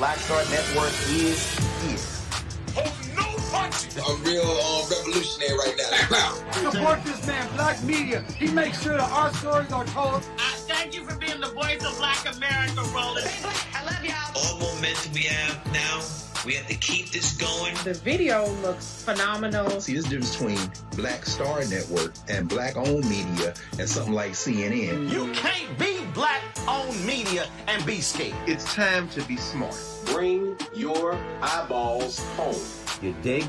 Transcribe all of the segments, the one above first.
Black Star Network is here. Hold no punches. I'm real revolutionary right now. Support this man, Black Media. He makes sure that our stories are told. Thank you for being the voice of Black America, Roland. I love y'all. All momentum we have now, we have to keep this going. The video looks phenomenal. See, this difference between Black Star Network and Black-owned media and something like CNN. You can't be Black-owned media and be scared. It's time to be smart. Bring your eyeballs home. You dig?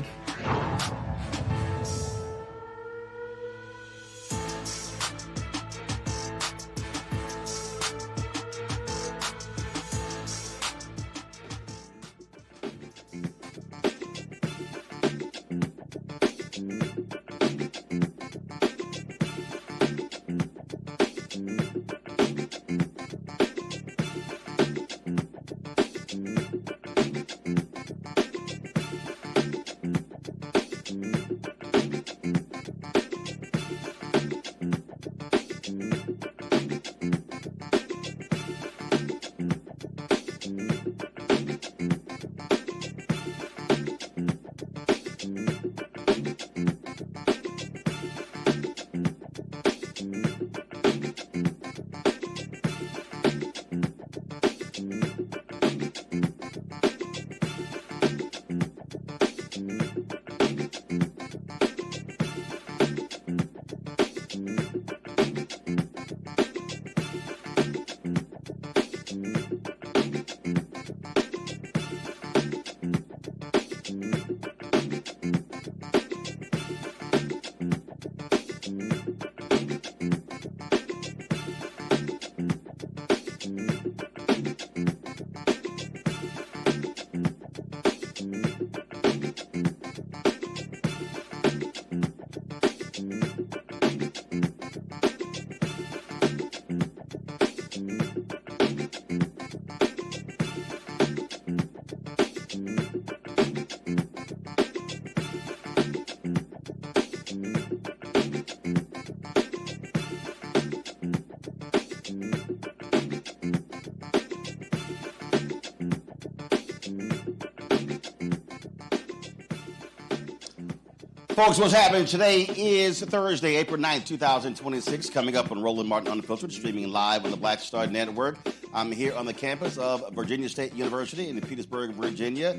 Folks, what's happening today is Thursday, April 9th, 2026, coming up on Roland Martin Unfiltered, streaming live on the Black Star Network. I'm here on the campus of Virginia State University in Petersburg, Virginia,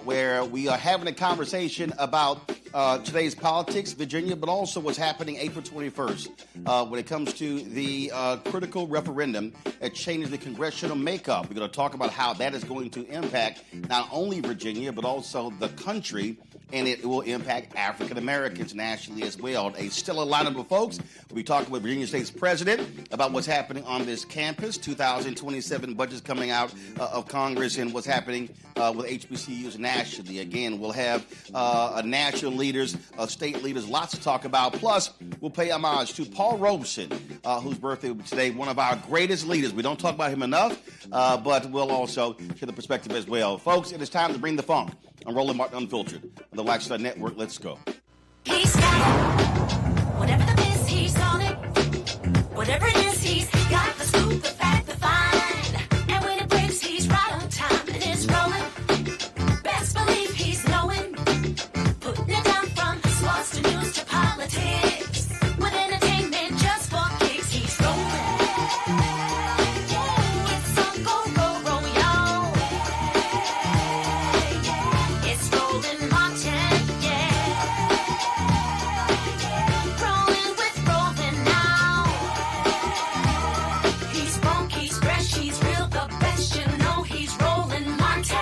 where we are having a conversation about today's politics, Virginia, but also what's happening April 21st when it comes to the critical referendum that changes the congressional makeup. We're going to talk about how that is going to impact not only Virginia, but also the country, and it will impact African Americans nationally as well. A stellar lineup of folks. We'll be talking with Virginia State's president about what's happening on this campus, 2027 budgets coming out of Congress, and what's happening with HBCUs nationally. Again, we'll have national leaders, state leaders, lots to talk about. Plus, we'll pay homage to Paul Robeson, whose birthday will be today, one of our greatest leaders. We don't talk about him enough, but we'll also share the perspective as well. Folks, it is time to bring the funk. I'm Roland Martin Unfiltered on the Black Star Network. Let's go. He's got it. Whatever the miss, he's on it. Whatever it is, he's got the scoop, the fact, the find. And when it breaks, he's right on time and it's rolling. Best believe he's knowing. Putting it down from sports to news to politics. With entertainment just for kicks, he's rolling. It's a go, y'all. It's Roland Martin, rolling with Roland now. He's funky, he's fresh, he's real, the best, you know he's Roland Martin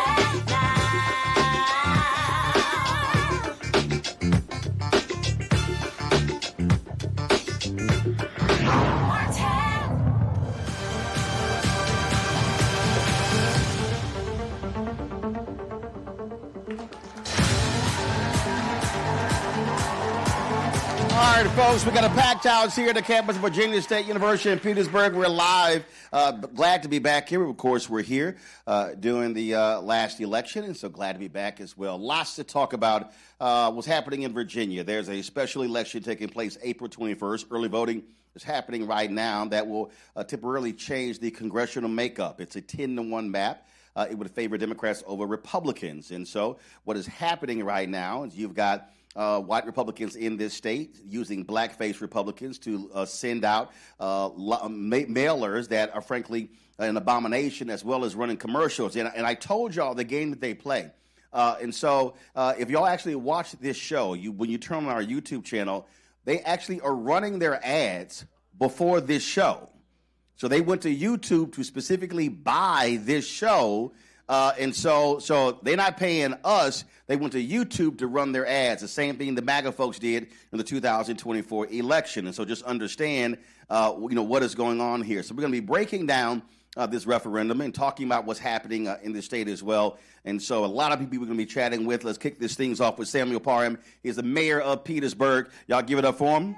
now. All right, folks, we got a packed house here at the campus of Virginia State University in Petersburg. We're live. Glad to be back here. Of course, we're here during the last election, and so glad to be back as well. Lots to talk about what's happening in Virginia. There's a special election taking place April 21st. Early voting is happening right now that will temporarily change the congressional makeup. It's a 10-to-1 map. it would favor Democrats over Republicans. And so what is happening right now is you've got white Republicans in this state using blackface Republicans to send out mailers that are frankly an abomination, as well as running commercials. And I told y'all the game that they play. And so if y'all actually watch this show, when you turn on our YouTube channel, they actually are running their ads before this show. So they went to YouTube to specifically buy this show. And so they're not paying us. They went to YouTube to run their ads. The same thing the MAGA folks did in the 2024 election. And so just understand, what is going on here. So we're going to be breaking down this referendum and talking about what's happening in the state as well. And so a lot of people we're going to be chatting with. Let's kick this things off with Samuel Parham. He's the mayor of Petersburg. Y'all give it up for him.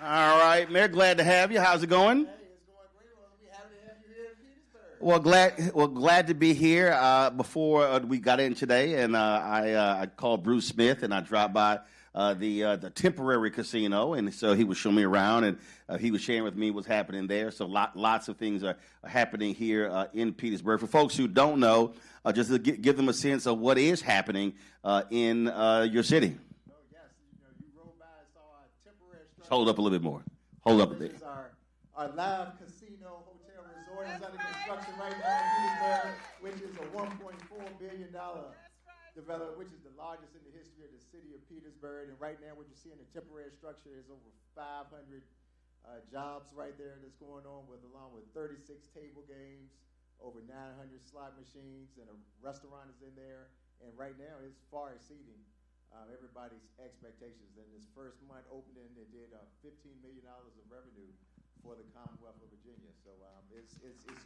All right, Mayor, glad to have you. How's it going? Hey, it's going great. Well, we're happy to have you here in Petersburg. Well, glad to be here. Before we got in today, and I called Bruce Smith, and I dropped by the temporary casino, and so he was showing me around, and he was sharing with me what's happening there. So lots of things are happening here in Petersburg. For folks who don't know, just to give them a sense of what is happening in your city. Hold up a little bit more. Hold up a bit. Our live casino hotel resort is under construction right now in Petersburg, which is a $1.4 billion development, which is the largest in the history of the city of Petersburg. And right now what you see in the temporary structure is over 500 jobs right there that's going on, along with 36 table games, over 900 slot machines, and a restaurant is in there. And right now it's far exceeding everybody's expectations. In this first month opening, it did $15 million of revenue for the Commonwealth of Virginia. So it's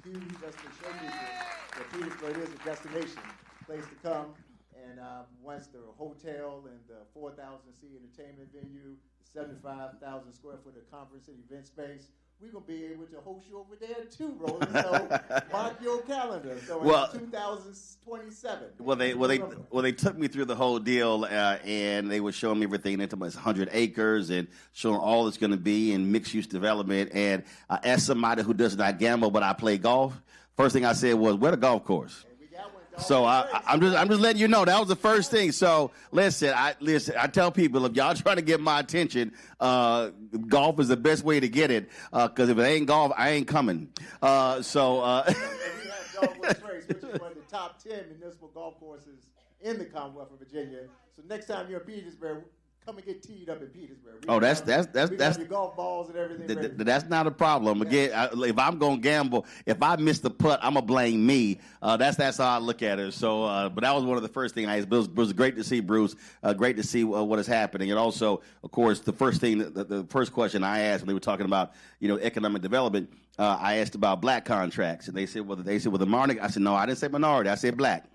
huge, just to show people that Petersburg is a destination place to come. And once the hotel and the 4,000-seat entertainment venue, the 75,000 square foot of conference and event space, we're going to be able to host you over there too, Roland. So mark your calendar. So in 2027. Well, they took me through the whole deal, and they were showing me everything. They told me it's 100 acres and showing all it's going to be in mixed-use development. And as somebody who does not gamble, but I play golf, first thing I said was, where the golf course? So I'm just letting you know that was the first thing. So listen, I tell people, if y'all trying to get my attention, golf is the best way to get it. Because if it ain't golf, I ain't coming. We have Delores Race, which is one of the top 10 municipal golf courses in the Commonwealth of Virginia. So next time you're in Petersburg, come and get teed up in Petersburg. That's your golf balls and everything. That's not a problem. Again, if I'm gonna gamble, if I miss the putt, I'm gonna blame me. That's how I look at it. So, but that was one of the first things I asked. It was great to see Bruce. Great to see what is happening, and also, of course, the first question I asked when they were talking about economic development, I asked about black contracts, and they said the minority. I said no, I didn't say minority. I said black.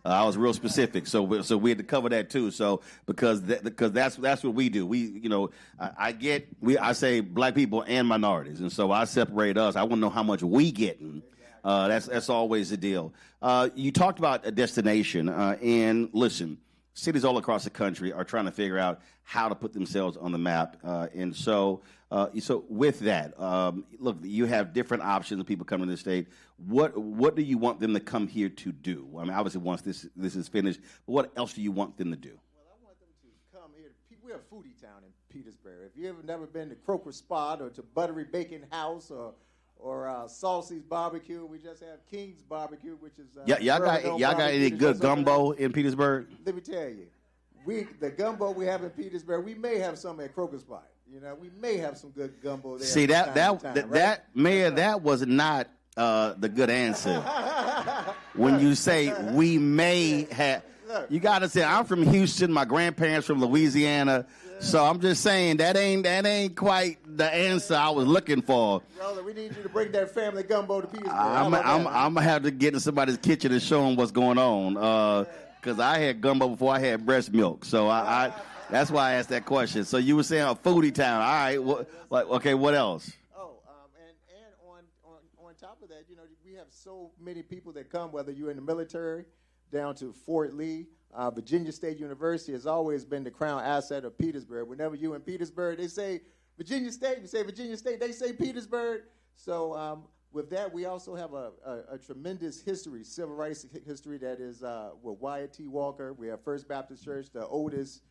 I was real specific, so we had to cover that too. So because that's what we do. I say black people and minorities, and so I separate us. I want to know how much we getting. That's always the deal. You talked about a destination, and listen, cities all across the country are trying to figure out how to put themselves on the map, and so with that, look, you have different options of people coming to the state. What do you want them to come here to do? I mean, obviously, once this is finished, but what else do you want them to do? Well, I want them to come here. We're a foodie town in Petersburg. If you've never been to Croaker Spot or to Buttery Bacon House or Saucy's Barbecue, we just have King's Barbecue, which is y'all got any good gumbo in Petersburg? Let me tell you, the gumbo we have in Petersburg, we may have some at Croaker Spot. We may have some good gumbo there. See, Mayor, that was not the good answer. When you say we may have, you got to say, I'm from Houston, my grandparents from Louisiana, so I'm just saying that ain't quite the answer I was looking for. Brother, we need you to bring that family gumbo to Petersburg. I'm gonna have to get in somebody's kitchen and show them what's going on, because I had gumbo before I had breast milk, so I that's why I asked that question. So you were saying a foodie town. All right, okay, what else? On top of that, we have so many people that come, whether you're in the military, down to Fort Lee. Virginia State University has always been the crown asset of Petersburg. Whenever you're in Petersburg, they say Virginia State. You say Virginia State, they say Petersburg. So with that, we also have a tremendous history, civil rights history that is with Wyatt T. Walker. We have First Baptist Church, the oldest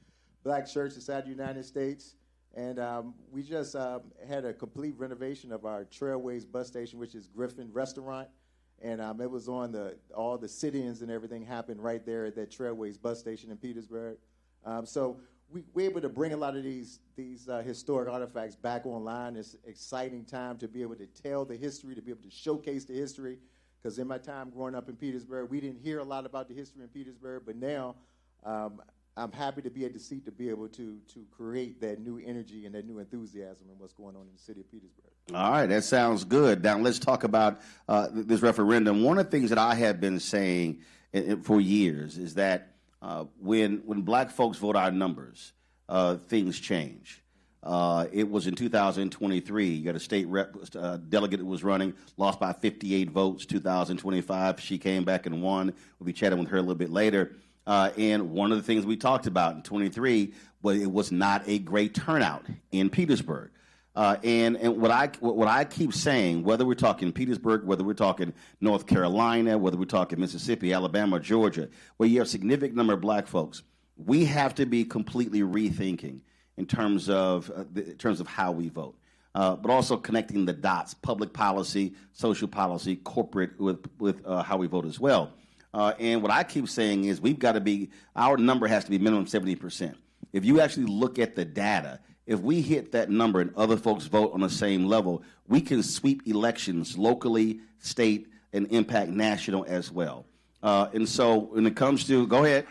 black church inside the United States. And we just had a complete renovation of our Trailways bus station, which is Griffin Restaurant. And it was on all the sit-ins and everything happened right there at that Trailways bus station in Petersburg. So we're able to bring a lot of these historic artifacts back online. It's an exciting time to be able to tell the history, to be able to showcase the history. Because in my time growing up in Petersburg, we didn't hear a lot about the history in Petersburg, but now I'm happy to be at the seat to be able to create that new energy and that new enthusiasm in what's going on in the city of Petersburg. All right, that sounds good. Now let's talk about this referendum. One of the things that I have been saying for years is that when black folks vote our numbers, things change. It was in 2023. You got a state delegate that was running, lost by 58 votes. 2025, she came back and won. We'll be chatting with her a little bit later. And one of the things we talked about in 23 was it was not a great turnout in Petersburg. And what I keep saying, whether we're talking Petersburg, whether we're talking North Carolina, whether we're talking Mississippi, Alabama, Georgia, where you have a significant number of black folks, we have to be completely rethinking in terms of how we vote, but also connecting the dots, public policy, social policy, corporate with how we vote as well. And what I keep saying is our number has to be minimum 70%. If you actually look at the data, if we hit that number and other folks vote on the same level, we can sweep elections locally, state, and impact national as well. And so when it comes to, go ahead.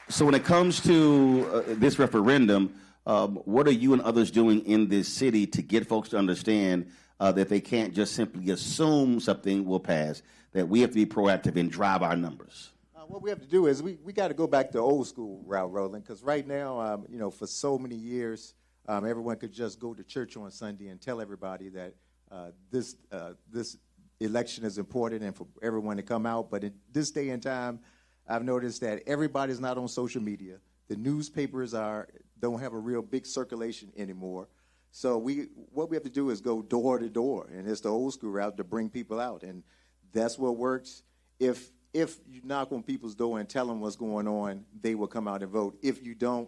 So when it comes to this referendum, what are you and others doing in this city to get folks to understand that they can't just simply assume something will pass, that we have to be proactive and drive our numbers? What we have to do is we got to go back to old school route, Roland, because right now, for so many years, everyone could just go to church on Sunday and tell everybody that this election is important and for everyone to come out. But in this day and time, I've noticed that everybody's not on social media. The newspapers don't have a real big circulation anymore. So what we have to do is go door to door, and it's the old school route to bring people out, and that's what works. If you knock on people's door and tell them what's going on, they will come out and vote. If you don't,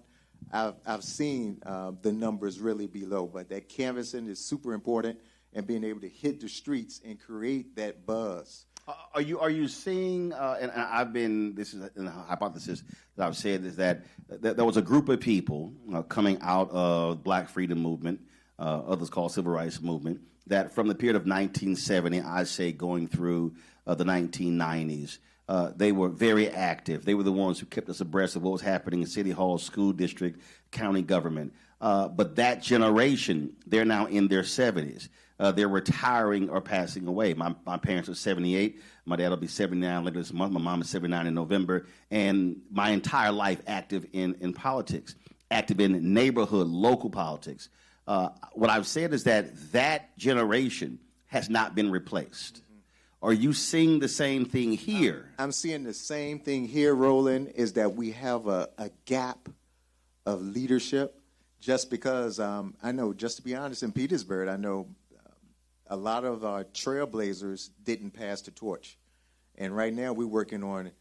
I've seen the numbers really be low. But that canvassing is super important, and being able to hit the streets and create that buzz. Are you seeing? And this is a hypothesis that I've said is that there was a group of people coming out of Black Freedom Movement, others call Civil Rights Movement, that from the period of 1970, I say going through the 1990s. They were very active. They were the ones who kept us abreast of what was happening in City Hall, school district, county government. But that generation, they're now in their 70s. They're retiring or passing away. My parents are 78. My dad will be 79 later this month. My mom is 79 in November. And my entire life active in politics, active in neighborhood, local politics. What I've said is that generation has not been replaced. Are you seeing the same thing here? I'm seeing the same thing here, Roland, is that we have a gap of leadership just because I know, just to be honest, in Petersburg, I know a lot of our trailblazers didn't pass the torch. And right now we're working on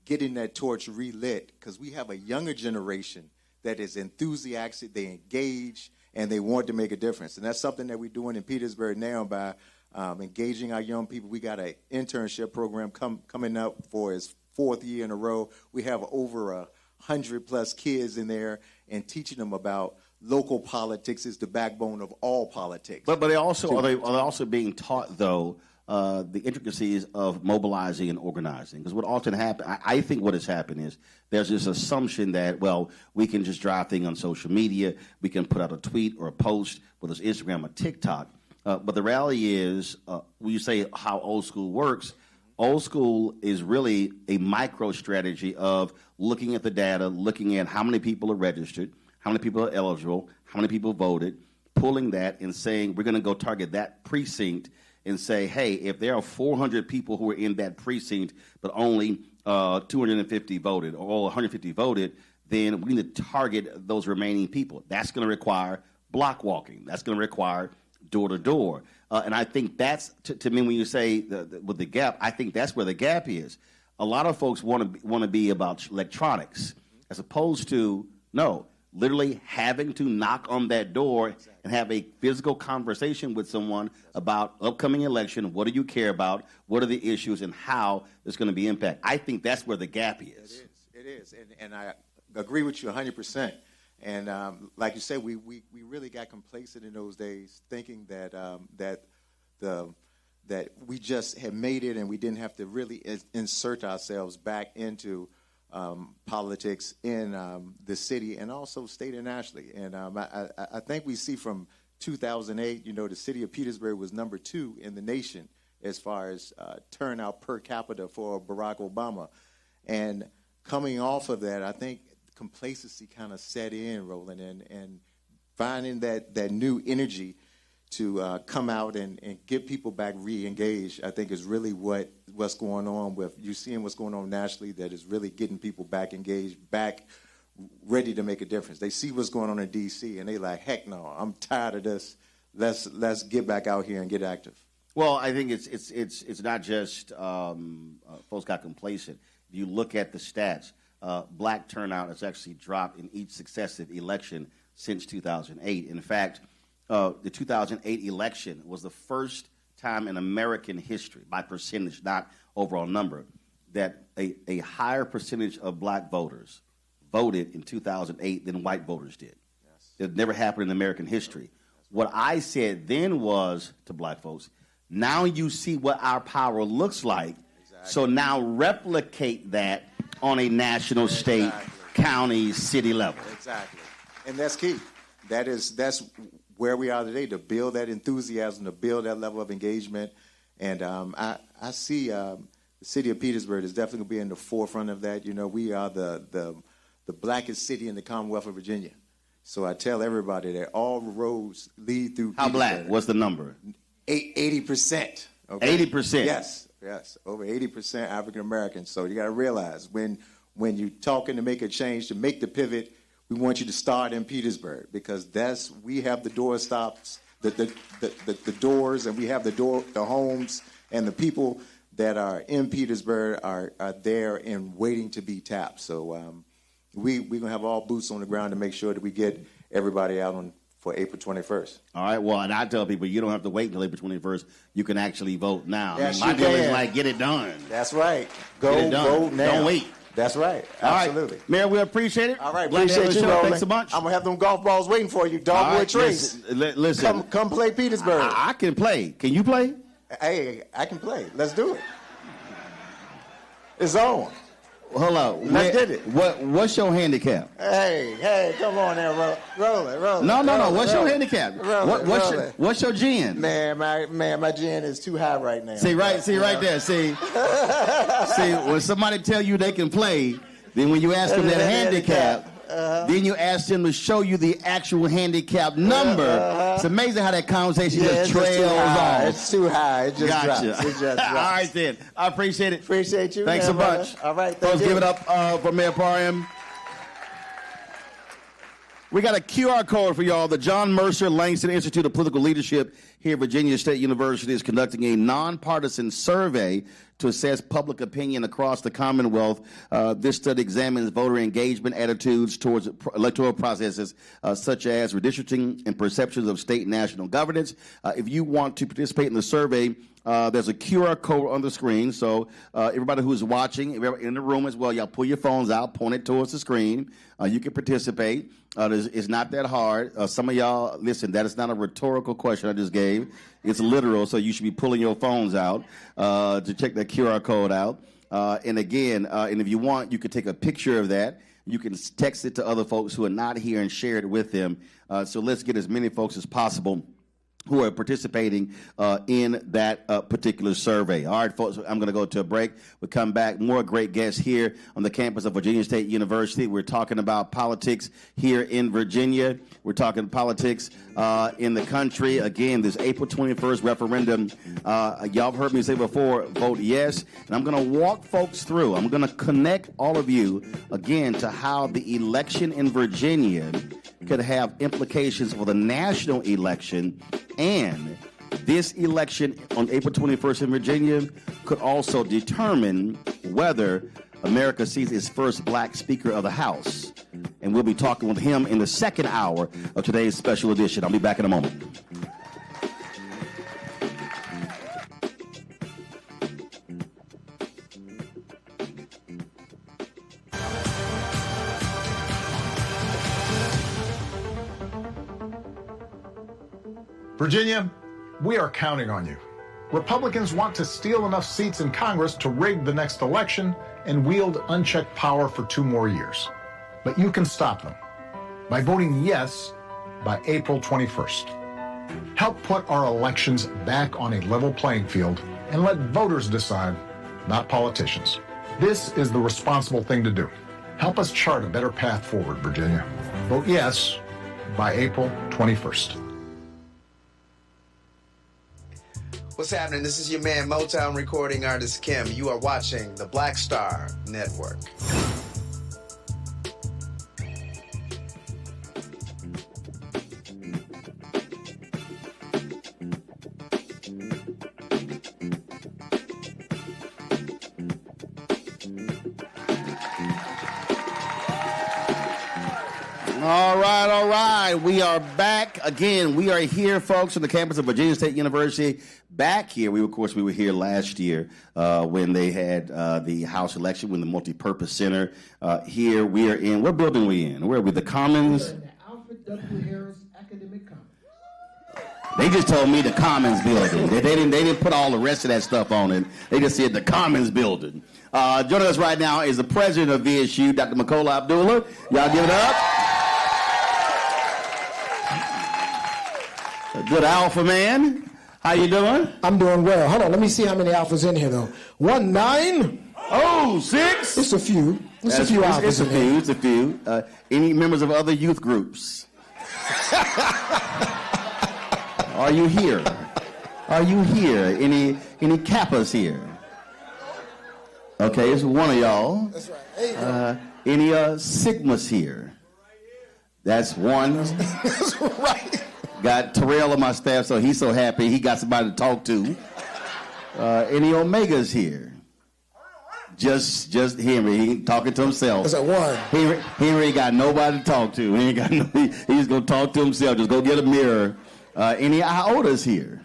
getting that torch relit because we have a younger generation that is enthusiastic, they engage, and they want to make a difference. And that's something that we're doing in Petersburg now by engaging our young people. We got an internship program coming up for its 4th year in a row. We have over 100+ kids in there and teaching them about local politics is the backbone of all politics. But are they also being taught, though, the intricacies of mobilizing and organizing? Because what often happens, I think what has happened is there's this assumption that, well, we can just drive things on social media, we can put out a tweet or a post, whether it's Instagram or TikTok. But the reality is, when you say how old school works, old school is really a micro strategy of looking at the data, looking at how many people are registered, how many people are eligible, how many people voted, pulling that and saying we're going to go target that precinct and say, hey, if there are 400 people who are in that precinct, but only 250 voted or 150 voted, then we need to target those remaining people. That's going to require block walking. That's going to require door-to-door. And I think that's, to me, when you say with the gap, I think that's where the gap is. A lot of folks want to be about electronics as opposed to, no, literally having to knock on that door and have a physical conversation with someone about upcoming election. What do you care about? What are the issues and how there's going to be impact? I think that's where the gap is. It is. And I agree with you 100%. And like you said, we really got complacent in those days, thinking that that we just had made it and we didn't have to really insert ourselves back into politics in the city and also state and nationally. And I think we see from 2008, the city of Petersburg was number 2 in the nation as far as turnout per capita for Barack Obama. And coming off of that, I think complacency kind of set in, Roland, and finding that new energy to come out and get people back re-engaged, I think is really what's going on with, you seeing what's going on nationally that is really getting people back engaged, back ready to make a difference. They see what's going on in D.C. and they like, heck no, I'm tired of this. Let's get back out here and get active. Well, I think it's not just folks got complacent. If you look at the stats, black turnout has actually dropped in each successive election since 2008. In fact, the 2008 election was the first time in American history, by percentage, not overall number, that a higher percentage of black voters voted in 2008 than white voters did. Yes. It never happened in American history. What I said then was to black folks, now you see what our power looks like, so now replicate that on a national, state, county, city level. Exactly. And that's key. That's where we are today, to build that enthusiasm, to build that level of engagement. And I see the city of Petersburg is definitely going to be in the forefront of that. We are the blackest city in the Commonwealth of Virginia. So I tell everybody that all roads lead through How Petersburg. black? What's the number? 80%. Okay? 80%? Yes. Over 80% African Americans. So you got to realize when you're talking to make a change, to make the pivot, we want you to start in Petersburg, because we have the door stops, the doors, and we have the homes, and the people that are in Petersburg are there and waiting to be tapped. So we're going to have all boots on the ground to make sure that we get everybody out for April 21st. All right, well, and I tell people you don't have to wait until April 21st. You can actually vote now. Yes, my deal is like, get it done. That's right. Go vote now. Don't wait. That's right. Absolutely. All right. Mayor, we appreciate it. All right. Glad Appreciate you, Roland. Thanks so much. I'm going to have them golf balls waiting for you. Dogwood Trace. Listen. Come play Petersburg. I can play. Can you play? Hey, I can play. Let's do it. It's on. Hold on. Let's get it. What's your handicap? Hey, come on there, Roland. No. What's your handicap? What's your gin? Man, my gin is too high right now. See right there. See, when somebody tell you they can play, then when you ask them that handicap, then you ask them to show you the actual handicap number. It's amazing how that conversation just trails off. It's too high. It just drops. It just drops. All right, then. I appreciate it. Appreciate you. Thanks so much. All right, folks, give it up for Mayor Parham. We got a QR code for y'all. The John Mercer Langston Institute of Political Leadership here at Virginia State University is conducting a nonpartisan survey to assess public opinion across the Commonwealth. This study examines voter engagement attitudes towards electoral processes such as redistricting and perceptions of state and national governance. If you want to participate in the survey, there's a QR code on the screen. So everybody who's watching, in the room as well, y'all pull your phones out, point it towards the screen. You can participate. It's not that hard. Some of y'all, listen, that is not a rhetorical question I just gave. It's literal, so you should be pulling your phones out to check that QR code out. And again, and if you want, you could take a picture of that. You can text it to other folks who are not here and share it with them. So let's get as many folks as possible who are participating in that particular survey. All right, folks, I'm going to go to a break. We'll come back. More great guests here on the campus of Virginia State University. We're talking about politics here in Virginia. We're talking politics in the country. Again, this April 21st referendum, y'all have heard me say before, vote yes. And I'm going to walk folks through. I'm going to connect all of you, again, to how the election in Virginia could have implications for the national election, and this election on April 21st in Virginia could also determine whether America sees its first black Speaker of the House. And we'll be talking with him in the second hour of today's special edition. I'll be back in a moment. Virginia, we are counting on you. Republicans want to steal enough seats in Congress to rig the next election and wield unchecked power for 2 more years. But you can stop them by voting yes by April 21st. Help put our elections back on a level playing field and let voters decide, not politicians. This is the responsible thing to do. Help us chart a better path forward, Virginia. Vote yes by April 21st. What's happening? This is your man, Motown recording artist Kim. You are watching the Black Star Network. All right. We are back again. We are here, folks, on the campus of Virginia State University. Back here, we were here last year when they had the House election, when the multi-purpose center. Here we are in. What building are we in? Where are we? The Commons. The Alfred W. Harris Academic Commons. They just told me the Commons building. They didn't put all the rest of that stuff on it. They just said the Commons building. Joining us right now is the president of VSU, Dr. Makola Abdullah. Y'all give it up. A good alpha man. How you doing? I'm doing well. Hold on, let me see how many alphas in here though. 1, 9. Oh, 6. It's a few. It's a few alphas in here. It's a few. Any members of other youth groups? Are you here? Are you here? Any Kappas here? Okay, it's one of y'all. That's right. There you go. Any Sigmas here? That's one. That's right. Got Terrell on my staff, so he's so happy he got somebody to talk to. Any Omegas here? Just Henry. He talking to himself. That's at 1. Henry ain't got nobody to talk to. He ain't got he's gonna talk to himself. Just go get a mirror. Any iotas here?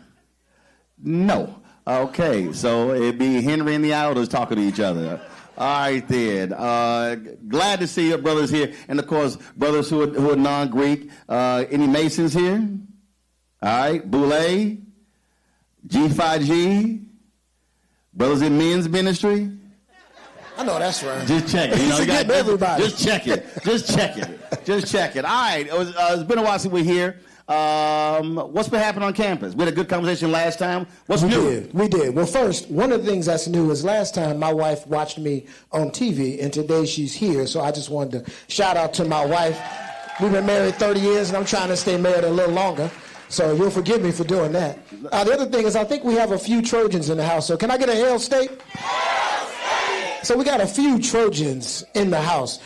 No. Okay, so it'd be Henry and the iotas talking to each other. All right, then. Glad to see your brothers here. And, of course, brothers who are non-Greek. Any Masons here? All right. Boule? G5G? Brothers in men's ministry? I know that's right. Just check it. You know, you got everybody. Just check it. Just check it. Just check it. All right. It's been a while since we're here. What's been happening on campus? We had a good conversation last time. What's new? We did. Well, first, one of the things that's new is last time my wife watched me on TV, and today she's here. So I just wanted to shout out to my wife. We've been married 30 years, and I'm trying to stay married a little longer. So you'll forgive me for doing that. The other thing is I think we have a few Trojans in the house. So can I get a Hail State? So we got a few Trojans in the house.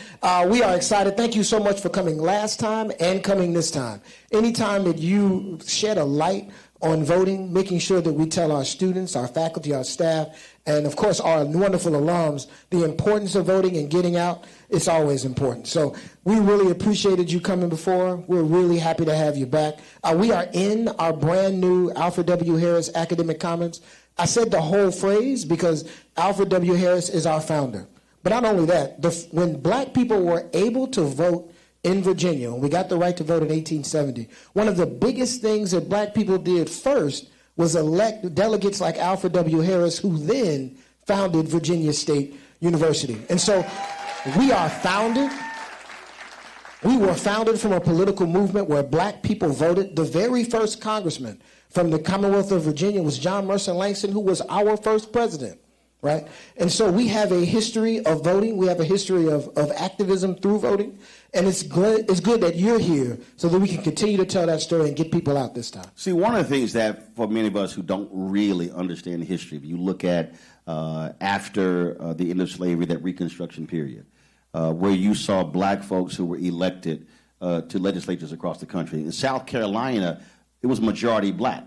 We are excited. Thank you so much for coming last time and coming this time. Anytime that you shed a light on voting, making sure that we tell our students, our faculty, our staff, and of course our wonderful alums, the importance of voting and getting out, it's always important. So we really appreciated you coming before. We're really happy to have you back. We are in our brand new Alfred W. Harris Academic Commons. I said the whole phrase because Alfred W. Harris is our founder. But not only that, when black people were able to vote in Virginia, and we got the right to vote in 1870, one of the biggest things that black people did first was elect delegates like Alfred W. Harris, who then founded Virginia State University. And so we are founded We were founded from a political movement where black people voted. The very first congressman from the Commonwealth of Virginia was John Mercer Langston, who was our first president, right? And so we have a history of voting. We have a history of activism through voting. And it's good that you're here so that we can continue to tell that story and get people out this time. See, one of the things that for many of us who don't really understand the history, if you look at after the end of slavery, that Reconstruction period, where you saw black folks who were elected to legislatures across the country. In South Carolina, it was majority black.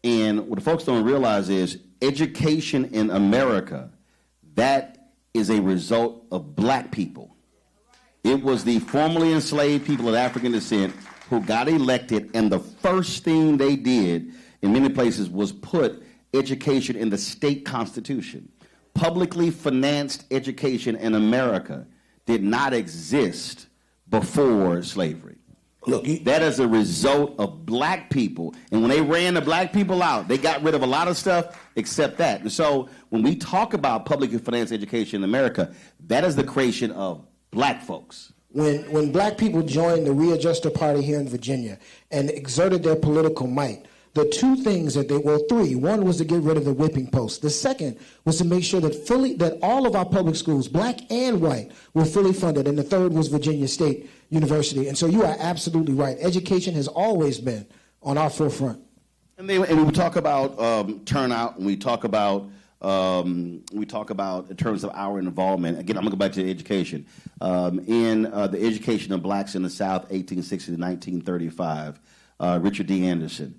And what the folks don't realize is education in America, that is a result of black people. It was the formerly enslaved people of African descent who got elected, and the first thing they did in many places was put education in the state constitution. Publicly financed education in America did not exist before slavery. Look, that is a result of black people. And when they ran the black people out, they got rid of a lot of stuff except that. And so when we talk about publicly financed education in America, that is the creation of black folks. When black people joined the Readjuster Party here in Virginia and exerted their political might, the two things three. One was to get rid of the whipping post. The second was to make sure that all of our public schools, black and white, were fully funded. And the third was Virginia State University. And so you are absolutely right. Education has always been on our forefront. And we talk about turnout, and we talk about in terms of our involvement. Again, I'm going to go back to education. In the education of blacks in the South, 1860 to 1935, Richard D. Anderson.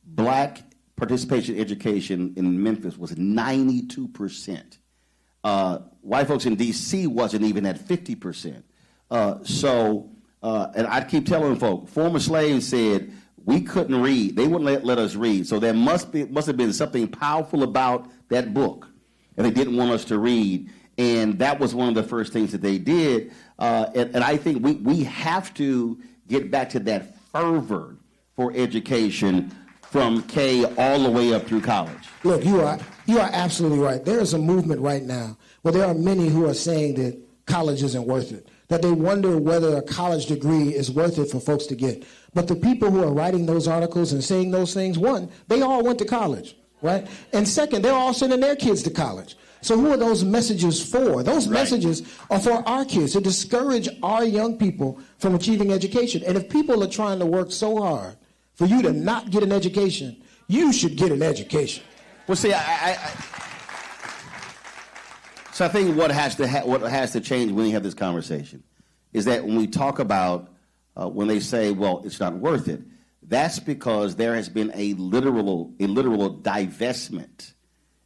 Black participation in education in Memphis was 92%. White folks in D.C. wasn't even at 50%. And I keep telling folk, former slaves said we couldn't read. They wouldn't let us read. So there must have been something powerful about that book, and they didn't want us to read. And that was one of the first things that they did. And I think we have to get back to that fervor for education from K all the way up through college. Look, you are absolutely right. There is a movement right now where there are many who are saying that college isn't worth it, that they wonder whether a college degree is worth it for folks to get. But the people who are writing those articles and saying those things, one, they all went to college, right? And second, they're all sending their kids to college. So who are those messages for? Those messages are for our kids, to discourage our young people from achieving education. And if people are trying to work so hard for you to not get an education, you should get an education. Well, see, so I think what has to change when we have this conversation is that when we talk about when they say, well, it's not worth it, that's because there has been a literal divestment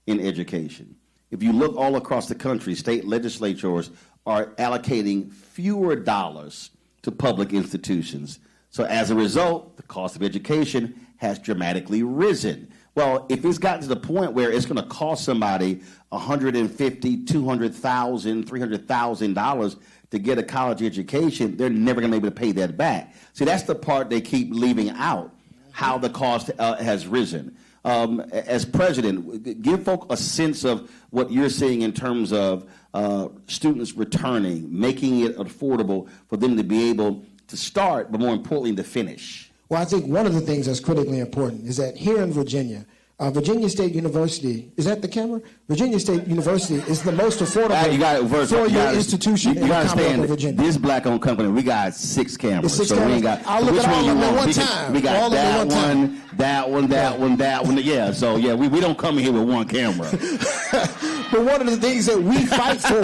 in education. If you look all across the country, state legislatures are allocating fewer dollars to public institutions. So as a result, the cost of education has dramatically risen. Well, if it's gotten to the point where it's going to cost somebody $150,000, $200,000, $300,000 to get a college education, they're never going to be able to pay that back. See, that's the part they keep leaving out, how the cost has risen. As president, give folk a sense of what you're seeing in terms of students returning, making it affordable for them to be able to start, but more importantly, to finish. Well, I think one of the things that's critically important is that here in Virginia, Virginia State University, is that the camera? Virginia State University is the most affordable four-year institution in the Commonwealth of Virginia. This black-owned company, we got 6 cameras. Six cameras. I'll look at all of them at one time. We got that one. Yeah, so yeah, we don't come here with one camera. But one of the things that we fight for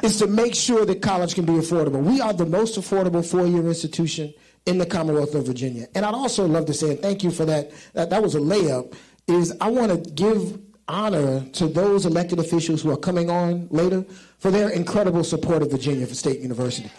is to make sure that college can be affordable. We are the most affordable four-year institution in the Commonwealth of Virginia. And I'd also love to say, and thank you for that, that was a layup, is I want to give honor to those elected officials who are coming on later for their incredible support of Virginia for State University.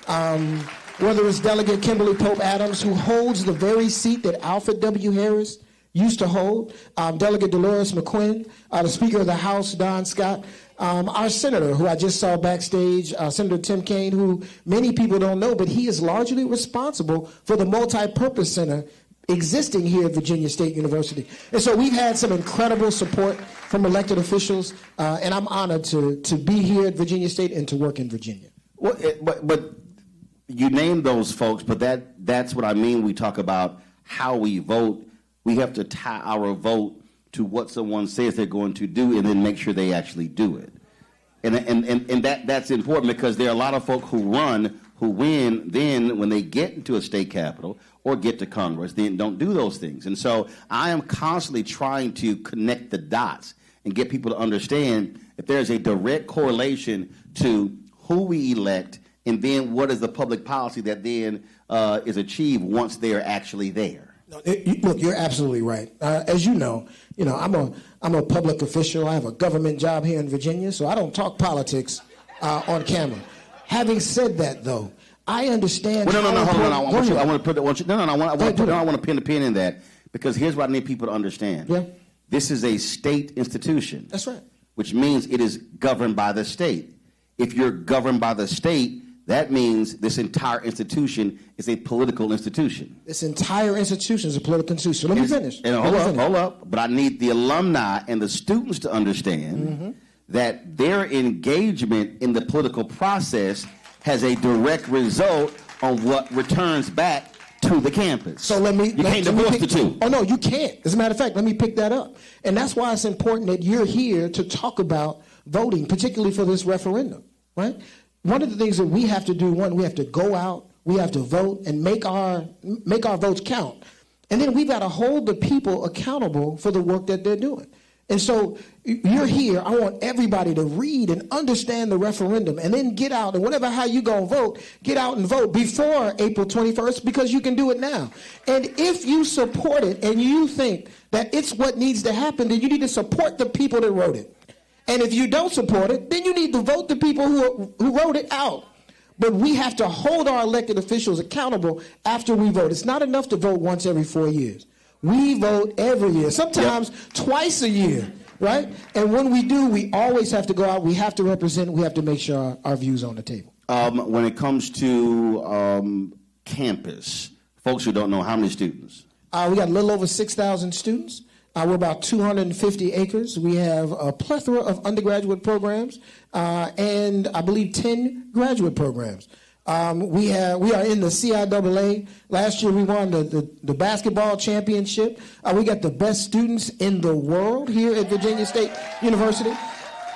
Whether it's Delegate Kimberly Pope Adams, who holds the very seat that Alfred W. Harris used to hold, Delegate Delores McQuinn, the Speaker of the House, Don Scott, our senator, who I just saw backstage, Senator Tim Kaine, who many people don't know, but he is largely responsible for the multi-purpose center existing here at Virginia State University. And so we've had some incredible support from elected officials, and I'm honored to be here at Virginia State and to work in Virginia. Well, but you name those folks, but that's what I mean. We talk about how we vote. We have to tie our vote to what someone says they're going to do, and then make sure they actually do it. And that's important, because there are a lot of folk who run, who win, then when they get into a state capitol or get to Congress, then don't do those things. And so I am constantly trying to connect the dots and get people to understand if there's a direct correlation to who we elect and then what is the public policy that then is achieved once they're actually there. No, look, you're absolutely right. As you know, I'm a public official. I have a government job here in Virginia, so I don't talk politics on camera. Having said that, though, I understand. Well, no, hold on. I want to pin the pin in that, because here's what I need people to understand. Yeah. This is a state institution. That's right. Which means it is governed by the state. If you're governed by the state, that means this entire institution is a political institution. This entire institution is a political institution. Let me finish. Hold up. But I need the alumni and the students to understand that their engagement in the political process has a direct result on what returns back to the campus. So you can't divorce the two. Oh, no, you can't. As a matter of fact, let me pick that up. And that's why it's important that you're here to talk about voting, particularly for this referendum, right? One of the things that we have to do, we have to go out, we have to vote and make our votes count. And then we've got to hold the people accountable for the work that they're doing. And so you're here. I want everybody to read and understand the referendum and then get out, and how you go vote, get out and vote before April 21st, because you can do it now. And if you support it and you think that it's what needs to happen, then you need to support the people that wrote it. And if you don't support it, then you need to vote the people who wrote it out. But we have to hold our elected officials accountable after we vote. It's not enough to vote once every 4 years. We vote every year, sometimes twice a year, right? And when we do, we always have to go out. We have to represent. We have to make sure our views are on the table. When it comes to campus, folks who don't know, how many students? We got a little over 6,000 students. We're about 250 acres. We have a plethora of undergraduate programs and I believe 10 graduate programs. We are in the CIAA. Last year we won the basketball championship. We got the best students in the world here at Virginia State University.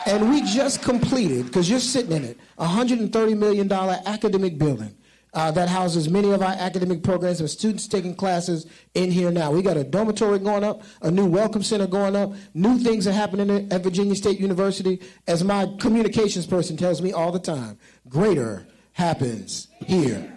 And we just completed, because you're sitting in it, a $130 million academic building that houses many of our academic programs and students taking classes in here now. We got a dormitory going up, a new welcome center going up, new things are happening at Virginia State University. As my communications person tells me all the time, greater happens here.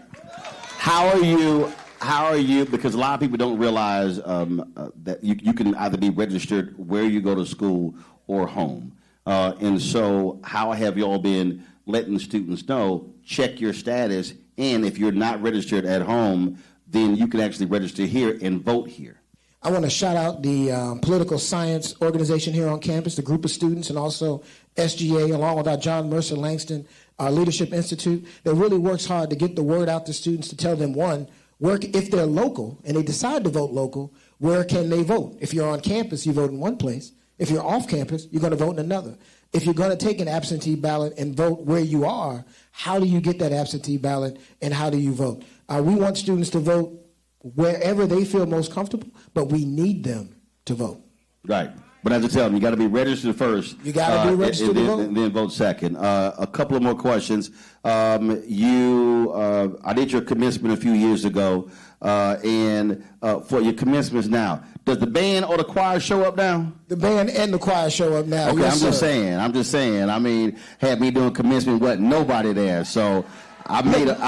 How are you, because a lot of people don't realize that you can either be registered where you go to school or home. And so how have you all been letting students know, check your status, and if you're not registered at home, then you can actually register here and vote here? I want to shout out the political science organization here on campus, the group of students, and also SGA, along with our John Mercer Langston Leadership Institute, that really works hard to get the word out to students, to tell them, one, if they're local and they decide to vote local, where can they vote? If you're on campus, you vote in one place. If you're off campus, you're going to vote in another. If you're going to take an absentee ballot and vote where you are, how do you get that absentee ballot and how do you vote? We want students to vote wherever they feel most comfortable, but we need them to vote. Right. But as I tell them, you got to be registered first. You got to be registered to vote. And then vote second. A couple of more questions. I did your commencement a few years ago, and for your commencements now, does the band or the choir show up now? The band and the choir show up now. Okay, yes, I'm just saying. I mean, had me doing commencement, wasn't nobody there, so I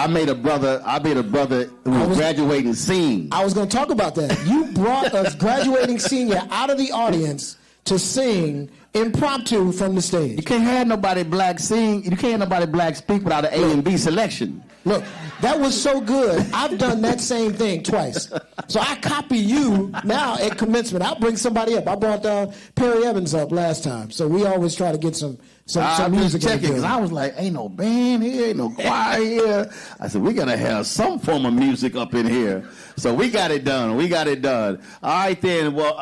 made a brother who was graduating sing. I was going to talk about that. You brought a graduating senior out of the audience to sing impromptu from the stage. You can't have nobody black sing. You can't have nobody black speak without an A and B selection. Look, that was so good. I've done that same thing twice. So I copy you now at commencement. I'll bring somebody up. I brought Perry Evans up last time. So we always try to get some some music. Just checking, because I was like, ain't no band here, ain't no choir here. I said, we got to have some form of music up in here. So we got it done. All right, then. Well,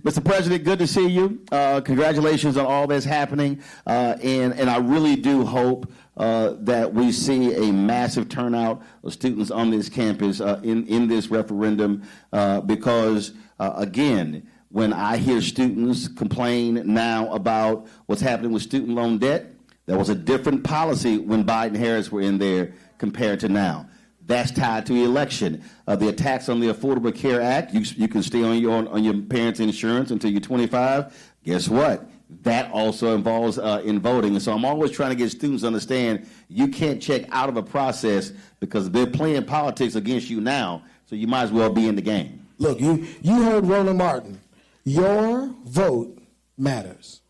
Mr. President, good to see you. Congratulations on all that's happening. And I really do hope that we see a massive turnout of students on this campus in this referendum because, again, when I hear students complain now about what's happening with student loan debt, there was a different policy when Biden and Harris were in there compared to now. That's tied to the election. The attacks on the Affordable Care Act, you can stay on your parents' insurance until you're 25. Guess what? That also involves in voting. And so I'm always trying to get students to understand you can't check out of a process because they're playing politics against you now, so you might as well be in the game. Look, you heard Roland Martin. Your vote matters.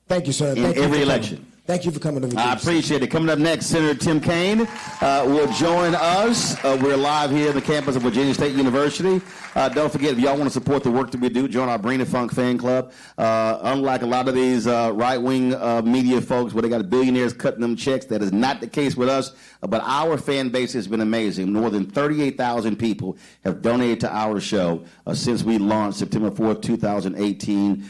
Thank you, sir. In every election. Thank you for coming to Virginia. I appreciate it. Coming up next, Senator Tim Kaine will join us. We're live here at the campus of Virginia State University. Don't forget, if y'all want to support the work that we do, join our Bring the Funk fan club. Unlike a lot of these right-wing media folks where they got billionaires cutting them checks, that is not the case with us. But our fan base has been amazing. More than 38,000 people have donated to our show since we launched September 4th, 2018.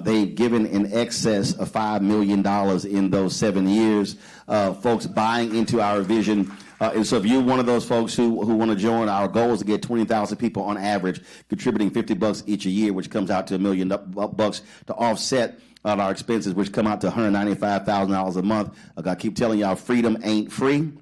They've given in excess of $5 million in those 7 years, folks buying into our vision. And so if you're one of those folks who want to join, our goal is to get 20,000 people on average contributing $50 each a year, which comes out to $1 million to offset our expenses, which come out to $195,000 a month. I keep telling y'all, freedom ain't free.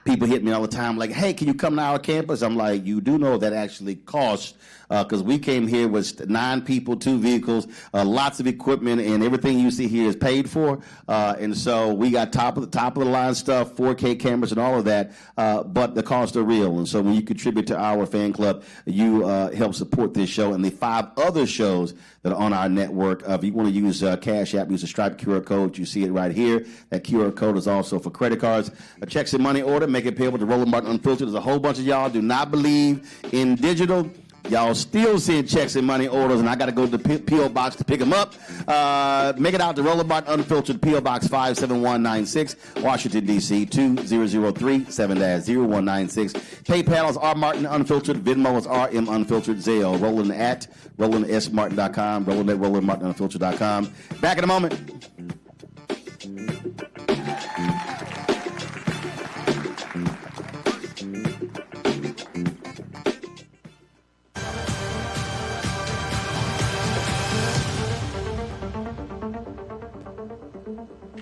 People hit me all the time like, hey, can you come to our campus? I'm like, you do know that actually costs, because we came here with 9 people, 2 vehicles, lots of equipment, and everything you see here is paid for. And so we got top of the line stuff, 4K cameras and all of that, but the costs are real. And so when you contribute to our fan club, you help support this show and the 5 other shows that are on our network. If you want to use Cash App, use the Stripe QR code. You see it right here. That QR code is also for credit cards. Checks and money order, make it payable to Roland Martin Unfiltered. There's a whole bunch of y'all do not believe in digital. Y'all still seeing checks and money orders, and I got to go to the P.O. Box to pick them up. Make it out to Roland Martin Unfiltered, P.O. Box 57196, Washington, D.C., 20037-0196. PayPal is R. Martin Unfiltered. Venmo is RM Unfiltered. Zelle, Roland at RolandSMartin.com, Roland at RolandMartinUnfiltered.com. Back in a moment.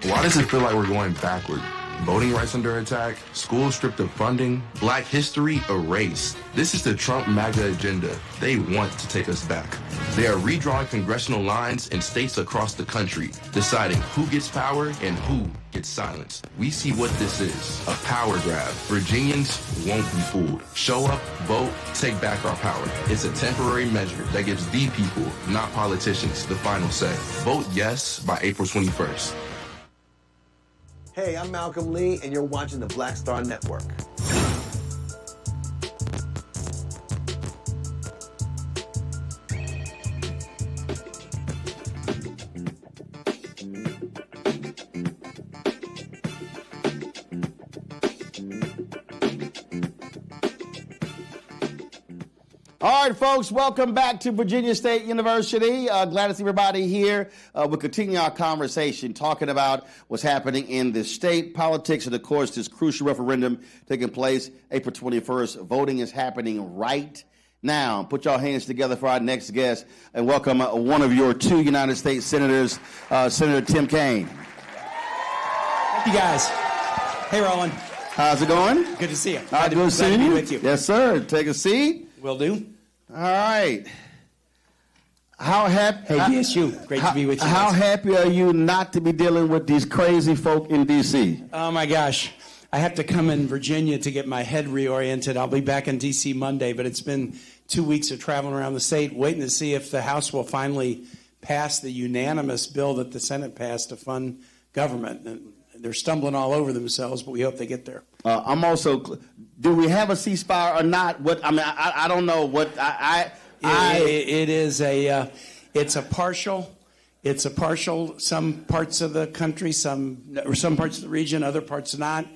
Why does it feel like we're going backward? Voting rights under attack, schools stripped of funding, Black history erased. This is the Trump MAGA agenda. They want to take us back. They are redrawing congressional lines in states across the country, deciding who gets power and who gets silenced. We see what this is, a power grab. Virginians won't be fooled. Show up, vote, take back our power. It's a temporary measure that gives the people, not politicians, the final say. Vote yes by April 21st. Hey, I'm Malcolm Lee, and you're watching the Black Star Network. All right, folks, welcome back to Virginia State University. Glad to see everybody here. We'll continue our conversation talking about what's happening in the state politics and, of course, this crucial referendum taking place April 21st. Voting is happening right now. Put your hands together for our next guest and welcome one of your 2 United States senators, Senator Tim Kaine. Thank you, guys. Hey, Roland. How's it going? Good to see you. Glad to be with you. Yes, sir. Take a seat. Will do. All right. How happy? Hey, DSU. Great to be with you. How happy are you not to be dealing with these crazy folk in D.C.? Oh, my gosh. I have to come in Virginia to get my head reoriented. I'll be back in D.C. Monday, but it's been 2 weeks of traveling around the state, waiting to see if the House will finally pass the unanimous bill that the Senate passed to fund government. And they're stumbling all over themselves, but we hope they get there. I'm also. Do we have a ceasefire or not? What I mean, I don't know what It is a. It's a partial It's a partial, some parts of the country, some parts of the region, other parts not.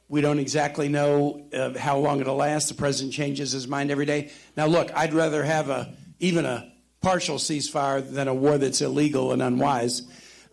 We don't exactly know how long it'll last. The president changes his mind every day. Now, look, I'd rather have even a partial ceasefire than a war that's illegal and unwise.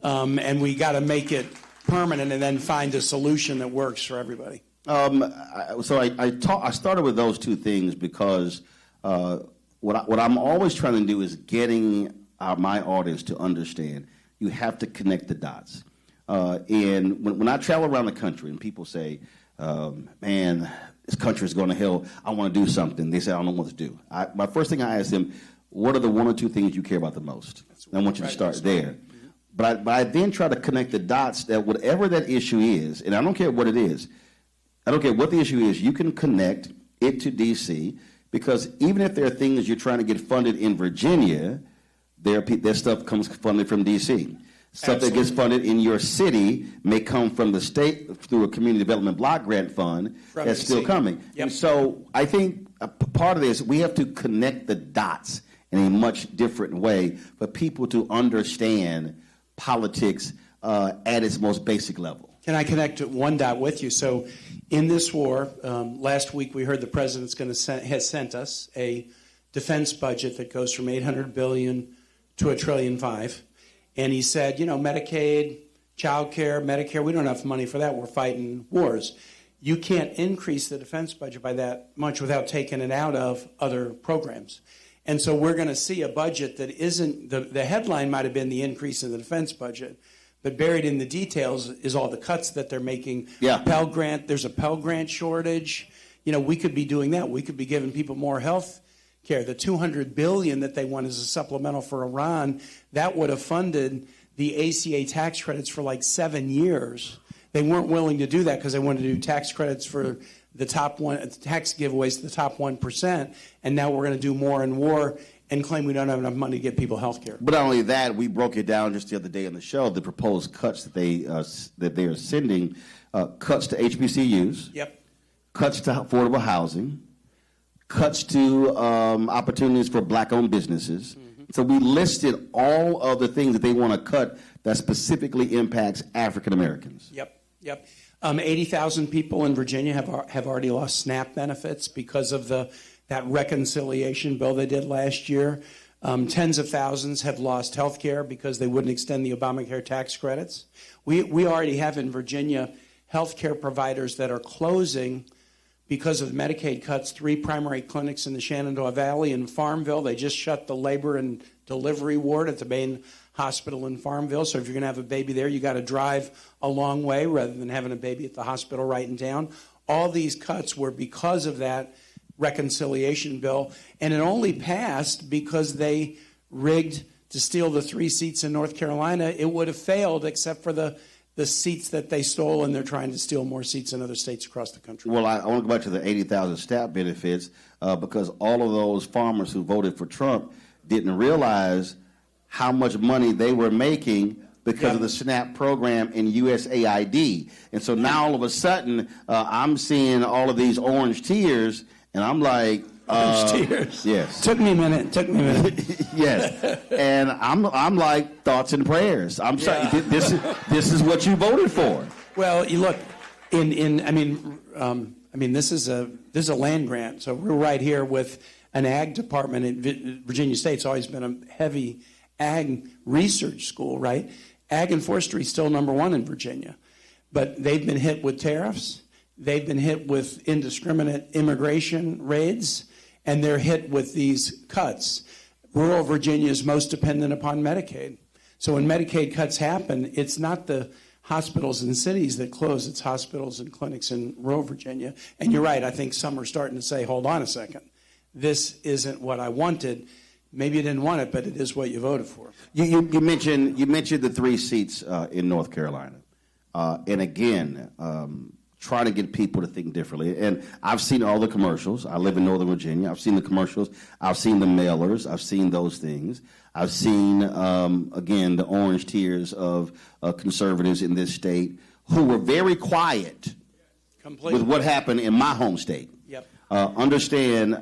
And we got to make it permanent and then find a solution that works for everybody. I started with those two things because what I'm always trying to do is getting my audience to understand you have to connect the dots. And when I travel around the country and people say, man, this country is going to hell, I want to do something. They say, I don't know what to do. My first thing I ask them, what are the one or two things you care about the most? And I want you to start there. But I then try to connect the dots that whatever that issue is, and I don't care what it is, I don't care what the issue is, you can connect it to D.C. because even if there are things you're trying to get funded in Virginia, their stuff comes funded from D.C. Stuff that gets funded in your city may come from the state through a community development block grant fund that's still coming. Yep. And so I think a part of this, we have to connect the dots in a much different way for people to understand politics at its most basic level. Can I connect one dot with you? So in this war, last week we heard the president's has sent us a defense budget that goes from $800 billion to $1.5 trillion. And he said, Medicaid, child care, Medicare, we don't have enough money for that. We're fighting wars. You can't increase the defense budget by that much without taking it out of other programs. And so we're going to see a budget that isn't, the headline might have been the increase in the defense budget, but buried in the details is all the cuts that they're making. Yeah. Pell Grant, there's a Pell Grant shortage. We could be doing that. We could be giving people more health care. The $200 billion that they want as a supplemental for Iran, that would have funded the ACA tax credits for like 7 years. They weren't willing to do that because they wanted to do tax credits for the top tax giveaways to the top 1%, and now we're going to do more in war and claim we don't have enough money to get people health care. But not only that, we broke it down just the other day on the show, the proposed cuts that they are sending, cuts to HBCUs, yep, cuts to affordable housing, cuts to opportunities for black-owned businesses. Mm-hmm. So we listed all of the things that they want to cut that specifically impacts African Americans. Yep. 80,000 people in Virginia have already lost SNAP benefits because of that reconciliation bill they did last year. Tens of thousands have lost health care because they wouldn't extend the Obamacare tax credits. We already have in Virginia health care providers that are closing because of Medicaid cuts. 3 primary clinics in the Shenandoah Valley and Farmville. They just shut the labor and delivery ward at the main hospital in Farmville. So if you're going to have a baby there, you got to drive a long way rather than having a baby at the hospital right in town. All these cuts were because of that reconciliation bill, and it only passed because they rigged to steal the 3 seats in North Carolina. It would have failed except for the seats that they stole, and they're trying to steal more seats in other states across the country. Well, I want to go back to the 80,000 SNAP benefits because all of those farmers who voted for Trump didn't realize how much money they were making because of the SNAP program and USAID. And so now all of a sudden, I'm seeing all of these orange tears, and I'm like, orange tears. Yes. Took me a minute. Yes. And I'm like, thoughts and prayers. I'm sorry. This is what you voted for. Well, you look, this is a land grant. So we're right here with an ag department at Virginia State. It's always been a heavy ag research school, right? Ag and forestry is still number 1 in Virginia. But they've been hit with tariffs. They've been hit with indiscriminate immigration raids. And they're hit with these cuts. Rural Virginia is most dependent upon Medicaid. So when Medicaid cuts happen, it's not the hospitals and cities that close. It's hospitals and clinics in rural Virginia. And you're right. I think some are starting to say, hold on a second. This isn't what I wanted. Maybe you didn't want it, but it is what you voted for. You mentioned the 3 seats in North Carolina. And again, trying to get people to think differently. And I've seen all the commercials. I live in Northern Virginia. I've seen the commercials. I've seen the mailers. I've seen those things. I've seen, again, the orange tears of conservatives in this state who were very quiet with what happened in my home state. Yep. Understand,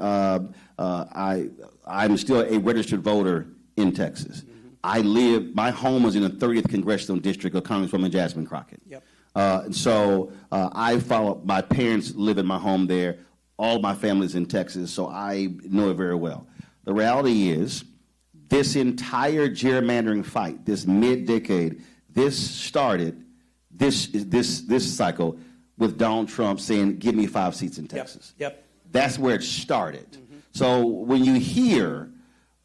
I'm still a registered voter in Texas. my home was in the 30th Congressional District of Congresswoman Jasmine Crockett. Yep. I follow, my parents live in my home there. All my family's in Texas, so I know it very well. The reality is, this entire gerrymandering fight, this mid-decade, this started this cycle with Donald Trump saying, "Give me 5 seats in Texas." Yep. That's where it started. Mm-hmm. So when you hear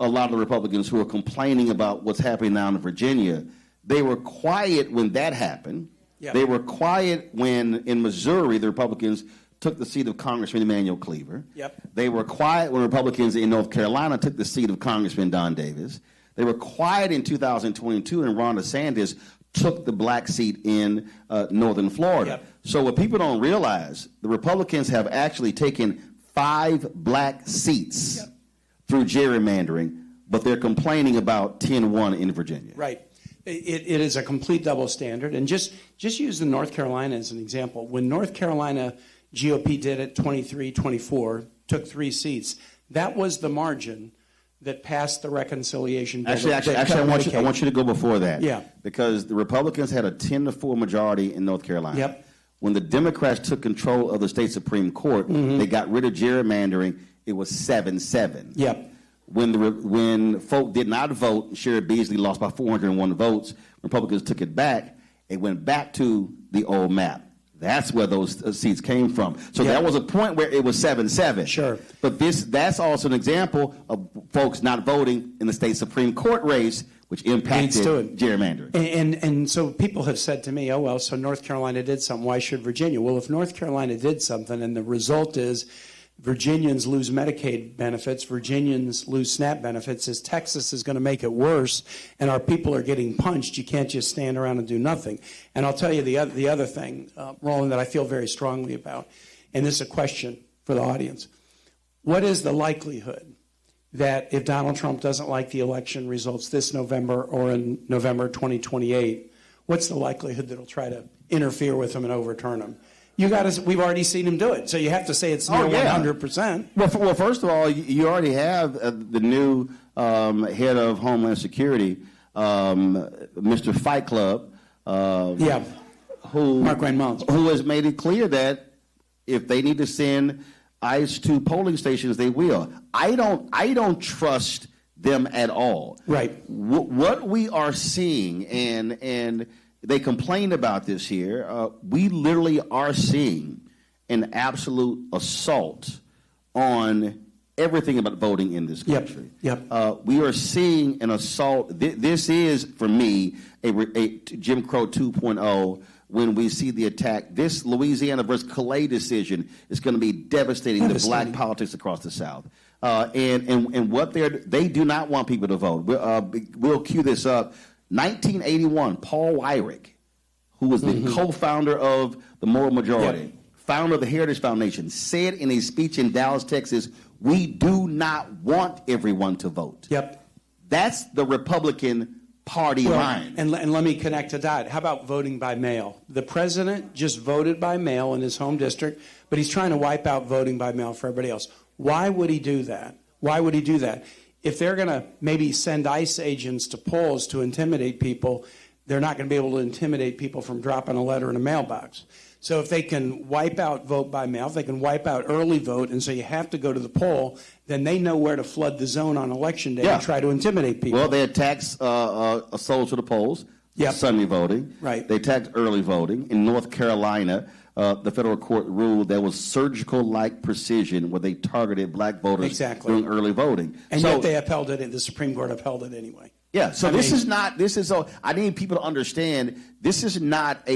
a lot of the Republicans who are complaining about what's happening now in Virginia, they were quiet when that happened. Yep. They were quiet when, in Missouri, the Republicans took the seat of Congressman Emanuel Cleaver. Yep. They were quiet when Republicans in North Carolina took the seat of Congressman Don Davis. They were quiet in 2022 when Ron DeSantis took the black seat in northern Florida. Yep. So what people don't realize, the Republicans have actually taken 5 black seats through gerrymandering, but they're complaining about 10-1 in Virginia. Right. It is a complete double standard. And just use the North Carolina as an example. When North Carolina GOP did it 23-24, took 3 seats, that was the margin that passed the reconciliation bill. Actually, I want you to go before that. Yeah. Because the Republicans had a 10-4 majority in North Carolina. Yep. When the Democrats took control of the state Supreme Court, they got rid of gerrymandering. It was 7-7. Yep. When folk did not vote, Sherrod Beasley lost by 401 votes. Republicans took it back. It went back to the old map. That's where those seats came from. So that was a point where it was 7-7. Sure. But that's also an example of folks not voting in the state Supreme Court race, which impacted gerrymandering. And so people have said to me, oh, well, so North Carolina did something. Why should Virginia? Well, if North Carolina did something and the result is Virginians lose Medicaid benefits, Virginians lose SNAP benefits, as Texas is going to make it worse and our people are getting punched, you can't just stand around and do nothing. And I'll tell you the other thing, Roland, that I feel very strongly about, and this is a question for the audience. What is the likelihood that if Donald Trump doesn't like the election results this November or in November 2028, what's the likelihood that he'll try to interfere with them and overturn them? We've already seen him do it, so you have to say it's near 100%. Well, first of all, you already have the new head of Homeland Security, Mr. Fight Club, who has made it clear that if they need to send ICE to polling stations, they will. I don't trust them at all. Right. What we are seeing, and they complained about this here. We literally are seeing an absolute assault on everything about voting in this country. Yep. We are seeing an assault. This is, for me, a Jim Crow 2.0 when we see the attack. This Louisiana versus Calais decision is going to be devastating to black politics across the South. And what they do not want people to vote. We'll cue this up. 1981, Paul Weyrich, who was the co-founder of the Moral Majority, founder of the Heritage Foundation, said in a speech in Dallas, Texas, "We do not want everyone to vote." Yep. That's the Republican Party line. And let me connect to that. How about voting by mail? The president just voted by mail in his home district, but he's trying to wipe out voting by mail for everybody else. Why would he do that? Why would he do that? If they're going to maybe send ICE agents to polls to intimidate people, they're not going to be able to intimidate people from dropping a letter in a mailbox. So if they can wipe out vote by mail, if they can wipe out early vote, and so you have to go to the poll, then they know where to flood the zone on Election Day and try to intimidate people. Well, they attacked assaults to the polls, Sunday voting. Right. They attacked early voting. In North Carolina, the federal court ruled there was surgical-like precision where they targeted black voters during early voting. And yet they upheld it, and the Supreme Court upheld it anyway. Yeah, so I need people to understand this is not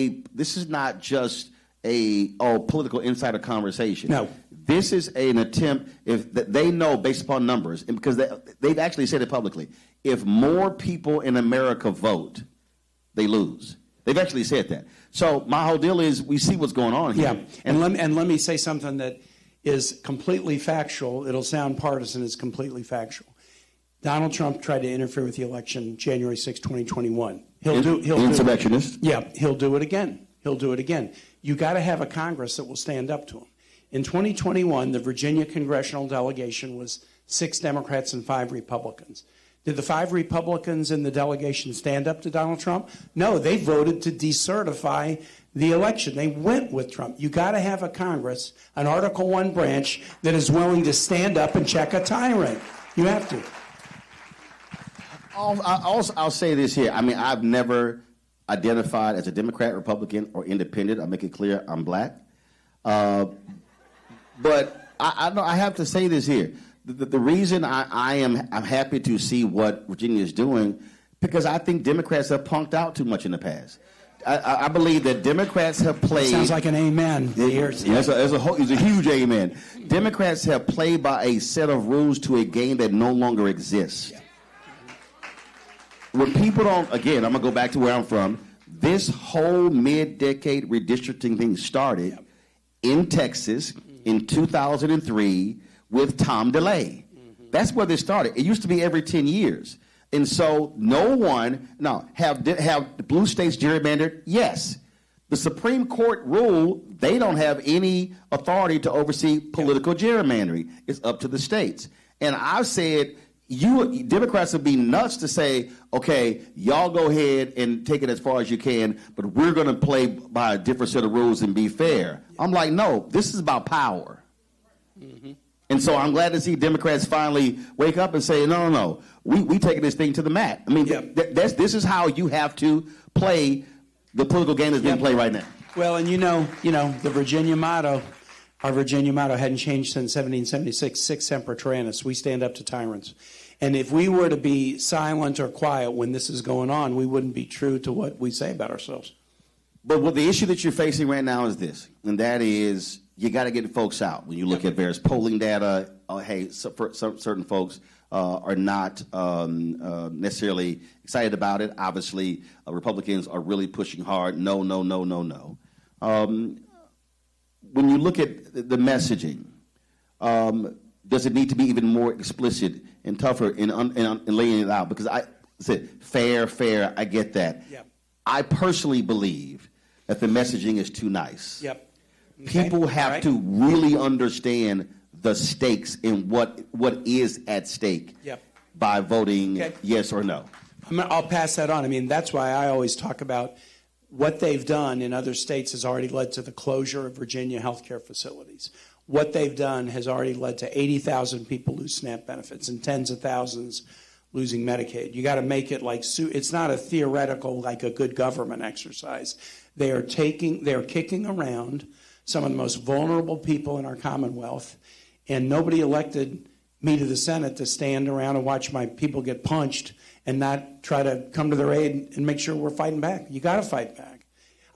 just a political insider conversation. No. This is an attempt, if they know based upon numbers, and because they've actually said it publicly, if more people in America vote, they lose. They've actually said that. So my whole deal is we see what's going on here. Yeah, and let me say something that is completely factual. It'll sound partisan. It's completely factual. Donald Trump tried to interfere with the election January 6, 2021. Insurrectionist. He'll do it again. He'll do it again. You got to have a Congress that will stand up to him. In 2021, the Virginia congressional delegation was 6 Democrats and 5 Republicans. Did the 5 Republicans in the delegation stand up to Donald Trump? No, they voted to decertify the election. They went with Trump. You got to have a Congress, an Article I branch that is willing to stand up and check a tyrant. You have to. I'll say this here. I mean, I've never identified as a Democrat, Republican, or independent. I'll make it clear I'm black. But I have to say this here. The reason I'm happy to see what Virginia is doing, because I think Democrats have punked out too much in the past. I believe that Democrats have played. Sounds like an amen. It's a huge amen. Democrats have played by a set of rules to a game that no longer exists. Yeah. When people don't, again, I'm going to go back to where I'm from. This whole mid-decade redistricting thing started in Texas in 2003 with Tom DeLay. That's where this started. It used to be every 10 years. And so have the blue states gerrymandered? Yes. The Supreme Court ruled they don't have any authority to oversee political gerrymandering. It's up to the states. And I've said, you Democrats would be nuts to say, okay, y'all go ahead and take it as far as you can, but we're going to play by a different set of rules and be fair. I'm like, no, this is about power. Mm-hmm. And so I'm glad to see Democrats finally wake up and say, no, we taking this thing to the mat. I mean, this is how you have to play the political game that's being played right now. Well, and you know, the Virginia motto, our Virginia motto hadn't changed since 1776, sic semper tyrannis, we stand up to tyrants. And if we were to be silent or quiet when this is going on, we wouldn't be true to what we say about ourselves. But what the issue that you're facing right now is this, and that is you got to get folks out. When you look at various polling data, certain folks are not necessarily excited about it. Obviously, Republicans are really pushing hard. No. When you look at the messaging, does it need to be even more explicit and tougher in laying it out? Because I said fair, I get that. Yep. I personally believe that the messaging is too nice. Yep. Okay. People have to really understand the stakes and what is at stake by voting yes or no. I'll pass that on. I mean, that's why I always talk about what they've done in other states has already led to the closure of Virginia healthcare facilities. What they've done has already led to 80,000 people lose SNAP benefits and tens of thousands losing Medicaid. You got to make it like it's not a theoretical, like a good government exercise. They are kicking around some of the most vulnerable people in our Commonwealth, and nobody elected me to the Senate to stand around and watch my people get punched and not try to come to their aid and make sure we're fighting back. You got to fight back.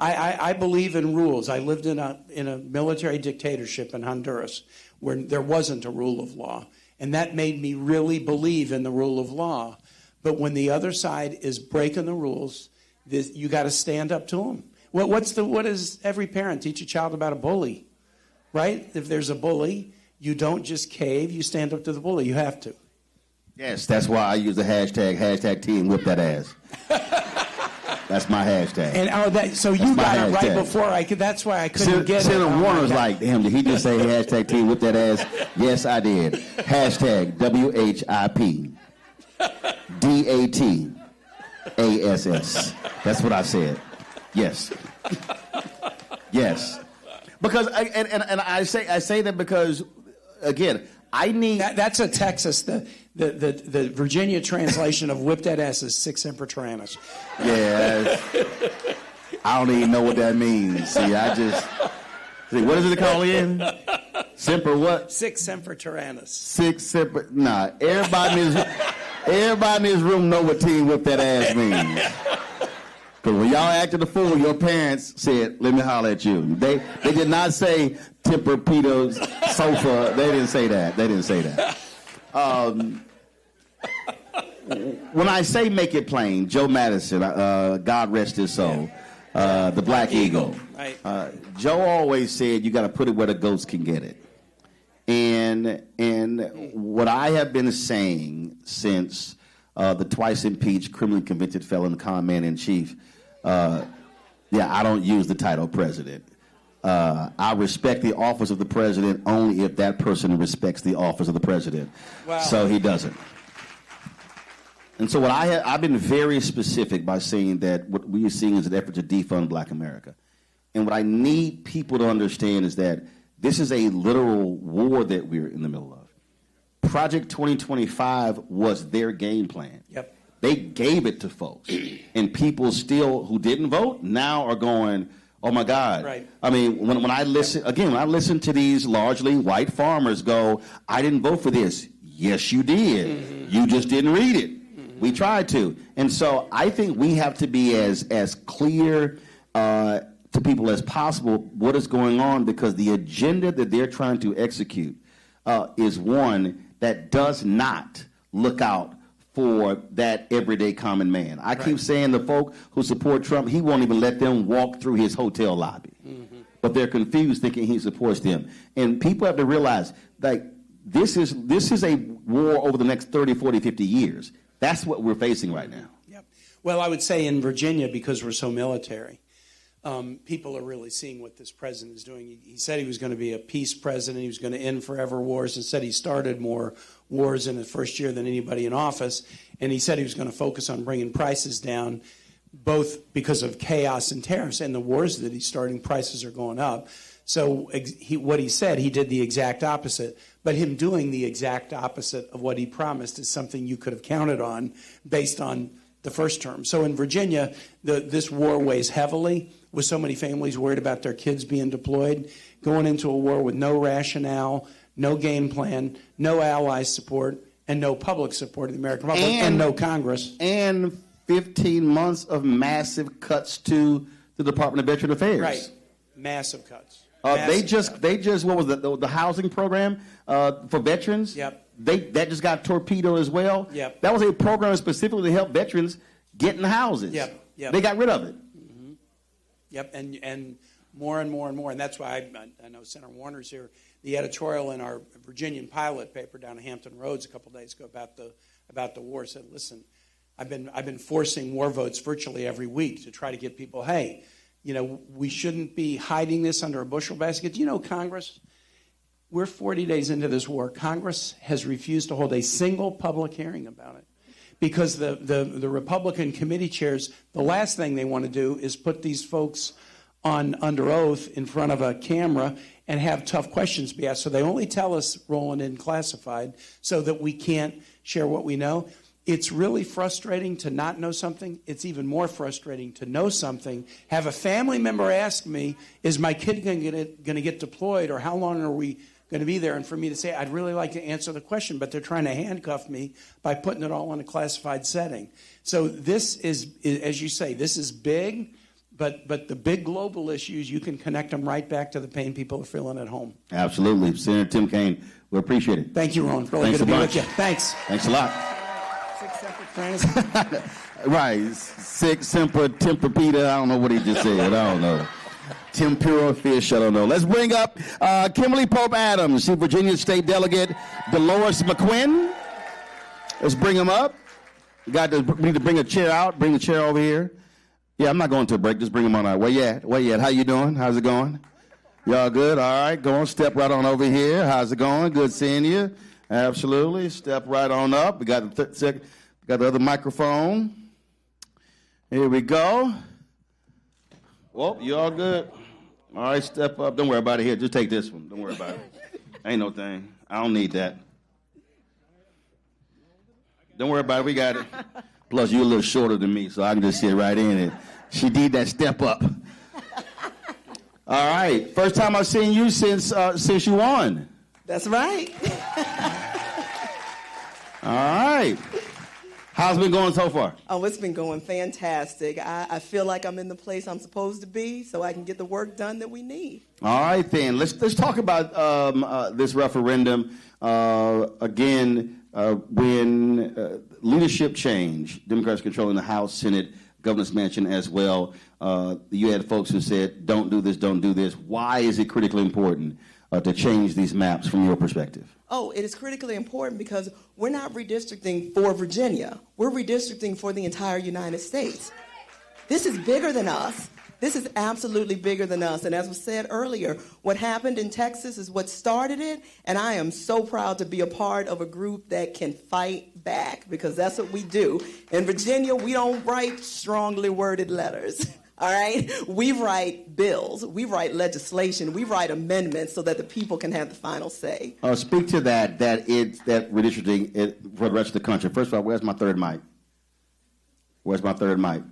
I believe in rules. I lived in a military dictatorship in Honduras where there wasn't a rule of law, and that made me really believe in the rule of law. But when the other side is breaking the rules, you got to stand up to them. What does every parent teach a child about a bully, right? If there's a bully, you don't just cave, you stand up to the bully. You have to. Yes, that's why I use the hashtag team whip that ass. That's my hashtag. And so you got it right before I could. That's why I couldn't get it. Senator Warner was like, damn, did he just say hashtag team whip that ass? Yes, I did. Hashtag WHIP DATASS. That's what I said. Yes. Yes. Because I say that because again, I need that's a Texas the Virginia translation of whip that ass is sic semper tyrannis. Yeah. I don't even know what that means. See, what is it called again? Semper what? Sic semper tyrannis. Sic semper. Nah. Everybody in this room know what team whip that ass means. Because when y'all acted a fool, your parents said, let me holler at you. They did not say Tempur-Pedic sofa. They didn't say that. When I say make it plain, Joe Madison, God rest his soul, the Black Eagle. Right. Joe always said you got to put it where the ghosts can get it. And what I have been saying since the twice impeached, criminally convicted felon con man in chief, I don't use the title president. I respect the office of the president only if that person respects the office of the president. Wow. So he doesn't. And so I've been very specific by saying that what we are seeing is an effort to defund Black America. And what I need people to understand is that this is a literal war that we're in the middle of. Project 2025 was their game plan. Yep. They gave it to folks. And people still who didn't vote now are going, oh my God. Right. I mean, when I listen to these largely white farmers go, I didn't vote for this. Yes, you did. Mm-hmm. You just didn't read it. Mm-hmm. We tried to. And so I think we have to be as clear to people as possible what is going on, because the agenda that they're trying to execute is one that does not look out for that everyday common man. I keep saying the folk who support Trump, he won't even let them walk through his hotel lobby. Mm-hmm. But they're confused thinking he supports them. And people have to realize, like, this is a war over the next 30, 40, 50 years. That's what we're facing right now. Yep. Well, I would say in Virginia, because we're so military, people are really seeing what this president is doing. He said he was going to be a peace president. He was going to end forever wars, and said he started more wars in his first year than anybody in office. And he said he was going to focus on bringing prices down, both because of chaos and tariffs, and the wars that he's starting, prices are going up. So what he said, he did the exact opposite. But him doing the exact opposite of what he promised is something you could have counted on based on the first term. So in Virginia, this war weighs heavily, with so many families worried about their kids being deployed, going into a war with no rationale, no game plan, no ally support, and no public support of the American public, and no Congress. And 15 months of massive cuts to the Department of Veteran Affairs. Right. Massive cuts. They just what was the housing program for veterans? Yep. That just got torpedoed as well. Yep. That was a program specifically to help veterans get in houses. Yep. They got rid of it. Mm-hmm. Yep. And more and more and more, and that's why I know Senator Warner's here. The editorial in our Virginian Pilot paper down at Hampton Roads a couple days ago about the war said, listen, I've been forcing war votes virtually every week to try to get people, hey, you know, we shouldn't be hiding this under a bushel basket. Do you know Congress? We're 40 days into this war. Congress has refused to hold a single public hearing about it because the Republican committee chairs, the last thing they want to do is put these folks on under oath in front of a camera and have tough questions be asked. So they only tell us, Roland, in classified, so that we can't share what we know. It's really frustrating to not know something. It's even more frustrating to know something. Have a family member ask me, is my kid going to get deployed, or how long are we going to be there? And for me to say, I'd really like to answer the question, but they're trying to handcuff me by putting it all in a classified setting. So this is, as you say, this is big, but the big global issues, you can connect them right back to the pain people are feeling at home. Absolutely. Senator Tim Kaine, we appreciate it. Thank you, Roland. Really Thanks good to be much. with you. Thanks. Thanks a lot. Right, sick, semper, tempur-pita. I don't know what he just said. I don't know. Tempura fish, I don't know. Let's bring up Kimberly Pope Adams, the Virginia State Delegate, Delores McQuinn. Let's bring him up. We need to bring a chair out. Bring the chair over here. Yeah, I'm not going to a break. Just bring him on out. Where you at? Where you at? How you doing? How's it going? Y'all good? All right, go on. Step right on over here. How's it going? Good seeing you. Absolutely. Step right on up. We got the other microphone. Here we go. Well, you all good? All right, step up. Don't worry about it here. Just take this one. Don't worry about it. Ain't no thing. I don't need that. Don't worry about it. We got it. Plus, you're a little shorter than me, so I can just sit right in it. She did that step up. All right. First time I've seen you since you won. That's right. All right. How's it been going so far? Oh, it's been going fantastic. I feel like I'm in the place I'm supposed to be so I can get the work done that we need. All right, then. Let's talk about this referendum. Again, when leadership change, Democrats controlling the House, Senate, Governor's Mansion as well, you had folks who said, don't do this, don't do this. Why is it critically important to change these maps from your perspective? Oh, it is critically important because we're not redistricting for Virginia. We're redistricting for the entire United States. This is bigger than us. This is absolutely bigger than us. And as was said earlier, what happened in Texas is what started it. And I am so proud to be a part of a group that can fight back, because that's what we do. In Virginia, we don't write strongly worded letters. All right? We write bills. We write legislation. We write amendments so that the people can have the final say. Speak to that redistricting for the rest of the country. First of all, where's my third mic? Where's my third mic?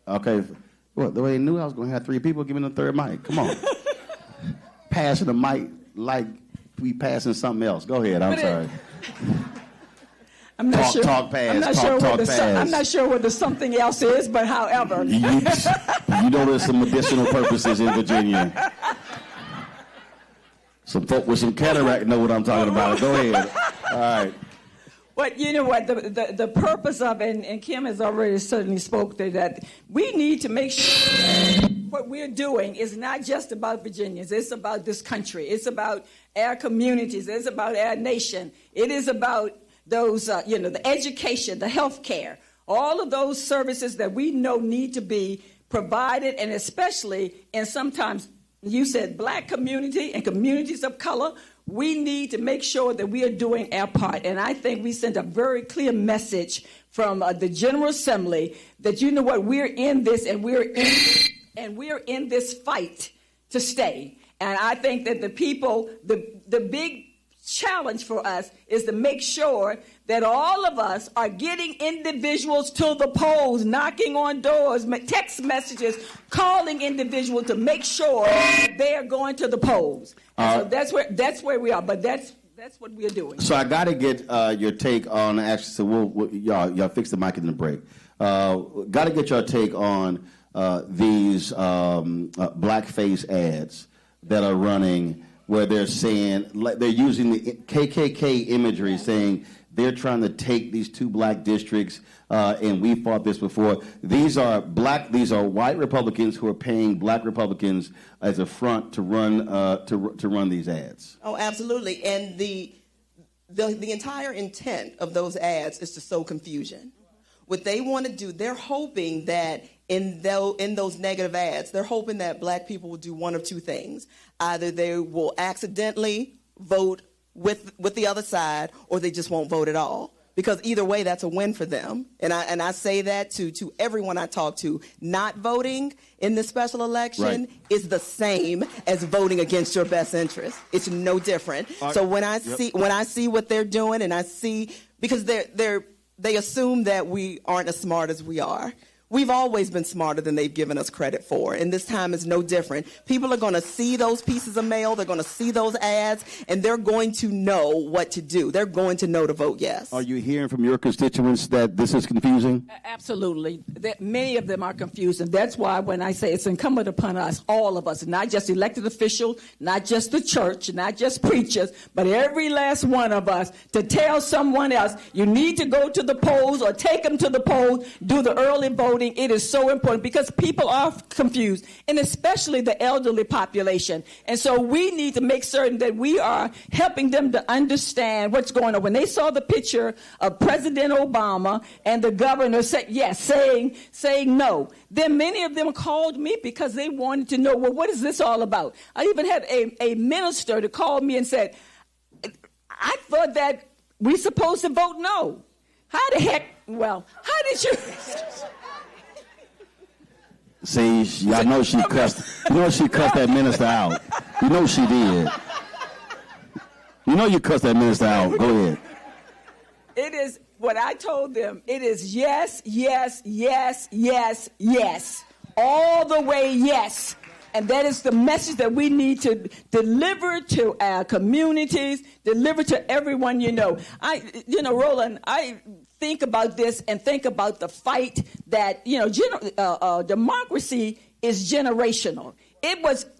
Okay. Well, the way they knew I was going to have 3 people, give me the third mic. Come on. Passing the mic like we passing something else. Go ahead. I'm sorry. I'm not sure. Talk pass. I'm not sure what the something else is, but however. You know there's some medicinal purposes in Virginia. Some folk with some cataract know what I'm talking about. Go ahead. All right. But you know what, the purpose of it, and Kim has already certainly spoke to that, we need to make sure what we're doing is not just about Virginians. It's about this country. It's about our communities. It's about our nation. It is about those, the education, the health care, all of those services that we know need to be provided, and especially in sometimes, you said, black community and communities of color. We need to make sure that we are doing our part. And I think we sent a very clear message from the General Assembly that, you know what, we're in this, and we're in this fight to stay. And I think that the people, the big challenge for us is to make sure that all of us are getting individuals to the polls, knocking on doors, text messages, calling individuals to make sure that they are going to the polls. So that's where we are. But that's what we are doing. So I got to get your take on actually. So y'all fix the mic in the break. Got to get your take on these blackface ads that are running, where they're saying, they're using the KKK imagery, saying they're trying to take these 2 black districts, and we fought this before. These are white Republicans who are paying black Republicans as a front to run to run these ads. Oh, absolutely. And the entire intent of those ads is to sow confusion. What they want to do, they're hoping that in those negative ads, they're hoping that black people will do one of 2 things. Either they will accidentally vote with the other side, or they just won't vote at all. Because either way, that's a win for them. And I say that to everyone I talk to. Not voting in this special election is the same as voting against your best interest. It's no different. So when I see what they're doing, and I see, because they assume that we aren't as smart as we are. We've always been smarter than they've given us credit for, and this time is no different. People are going to see those pieces of mail, they're going to see those ads, and they're going to know what to do. They're going to know to vote yes. Are you hearing from your constituents that this is confusing? Absolutely. Many of them are confused, and that's why when I say it's incumbent upon us, all of us, not just elected officials, not just the church, not just preachers, but every last one of us, to tell someone else, you need to go to the polls or take them to the polls, do the early voting. It is so important because people are confused, and especially the elderly population. And so we need to make certain that we are helping them to understand what's going on. When they saw the picture of President Obama and the governor saying no, then many of them called me because they wanted to know, well, what is this all about? I even had a minister to call me and said, I thought that we're supposed to vote no. How the heck, how did you... See, y'all know she cussed. You know she cussed that minister out. You know she did. You know you cussed that minister out. Go ahead. It is what I told them. It is yes, yes, yes, yes, yes. All the way yes. And that is the message that we need to deliver to our communities, deliver to everyone you know. Roland, I think about this and think about the fight that, democracy is generational.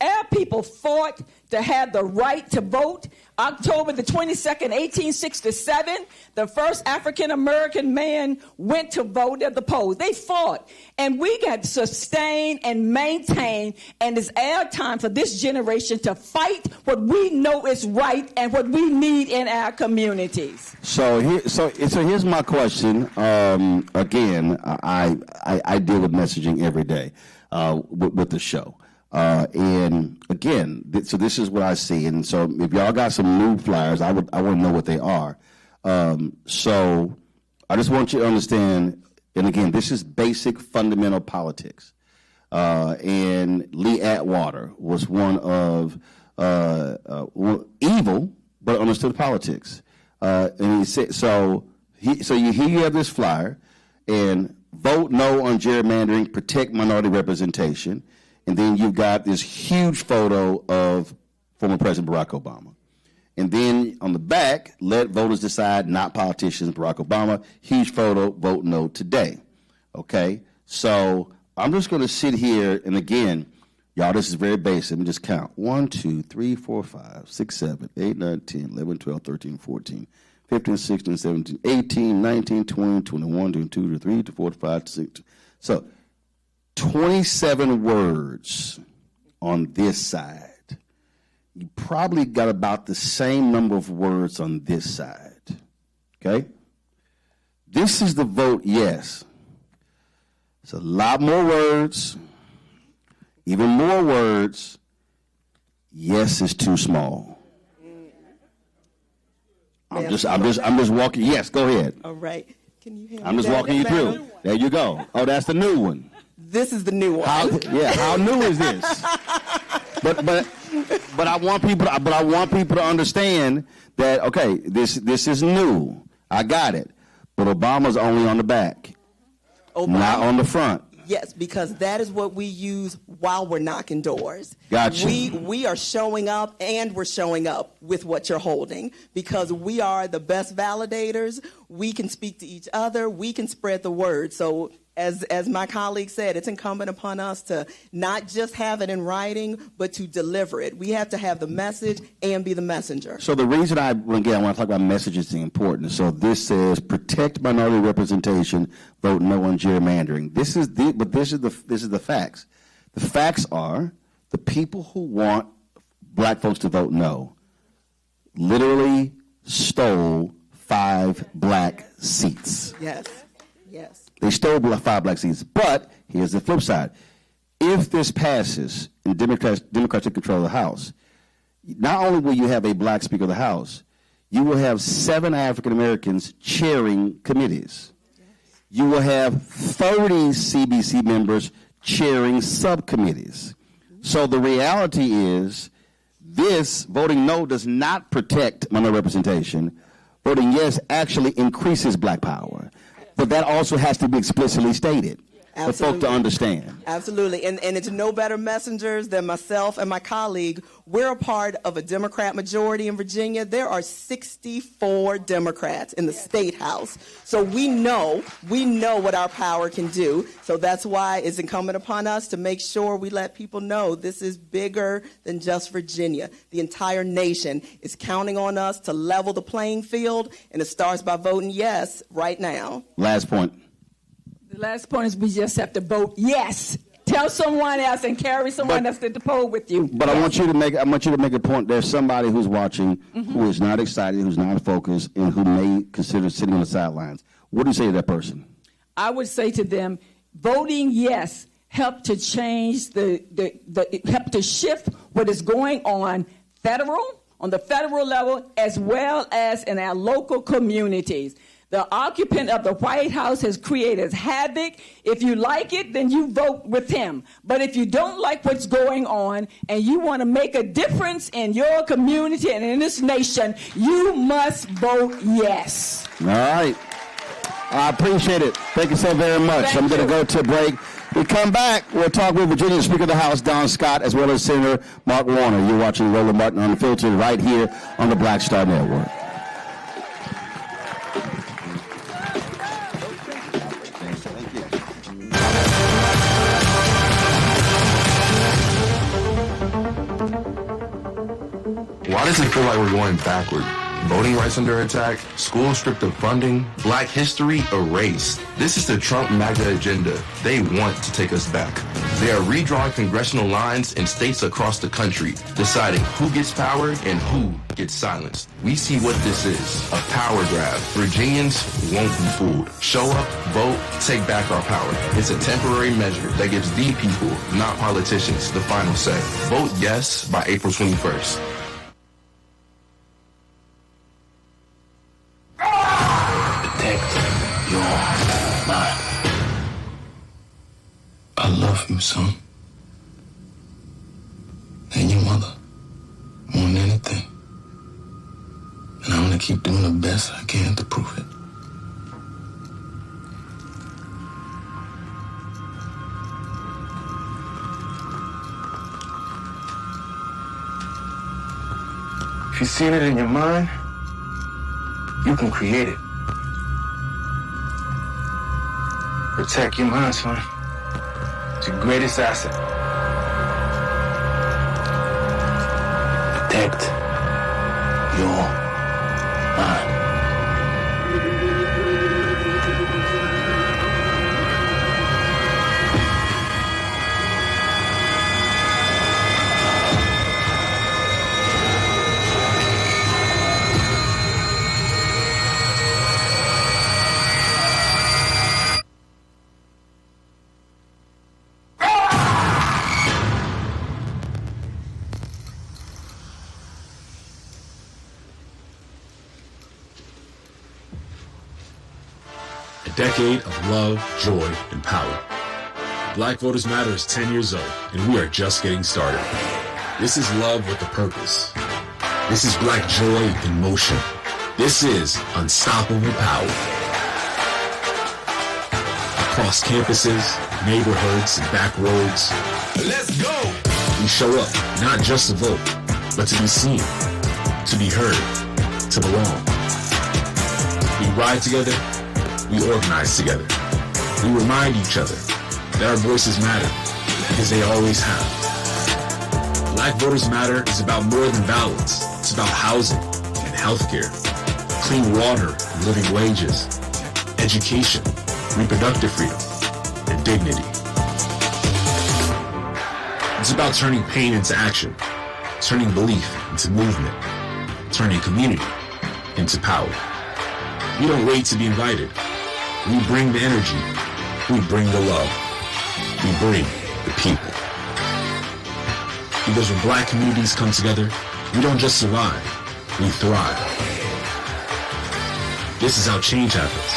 our people fought to have the right to vote. October the 22nd, 1867, the first African-American man went to vote at the polls. They fought. And we got to sustain and maintain, and it's our time for this generation to fight what we know is right and what we need in our communities. So here's my question. Again, I deal with messaging every day with the show. And again, so this is what I see. And so if y'all got some new flyers, I want to know what they are. So I just want you to understand, and again, this is basic fundamental politics. And Lee Atwater was one of evil, but understood politics. And he said, so you have this flyer, and vote no on gerrymandering, protect minority representation. And then you've got this huge photo of former President Barack Obama. And then on the back, let voters decide, not politicians, Barack Obama. Huge photo, vote no today. Okay? So I'm just going to sit here, and again, y'all, this is very basic. Let me just count. 1, 2, 3, 4, 5, 6, 7, 8, 9, 10, 11, 12, 13, 14, 15, 16, 17, 18, 19, 20, 21, 22, 23, 24, 25, 26. So 27 words on this side. You probably got about the same number of words on this side. Okay? This is the vote yes. It's a lot more words, even more words. Yes is too small. I'm just walking. Yes, go ahead. All right. Can you I'm just walking you through. There you go. Oh, that's the new one. This is the new one. How new is this? But I want people to understand that, okay, this is new. I got it. But Obama's only on the back, not on the front. Yes, because that is what we use while we're knocking doors. Gotcha. We are showing up, and we're showing up with what you're holding, because we are the best validators. We can speak to each other. We can spread the word. So as my colleague said, it's incumbent upon us to not just have it in writing, but to deliver it. We have to have the message and be the messenger. So the reason I want to talk about messaging important. So this says protect minority representation, vote no on gerrymandering. This is the facts. The facts are the people who want black folks to vote no literally stole 5 black seats. Yes. Yes. They stole 5 black seats. But here's the flip side. If this passes and Democrats take control of the House, not only will you have a black Speaker of the House, you will have 7 African Americans chairing committees. You will have 30 CBC members chairing subcommittees. So the reality is this voting no does not protect minority representation. Voting yes actually increases black power. But that also has to be explicitly stated for folk to understand. Absolutely. And it's no better messengers than myself and my colleague. We're a part of a Democrat majority in Virginia. There are 64 Democrats in the State House. So we know what our power can do. So that's why it's incumbent upon us to make sure we let people know this is bigger than just Virginia. The entire nation is counting on us to level the playing field, and it starts by voting yes right now. Last point. The last point is we just have to vote yes. Tell someone else and carry someone else to the poll with you. But yes. I want you to make a point. There's somebody who's watching who is not excited, who's not focused, and who may consider sitting on the sidelines. What do you say to that person? I would say to them, voting yes helped to change help to shift what is going on on the federal level, as well as in our local communities. The occupant of the White House has created havoc. If you like it, then you vote with him. But if you don't like what's going on and you want to make a difference in your community and in this nation, you must vote yes. All right. I appreciate it. Thank you so very much. I'm going to go to a break. We come back, we'll talk with Virginia Speaker of the House, Don Scott, as well as Senator Mark Warner. You're watching Roland Martin Unfiltered right here on the Black Star Network. Why does it feel like we're going backward? Voting rights under attack, schools stripped of funding, black history erased. This is the Trump MAGA agenda. They want to take us back. They are redrawing congressional lines in states across the country, deciding who gets power and who gets silenced. We see what this is, a power grab. Virginians won't be fooled. Show up, vote, take back our power. It's a temporary measure that gives the people, not politicians, the final say. Vote yes by April 21st. I love you, son. And your mother. More than anything. And I'm gonna keep doing the best I can to prove it. If you've seen it in your mind, you can create it. Protect your mind, son. It's your greatest asset. Protect your mind. Decade of love, joy, and power. Black Voters Matter is 10 years old, and we are just getting started. This is love with a purpose. This is black joy in motion. This is unstoppable power. Across campuses, neighborhoods, and back roads. Let's go! We show up, not just to vote, but to be seen, to be heard, to belong. We ride together. We organize together. We remind each other that our voices matter, because they always have. Black Voters Matter is about more than ballots. It's about housing and healthcare, clean water and living wages, education, reproductive freedom, and dignity. It's about turning pain into action, turning belief into movement, turning community into power. We don't wait to be invited. We bring the energy. We bring the love. We bring the people. Because when black communities come together, we don't just survive, we thrive. This is how change happens.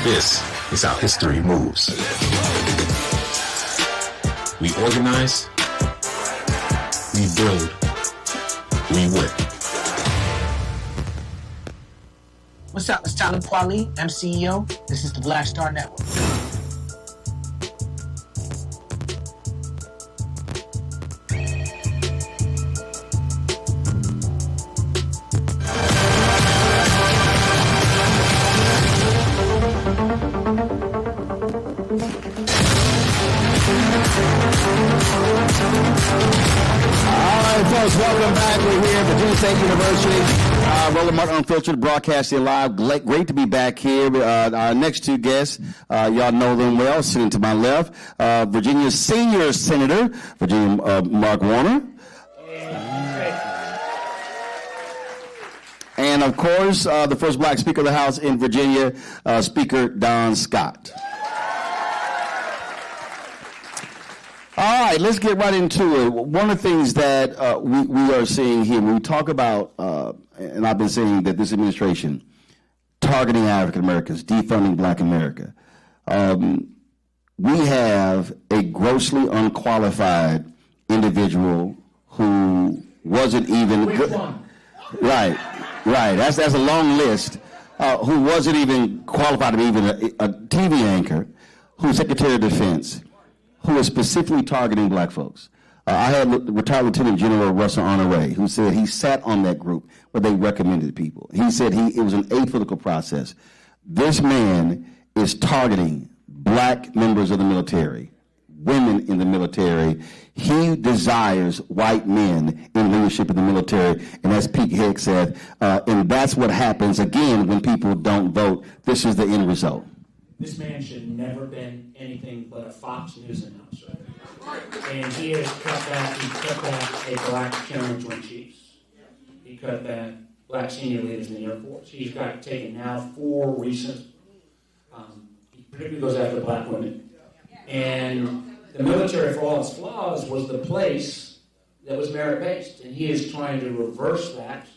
This is how history moves. We organize, we build, we win. What's up? It's Talib Kweli. I'm CEO. This is the Black Star Network. Folks, welcome back. We're here at Virginia State University. Roland Martin Unfiltered, broadcasting live. Great to be back here. Our next two guests, y'all know them well. Sitting to my left, Virginia's senior senator, Mark Warner. And, of course, the first black Speaker of the House in Virginia, Speaker Don Scott. All right, let's get right into it. One of the things that we are seeing here, when we talk about, and I've been saying that this administration targeting African Americans, defunding Black America, we have a grossly unqualified individual who wasn't even good. Right. That's a long list. Who wasn't even qualified to be even a TV anchor, who's Secretary of Defense, who is specifically targeting black folks. I had retired Lieutenant General Russell Honore, who said he sat on that group where they recommended people. He said it was an apolitical process. This man is targeting black members of the military, women in the military. He desires white men in leadership in the military, and as Pete Hicks said, and that's what happens again when people don't vote. This is the end result. This man should have never been anything but a Fox News announcer. And he has cut back a black chairman Joint Chiefs. He cut back black senior leaders in the Air Force. He's got taken now 4 recent, he particularly goes after black women. And the military, for all its flaws, was the place that was merit-based. And he is trying to reverse that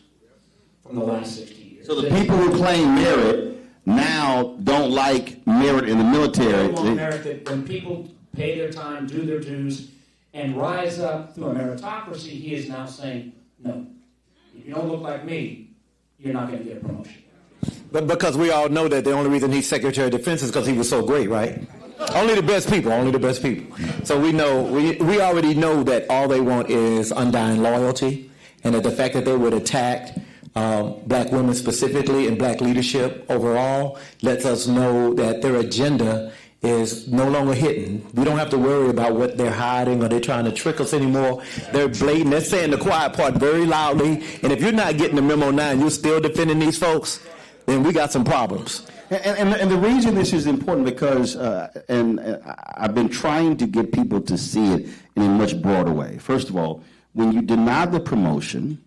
from the last 60 years. So the people who claim merit now don't like merit in the military. They want merit that when people pay their time, do their dues, and rise up through a meritocracy, he is now saying, no, if you don't look like me, you're not going to get a promotion. But because we all know that the only reason he's Secretary of Defense is because he was so great, right? Only the best people. So we know, we already know that all they want is undying loyalty, and that the fact that they would attack black women specifically and black leadership overall lets us know that their agenda is no longer hidden. We don't have to worry about what they're hiding or they're trying to trick us anymore. They're blatant. They're saying the quiet part very loudly. And if you're not getting the memo now and you're still defending these folks, then we got some problems. And the reason this is important because, I've been trying to get people to see it in a much broader way. First of all, when you deny the promotion,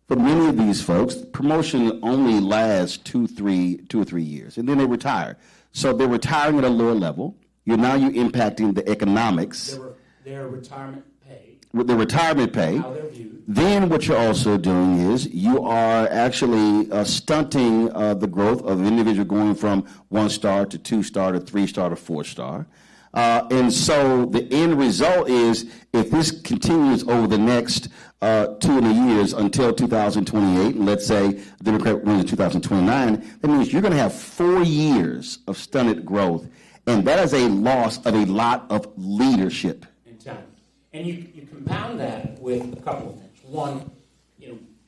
for many of these folks, promotion only lasts 2 or 3 years, and then they retire. So they're retiring at a lower level. You're impacting the economics. Their retirement pay. With the retirement pay. How they're viewed. Then what you're also doing is you are actually stunting the growth of an individual going from 1-star to 2-star to 3-star to 4-star. And so the end result is if this continues over the next 2 years until 2028, and let's say the Democrat wins in 2029, that means you're going to have 4 years of stunted growth, and that is a loss of a lot of leadership. And talent. And you compound that with a couple of things. One,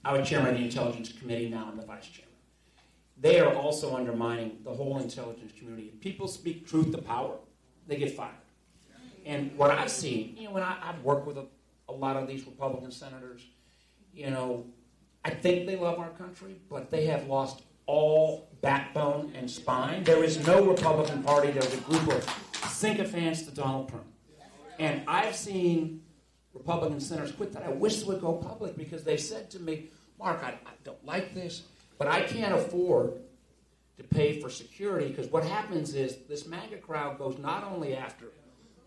I was chairman of the Intelligence Committee, now I'm the vice chairman. They are also undermining the whole intelligence community. If people speak truth to power, they get fired. And what I've seen, when I've worked with a lot of these Republican senators, I think they love our country, but they have lost all backbone and spine. There is no Republican Party. There's a group of sycophants to Donald Trump. And I've seen Republican senators quit that. I wish they would go public because they said to me, Mark, I don't like this, but I can't afford to pay for security because what happens is this MAGA crowd goes not only after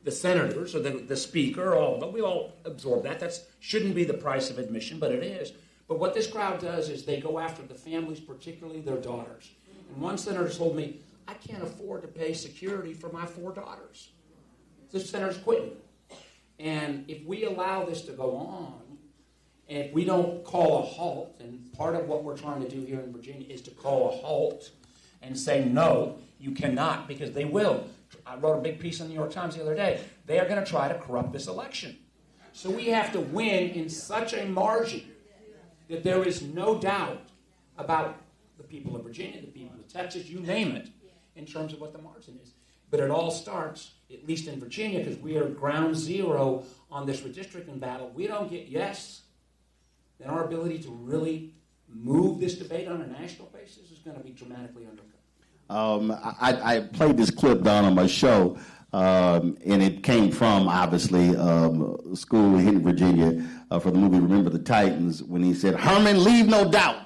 the senators or the speaker, but we all absorb that. That shouldn't be the price of admission, but it is. But what this crowd does is they go after the families, particularly their daughters. And one senator told me, I can't afford to pay security for my 4 daughters. This senator's quitting. And if we allow this to go on, and if we don't call a halt, and part of what we're trying to do here in Virginia is to call a halt and say, no, you cannot, because they will. I wrote a big piece in the New York Times the other day. They are going to try to corrupt this election. So we have to win in such a margin that there is no doubt about the people of Virginia, the people of Texas, you name it, in terms of what the margin is. But it all starts, at least in Virginia, because we are ground zero on this redistricting battle. We don't get yes, then our ability to really move this debate on a national basis is going to be dramatically undercut. I played this clip down on my show, and it came from, obviously, school in Virginia for the movie Remember the Titans, when he said, Herman, leave no doubt.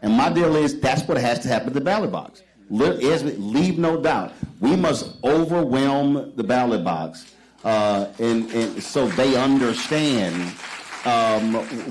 And my deal is that's what has to happen at the ballot box. Leave no doubt. We must overwhelm the ballot box, and so they understand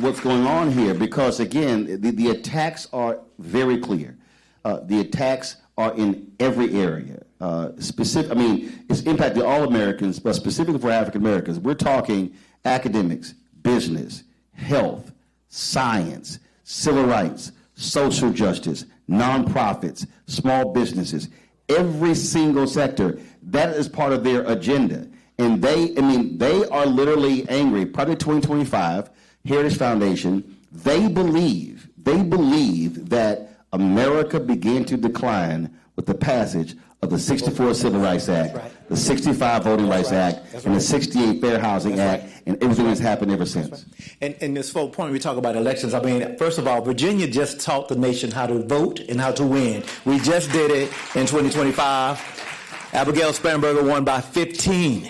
what's going on here. Because, again, the attacks are very clear. The attacks are in every area. It's impacting all Americans, but specifically for African Americans. We're talking academics, business, health, science, civil rights, social justice, nonprofits, small businesses, every single sector. That is part of their agenda. And they are literally angry. Project 2025, Heritage Foundation, they believe that America began to decline with the passage of the 64 Civil Rights Act, the 65 Voting Rights Act, and the 68 Fair Housing Act, and everything that's happened ever since. And this whole point we talk about elections, I mean, first of all, Virginia just taught the nation how to vote and how to win. We just did it in 2025. Abigail Spanberger won by 15.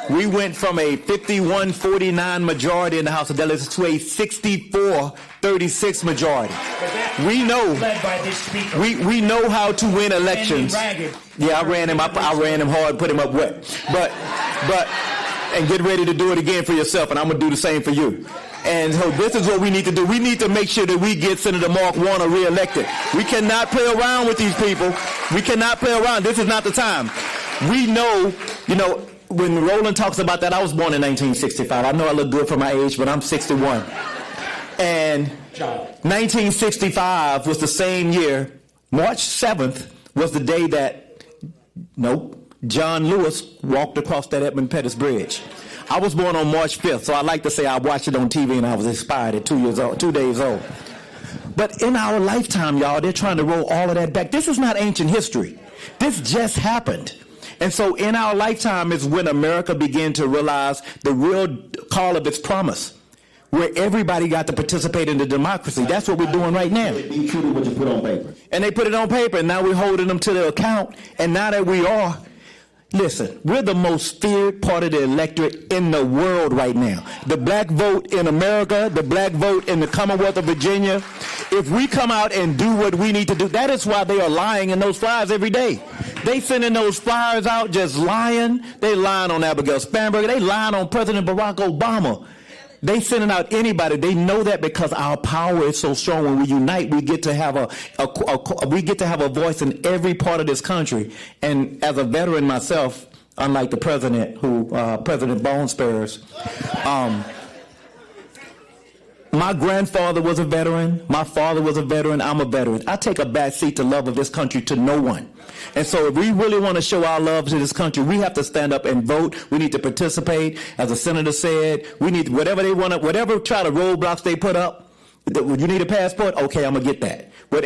We went from a 51-49 majority in the House of Delegates to a 64-36 majority. We know. Led by this speaker. We know how to win elections. Yeah, I ran him hard, put him up wet. But and get ready to do it again for yourself, and I'm gonna do the same for you. And so this is what we need to do. We need to make sure that we get Senator Mark Warner reelected. We cannot play around with these people. We cannot play around. This is not the time. We know, when Roland talks about that, I was born in 1965. I know I look good for my age, but I'm 61. And 1965 was the same year. March 7th was the day that, John Lewis walked across that Edmund Pettus Bridge. I was born on March 5th, so I like to say I watched it on TV and I was inspired at 2 days old. But in our lifetime, y'all, they're trying to roll all of that back. This is not ancient history. This just happened. And so in our lifetime is when America began to realize the real call of its promise, where everybody got to participate in the democracy. That's what we're doing right now. Be true to what you put on paper. And they put it on paper, and now we're holding them to their account. And now that we are, listen, we're the most feared part of the electorate in the world right now. The black vote in America, the black vote in the Commonwealth of Virginia. If we come out and do what we need to do, that is why they are lying in those flyers every day. They sending those flyers out just lying. They lying on Abigail Spanberger. They lying on President Barack Obama. They sending out anybody. They know that because our power is so strong. When we unite, we get to have a voice in every part of this country. And as a veteran myself, unlike the president, President Bone Spurs, my grandfather was a veteran. My father was a veteran. I'm a veteran. I take a back seat to love of this country to no one. And so if we really want to show our love to this country, we have to stand up and vote. We need to participate. As the senator said, we need whatever they want to, whatever try to roadblocks they put up. You need a passport? Okay, I'm going to get that. We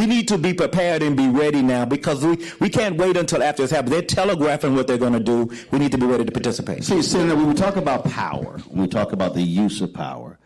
need to be prepared and be ready now because we can't wait until after this happens. They're telegraphing what they're going to do. We need to be ready to participate. See, Senator, when we talk about power, when we talk about the use of power,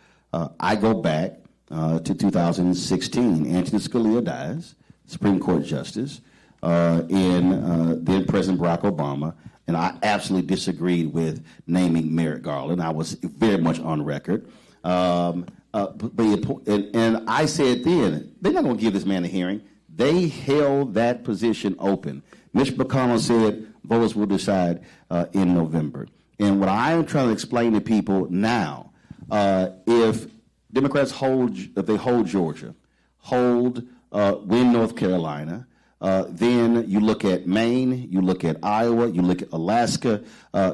I go back to 2016. Antonin Scalia dies, Supreme Court Justice, and then President Barack Obama, and I absolutely disagreed with naming Merrick Garland. I was very much on record. And I said then, they're not going to give this man a hearing. They held that position open. Mitch McConnell said voters will decide in November. And what I am trying to explain to people now, if Democrats hold Georgia, win North Carolina, then you look at Maine, you look at Iowa, you look at Alaska,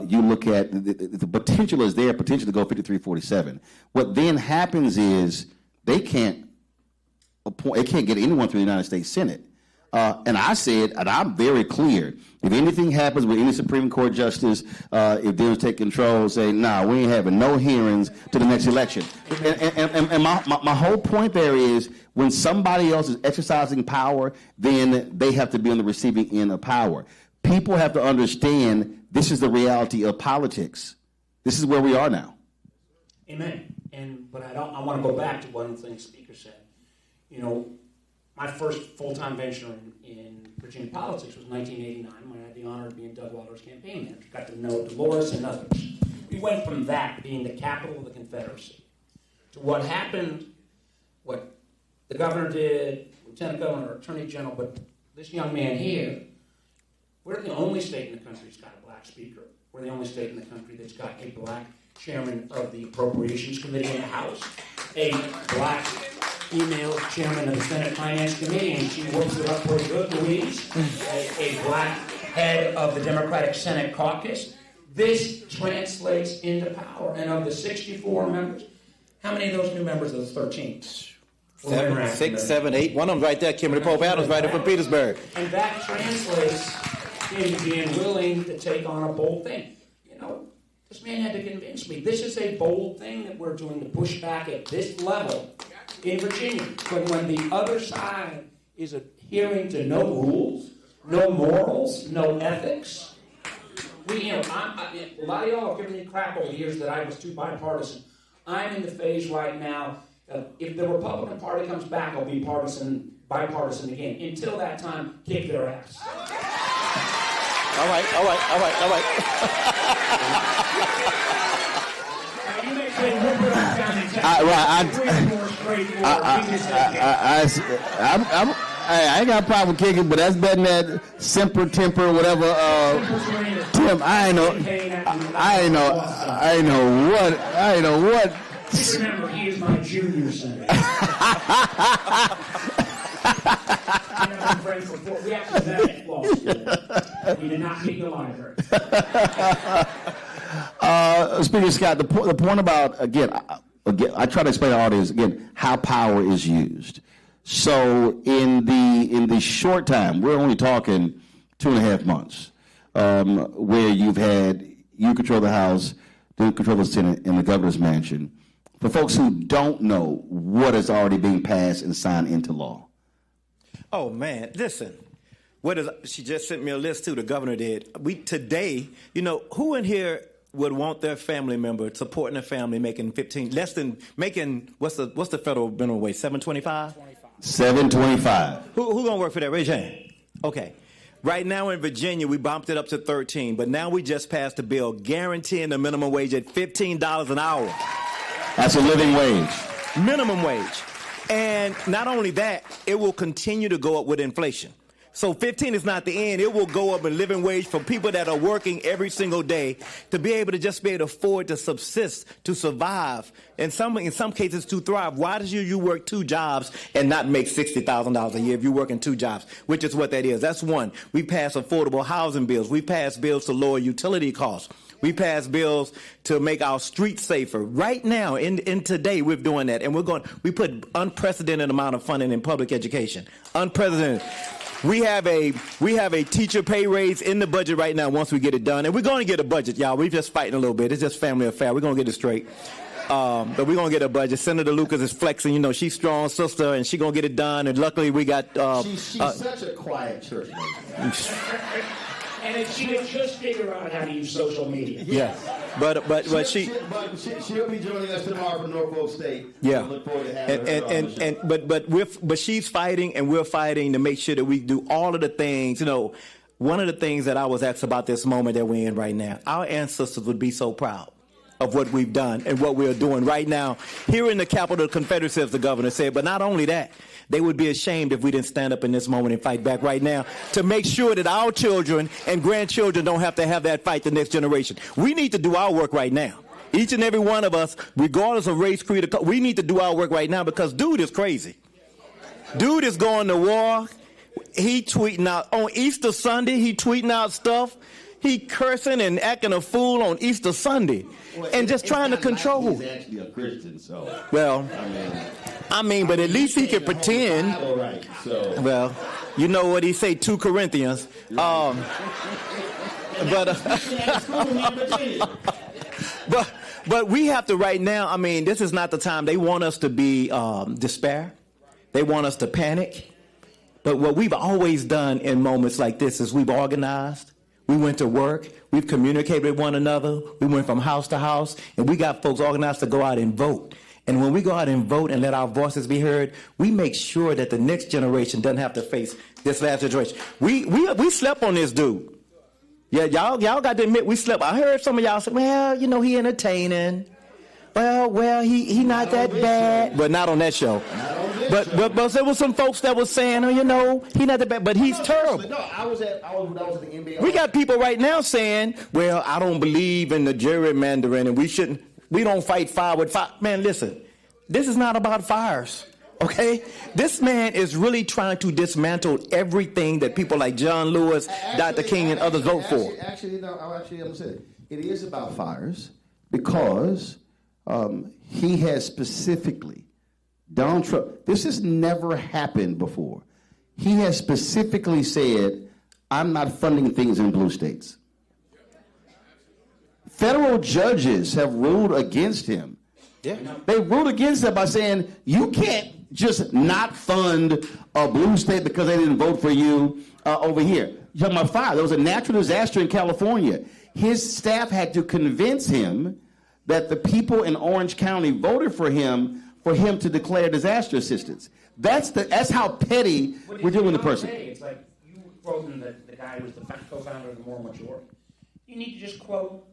you look at the potential is there, potential to go 53-47. What then happens is they can't get anyone through the United States Senate. And I said, and I'm very clear, if anything happens with any Supreme Court justice, if Dems take control, say, nah, we ain't having no hearings to the next election. And my whole point there is when somebody else is exercising power, then they have to be on the receiving end of power. People have to understand this is the reality of politics. This is where we are now. Amen. But I want to go back to one of the things the speaker said. My first full-time venture in Virginia politics was 1989 when I had the honor of being Doug Walter's campaign manager. Got to know Delores and others. We went from that being the capital of the Confederacy to what happened, what the governor did, Lieutenant Governor, Attorney General, but this young man here, we're the only state in the country that's got a black speaker. We're the only state in the country that's got a black chairman of the Appropriations Committee in the House, a black female chairman of the Senate Finance Committee, and she works it up pretty good, Louise, a black head of the Democratic Senate Caucus. This translates into power. And of the 64 members, how many of those new members of the 13? 7, 6, 7, 8. One of them right there, Kimberly Pope Adams, right there from Petersburg. And that translates into being willing to take on a bold thing. This man had to convince me. This is a bold thing that we're doing to push back at this level in Virginia. But when the other side is adhering to no rules, no morals, no ethics. A lot of y'all have given me crap over the years that I was too bipartisan. I'm in the phase right now. If the Republican Party comes back, I'll be bipartisan again. Until that time, kick their ass. All right. I ain't got a problem kicking, but that's better than that simper, temper, whatever. Tim, I ain't know what. Just remember, he is my junior senator. We actually met at law school. We did not meet in the library. Speaker Scott, the point about, again, I try to explain to the audience, again, how power is used. So in the short time, we're only talking 2.5 months, where you control the House, you control the Senate, and the governor's mansion. For folks who don't know what is already being passed and signed into law. Oh, man, listen. She just sent me a list, too, the governor did. Today, who in here would want their family member supporting a family making what's the federal minimum wage, $7.25? $7.25. Who gonna work for that? Raise your hand. Okay. Right now in Virginia, we bumped it up to $13, but now we just passed a bill guaranteeing the minimum wage at $15 an hour. That's a living wage. Minimum wage. And not only that, it will continue to go up with inflation. So 15 is not the end. It will go up in living wage for people that are working every single day to be able to afford to subsist, to survive, in some cases to thrive. Why do you work 2 jobs and not make $60,000 a year if you're working 2 jobs, which is what that is? That's one. We passed affordable housing bills. We passed bills to lower utility costs. We passed bills to make our streets safer. Right now, in today, we're doing that. And we put unprecedented amount of funding in public education. Unprecedented. We have a teacher pay raise in the budget right now once we get it done. And we're going to get a budget, y'all. We're just fighting a little bit. It's just family affair. We're going to get it straight. But we're going to get a budget. Senator Lucas is flexing. She's strong sister, and she's going to get it done. And luckily, we got... she's such a quiet church lady. And if she would just figure out how to use social media. Yeah. But she'll be joining us tomorrow from Norfolk State. Yeah. Look forward to having her. But she's fighting, and we're fighting to make sure that we do all of the things. One of the things that I was asked about this moment that we're in right now, our ancestors would be so proud of what we've done and what we're doing right now here in the capital of the Confederacy, as the governor said. But not only that, they would be ashamed if we didn't stand up in this moment and fight back right now to make sure that our children and grandchildren don't have to have that fight the next generation. We need to do our work right now. Each and every one of us, regardless of race, creed, or we need to do our work right now because dude is crazy. Dude is going to war. He tweeting out on Easter Sunday. He tweeting out stuff. He cursing and acting a fool on Easter Sunday, and just trying to control. He's actually a Christian, so. Well, I mean, but at least he can pretend. All right, so. Well, you know what he say, 2 Corinthians. But we have to right now. I mean, this is not the time. They want us to be despair. They want us to panic. But what we've always done in moments like this is we've organized. We went to work. We've communicated with one another. We went from house to house, and we got folks organized to go out and vote. And when we go out and vote and let our voices be heard, we make sure that the next generation doesn't have to face this last generation. We slept on this dude. Yeah, y'all got to admit we slept. I heard some of y'all say, well, he entertaining. Well, he not that bad. But not on that show. But there was some folks that was saying, he not that bad, but he's terrible. No, I was at the NBA. We got people right now saying, well, I don't believe in the gerrymandering and we don't fight fire with fire. Man, listen, this is not about fires, okay? This man is really trying to dismantle everything that people like John Lewis, Dr. King, and others vote for. I'm going to say it is about fires because he has specifically, Donald Trump, this has never happened before. He has specifically said, I'm not funding things in blue states. Federal judges have ruled against him. Yeah. They ruled against him by saying, you can't just not fund a blue state because they didn't vote for you over here. You're talking about fire. There was a natural disaster in California. His staff had to convince him that the people in Orange County voted for him to declare disaster assistance. That's how petty we're doing the person. It's like you quoting the guy who was the co-founder of the Moral Majority. You need to just quote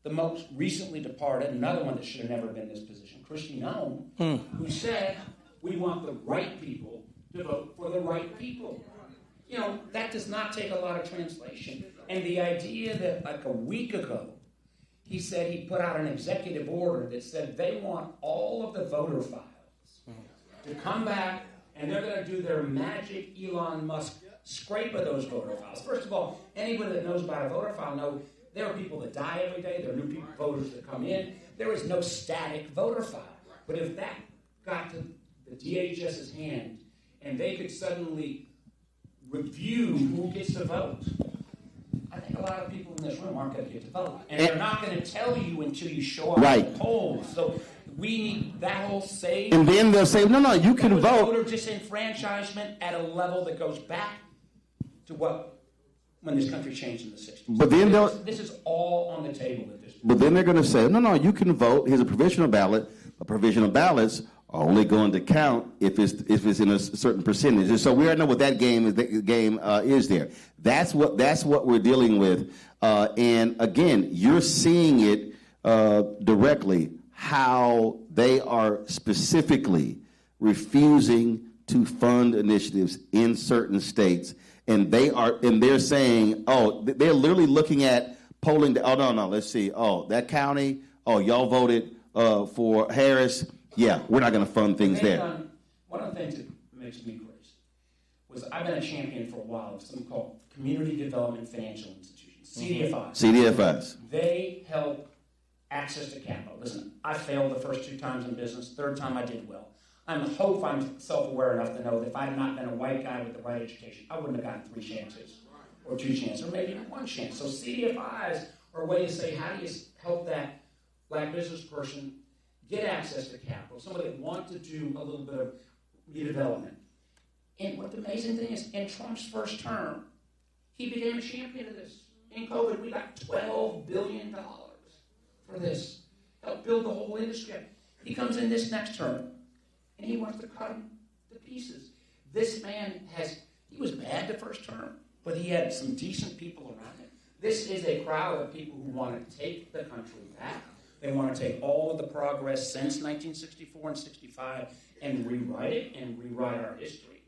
the most recently departed, another one that should have never been in this position, Christy Nome, who said, we want the right people to vote for the right people. You know, that does not take a lot of translation. And the idea that like a week ago, he said he put out an executive order that said they want all of the voter files to come back and they're going to do their magic Elon Musk scrape of those voter files. First of all, anybody that knows about a voter file knows there are people that die every day. There are new voters that come in. There is no static voter file. But if that got to the DHS's hand and they could suddenly review who gets to vote, I think a lot of people in this room aren't going to get to vote. And they're not going to tell you until you show up at the polls. So we need that whole save. And then they'll say, no, you can vote. Voter disenfranchisement at a level that goes back to when this country changed in the 60s. But then this is all on the table at this point. But then they're going to say, no, you can vote. Here's a provisional ballot. But provisional ballots are only going to count if it's in a certain percentage. And so we already know what that game is there. That's what we're dealing with. And again, you're seeing it directly how they are specifically refusing to fund initiatives in certain states, and they're saying, they're literally looking at polling. No, let's see. That county. Y'all voted for Harris. Yeah, we're not going to fund things there. One of the things that makes me crazy was I've been a champion for a while of something called Community Development Financial Institutions, CDFIs. CDFIs. They help access to capital. Listen, I failed the first 2 times in business. Third time I did well. I hope I'm self-aware enough to know that if I had not been a white guy with the right education, I wouldn't have gotten 3 chances or 2 chances or maybe even 1 chance. So CDFIs are a way to say, how do you help that black business person get access to capital, somebody that wants to do a little bit of redevelopment. And what the amazing thing is, in Trump's first term, he became a champion of this. In COVID, we got $12 billion for this. Help build the whole industry. He comes in this next term, and he wants to cut them to pieces. This man he was bad the first term, but he had some decent people around him. This is a crowd of people who want to take the country back. They want to take all of the progress since 1964 and 65 and rewrite it and rewrite our history.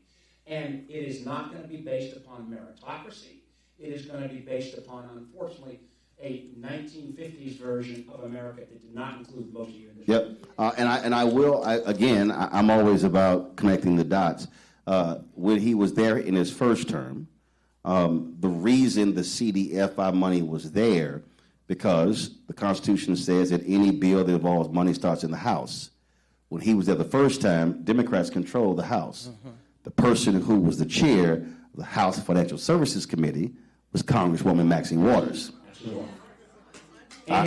And it is not going to be based upon meritocracy. It is going to be based upon, unfortunately, a 1950s version of America that did not include most of you in this. Yep. I'm always about connecting the dots. When he was there in his first term, the reason the CDFI money was there because the Constitution says that any bill that involves money starts in the House. When he was there the first time, Democrats controlled the House. The person who was the chair of the House Financial Services Committee was Congresswoman Maxine Waters. I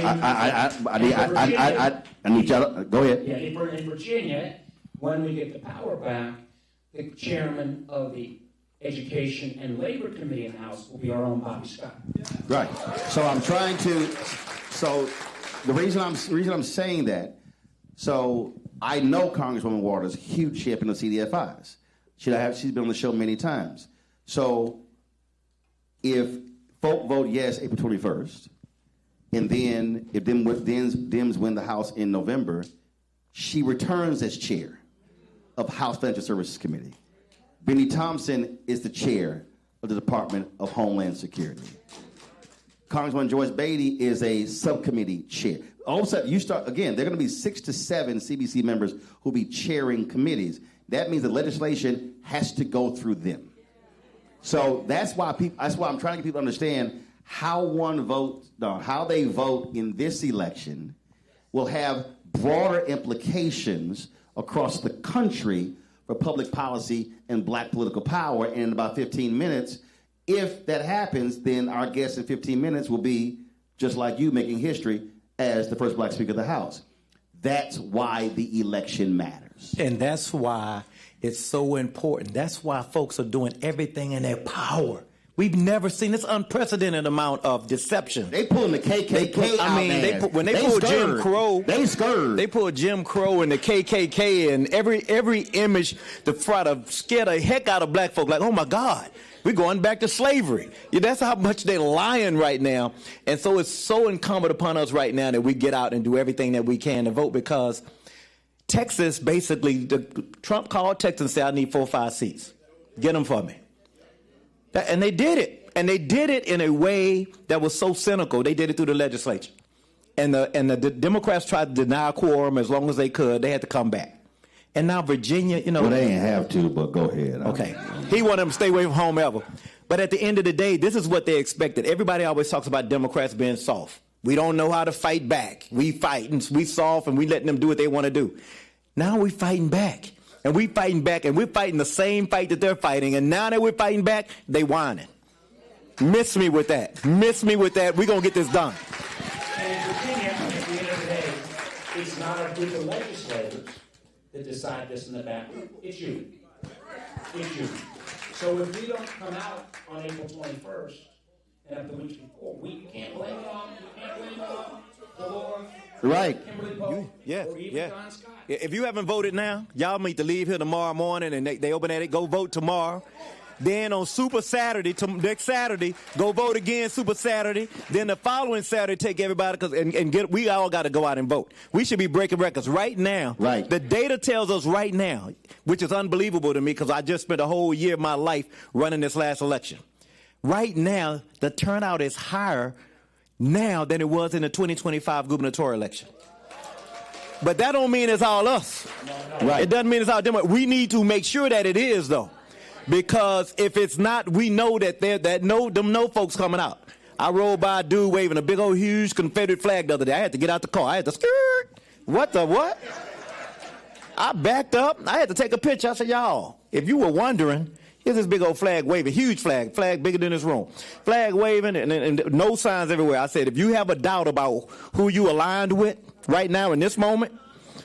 need y'all to go ahead. Yeah, in Virginia, when we get the power back, the chairman of the Education and Labor Committee in the House will be our own Bobby Scott. Right. So I'm trying to. So the reason I'm saying that. So I know Congresswoman Waters, huge champion of CDFIs. She's been on the show many times. So if folk vote yes April 21st, and then if Dems win the House in November, she returns as chair of House Financial Services Committee. Benny Thompson is the chair of the Department of Homeland Security. Congresswoman Joyce Beatty is a subcommittee chair. All of a sudden, there are going to be 6 to 7 CBC members who will be chairing committees. That means the legislation has to go through them. So that's why I'm trying to get people to understand how they vote in this election will have broader implications across the country for public policy and black political power. And in about 15 minutes, if that happens, then our guest in 15 minutes will be just like you, making history as the first black Speaker of the House. That's why the election matters. And that's why it's so important. That's why folks are doing everything in their power. We've never seen this unprecedented amount of deception. They pulling the KKK out, man. When they pulled Jim Crow, they scared. They pulled Jim Crow and the KKK and every image to try to scare the heck out of black folk. Like, oh my God, we're going back to slavery. Yeah, that's how much they're lying right now. And so it's so incumbent upon us right now that we get out and do everything that we can to vote, because Texas, basically, Trump called Texas and said, I need 4 or 5 seats. Get them for me. And they did it. And they did it in a way that was so cynical. They did it through the legislature. And the Democrats tried to deny quorum as long as they could. They had to come back. And now Virginia, you know. Well, they ain't have to, but go ahead. Okay. He wanted them to stay away from home ever. But at the end of the day, this is what they expected. Everybody always talks about Democrats being soft. We don't know how to fight back. We fight and we soft and we letting them do what they want to do. Now we fighting back. And we fighting back, and we're fighting the same fight that they're fighting. And now that we're fighting back, they whining. Miss me with that. Miss me with that. We're going to get this done. And in Virginia, at the end of the day, it's not a group of legislators that decide this in the back room. It's you. It's you. So if we don't come out on April 21st, and up the week before, we can't blame it on Delores, right. Kimberly, or even Don Scott. If you haven't voted now, y'all need to leave here tomorrow morning, and they open at it. Go vote tomorrow. Then on Super Saturday, next Saturday, go vote again Super Saturday. Then the following Saturday, take everybody we all got to go out and vote. We should be breaking records right now. Right. The data tells us right now, which is unbelievable to me because I just spent a whole year of my life running this last election. Right now, the turnout is higher now than it was in the 2025 gubernatorial election. But that don't mean it's all us. No. Right. It doesn't mean it's all Democrats. We need to make sure that it is, though. Because if it's not, we know that no folks coming out. I rode by a dude waving a big old huge Confederate flag the other day. I had to get out the car. I had to skirt. What the what? I backed up. I had to take a picture. I said, y'all, if you were wondering, here's this big old flag waving, huge flag bigger than this room. Flag waving and no signs everywhere. I said, if you have a doubt about who you aligned with right now in this moment,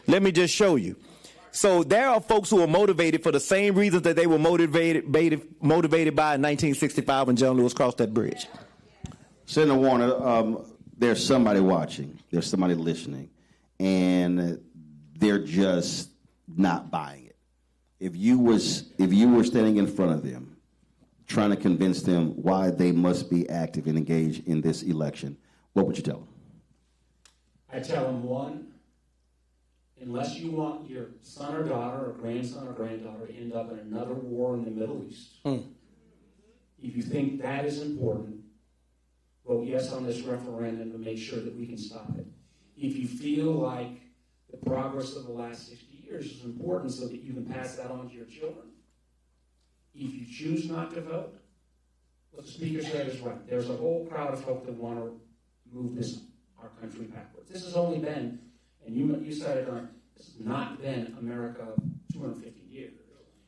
let me just show you. So there are folks who are motivated for the same reasons that they were motivated by in 1965 when John Lewis crossed that bridge. Senator Warner, there's somebody watching, there's somebody listening, and they're just not buying it. If you were standing in front of them, trying to convince them why they must be active and engaged in this election, what would you tell them? I tell them, one, unless you want your son or daughter or grandson or granddaughter to end up in another war in the Middle East, if you think that is important, vote yes on this referendum to make sure that we can stop it. If you feel like the progress of the last 60 years is important so that you can pass that on to your children, if you choose not to vote, what the Speaker said is right. There's a whole crowd of folk that want to move our country backwards. This has only been, and you said it, this has not been America 250 years.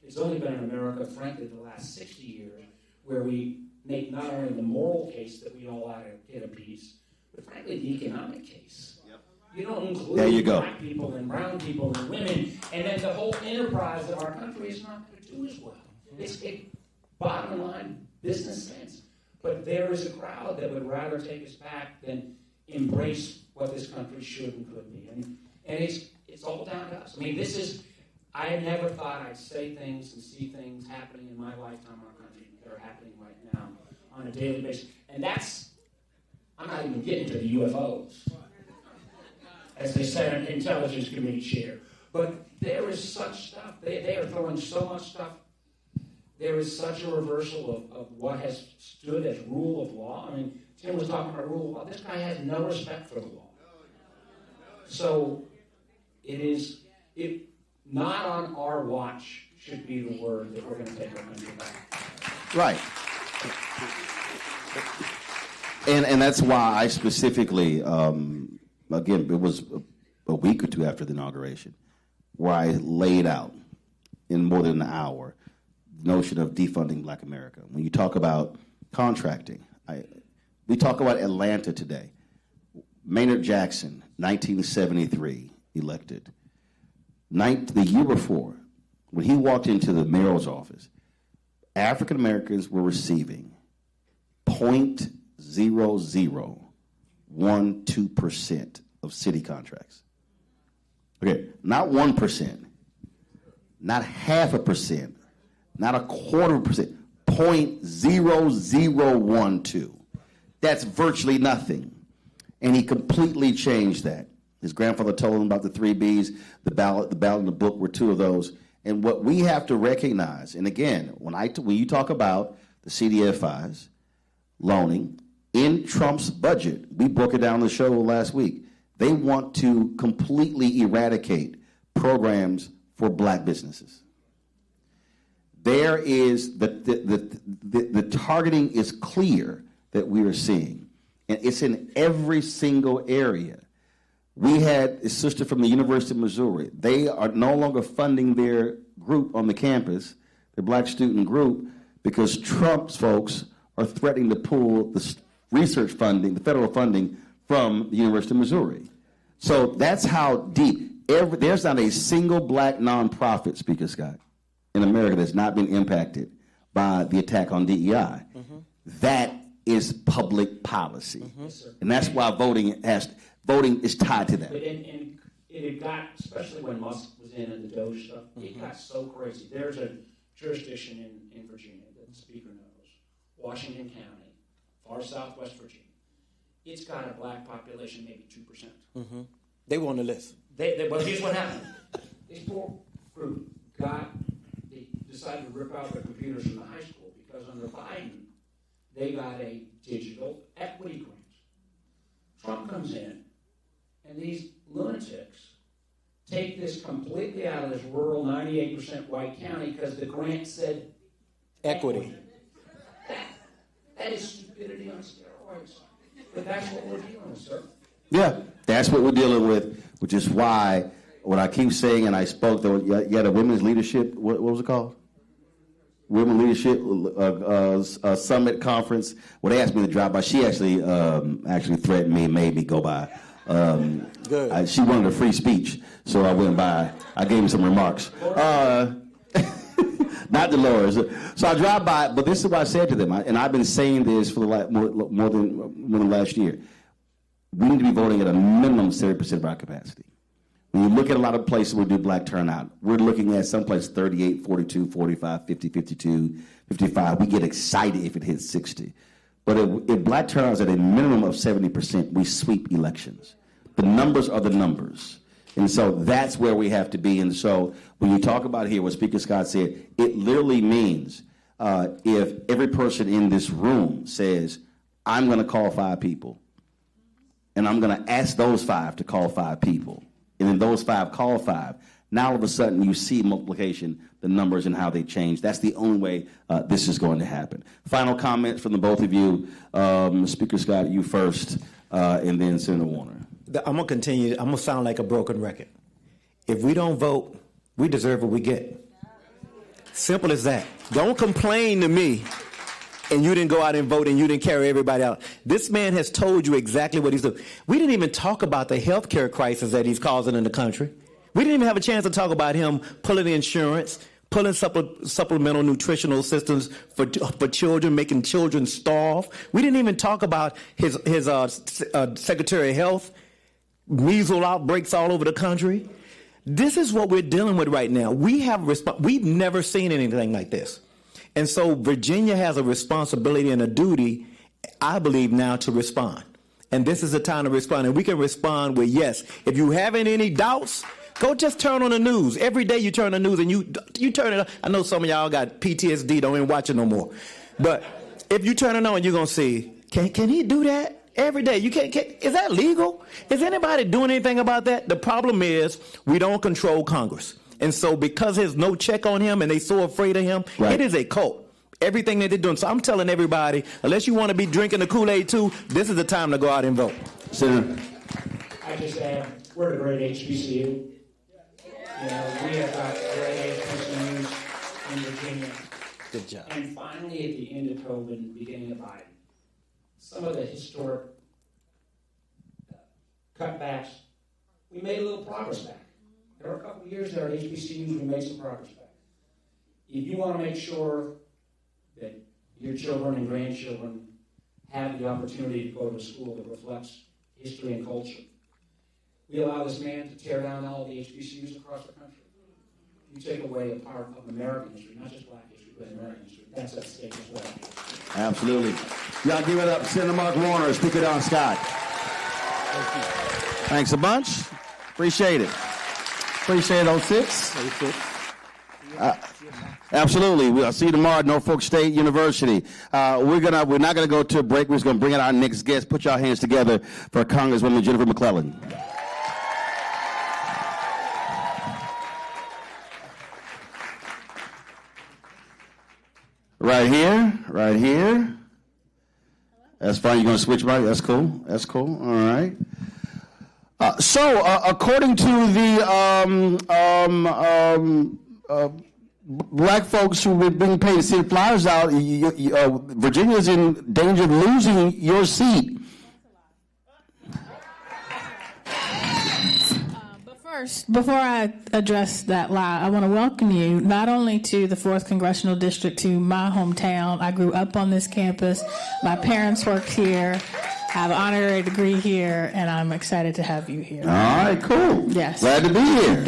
It's only been in America, frankly, the last 60 years, where we make not only the moral case that we all ought to get a piece, but frankly, the economic case. Yep. You don't include black people and brown people and women, and then the whole enterprise of our country is not going to do as well. It's bottom line business sense. But there is a crowd that would rather take us back than embrace what this country should and could be. And it's all down to us. I mean, I never thought I'd say things and see things happening in my lifetime in our country that are happening right now on a daily basis. And I'm not even getting to the UFOs, as they said on Intelligence Committee chair. But there is such stuff. They are throwing so much stuff. There is such a reversal of what has stood as rule of law. I mean, Tim was talking about rule of law. This guy has no respect for the law. So not on our watch should be the word that we're going to take our country back. Right. And that's why I specifically, again, it was a week or two after the inauguration, where I laid out in more than an hour the notion of defunding Black America. When you talk about contracting, we talk about Atlanta today. Maynard Jackson, 1973, elected. The year before, when he walked into the mayor's office, African Americans were receiving 0.0012% of city contracts. Okay, not 1%, not 0.5%, not 0.25%, 0.0012. That's virtually nothing. And he completely changed that. His grandfather told him about the 3 Bs. The ballot and the book were 2 of those. And what we have to recognize, and again, when you talk about the CDFIs, loaning, in Trump's budget, we broke it down on the show last week, they want to completely eradicate programs for black businesses. There is, the targeting is clear that we are seeing, and it's in every single area. We had a sister from the University of Missouri. They are no longer funding their group on the campus, their black student group, because Trump's folks are threatening to pull the research funding, the federal funding, from the University of Missouri. So that's how deep. There's not a single black nonprofit, Speaker Scott, in America that's not been impacted by the attack on DEI. Mm-hmm. That is public policy. Mm-hmm. And that's why voting is tied to that. And it got, especially when Musk was in and the Doge stuff, it got so crazy. There's a jurisdiction in Virginia that the Speaker knows, Washington County, far southwest Virginia. It's got a black population, maybe 2%. Mm-hmm. They were on the list. Well, here's what happened. This poor group they decided to rip out their computers from the high school because under Biden, they got a digital equity grant. Trump comes in, and these lunatics take this completely out of this rural 98% white county because the grant said equity. That is stupidity on steroids. But that's what we're dealing with, sir. Yeah, that's what we're dealing with, which is why what I keep saying, and I spoke, you had a women's leadership, what was it called? Women Leadership Summit Conference. Well, they asked me to drop by. She actually threatened me and made me go by. Good. She wanted a free speech, so I went by. I gave him some remarks. Not Delores. So I drive by, but this is what I said to them, and I've been saying this for the more than last year. We need to be voting at a minimum 70% of our capacity. When you look at a lot of places where we do black turnout, we're looking at some places 38, 42, 45, 50, 52, 55. We get excited if it hits 60. But if black turnout is at a minimum of 70%, we sweep elections. The numbers are the numbers. And so that's where we have to be. And so when you talk about here what Speaker Scott said, it literally means if every person in this room says, I'm going to call 5 people, and I'm going to ask those 5 to call 5 people, and then those 5 call 5, now all of a sudden you see multiplication, the numbers and how they change. That's the only way this is going to happen. Final comments from the both of you. Speaker Scott, you first, and then Senator Warner. I'm going to continue. I'm going to sound like a broken record. If we don't vote, we deserve what we get. Simple as that. Don't complain to me and you didn't go out and vote and you didn't carry everybody out. This man has told you exactly what he's doing. We didn't even talk about the health care crisis that he's causing in the country. We didn't even have a chance to talk about him pulling the insurance, pulling supplemental nutritional systems for children, making children starve. We didn't even talk about his Secretary of Health, measles outbreaks all over the country. This is what we're dealing with right now. We've never seen anything like this. And so Virginia has a responsibility and a duty, I believe now, to respond. And this is the time to respond. And we can respond with yes. If you having any doubts, go just turn on the news. Every day you turn on the news and you turn it on. I know some of y'all got PTSD, don't even watch it no more. But if you turn it on, you're going to see, can he do that? Every day. Is that legal? Is anybody doing anything about that? The problem is we don't control Congress. And so because there's no check on him and they're so afraid of him, right. It is a cult. Everything that they're doing. So I'm telling everybody, unless you want to be drinking the Kool-Aid too, this is the time to go out and vote. Senator. I just add, we're a great HBCU. You know, we have got great HBCUs in Virginia. Good job. And finally, at the end of COVID and beginning of Biden, some of the historic cutbacks we made a little progress back. There were a couple of years there at HBCUs we made some progress back. If you want to make sure that your children and grandchildren have the opportunity to go to a school that reflects history and culture, we allow this man to tear down all the HBCUs across the country. You take away a part of American history, not just black history, but American history. That's at stake as well. Absolutely. Y'all give it up. Senator Mark Warner, Speaker Don Scott. Thanks a bunch. Appreciate it. Appreciate it, 06. Absolutely. We'll see you tomorrow at Norfolk State University. We're not gonna go to a break. We're just gonna bring in our next guest. Put your hands together for Congresswoman Jennifer McClellan. Right here. That's fine. You're going to switch right? That's cool. All right. So, according to the black folks who've been paid to send flyers out, Virginia is in danger of losing your seat. First, before I address that lie, I want to welcome you not only to the 4th Congressional District, to my hometown. I grew up on this campus. My parents worked here. I have an honorary degree here, and I'm excited to have you here. All right, cool. Yes. Glad to be here.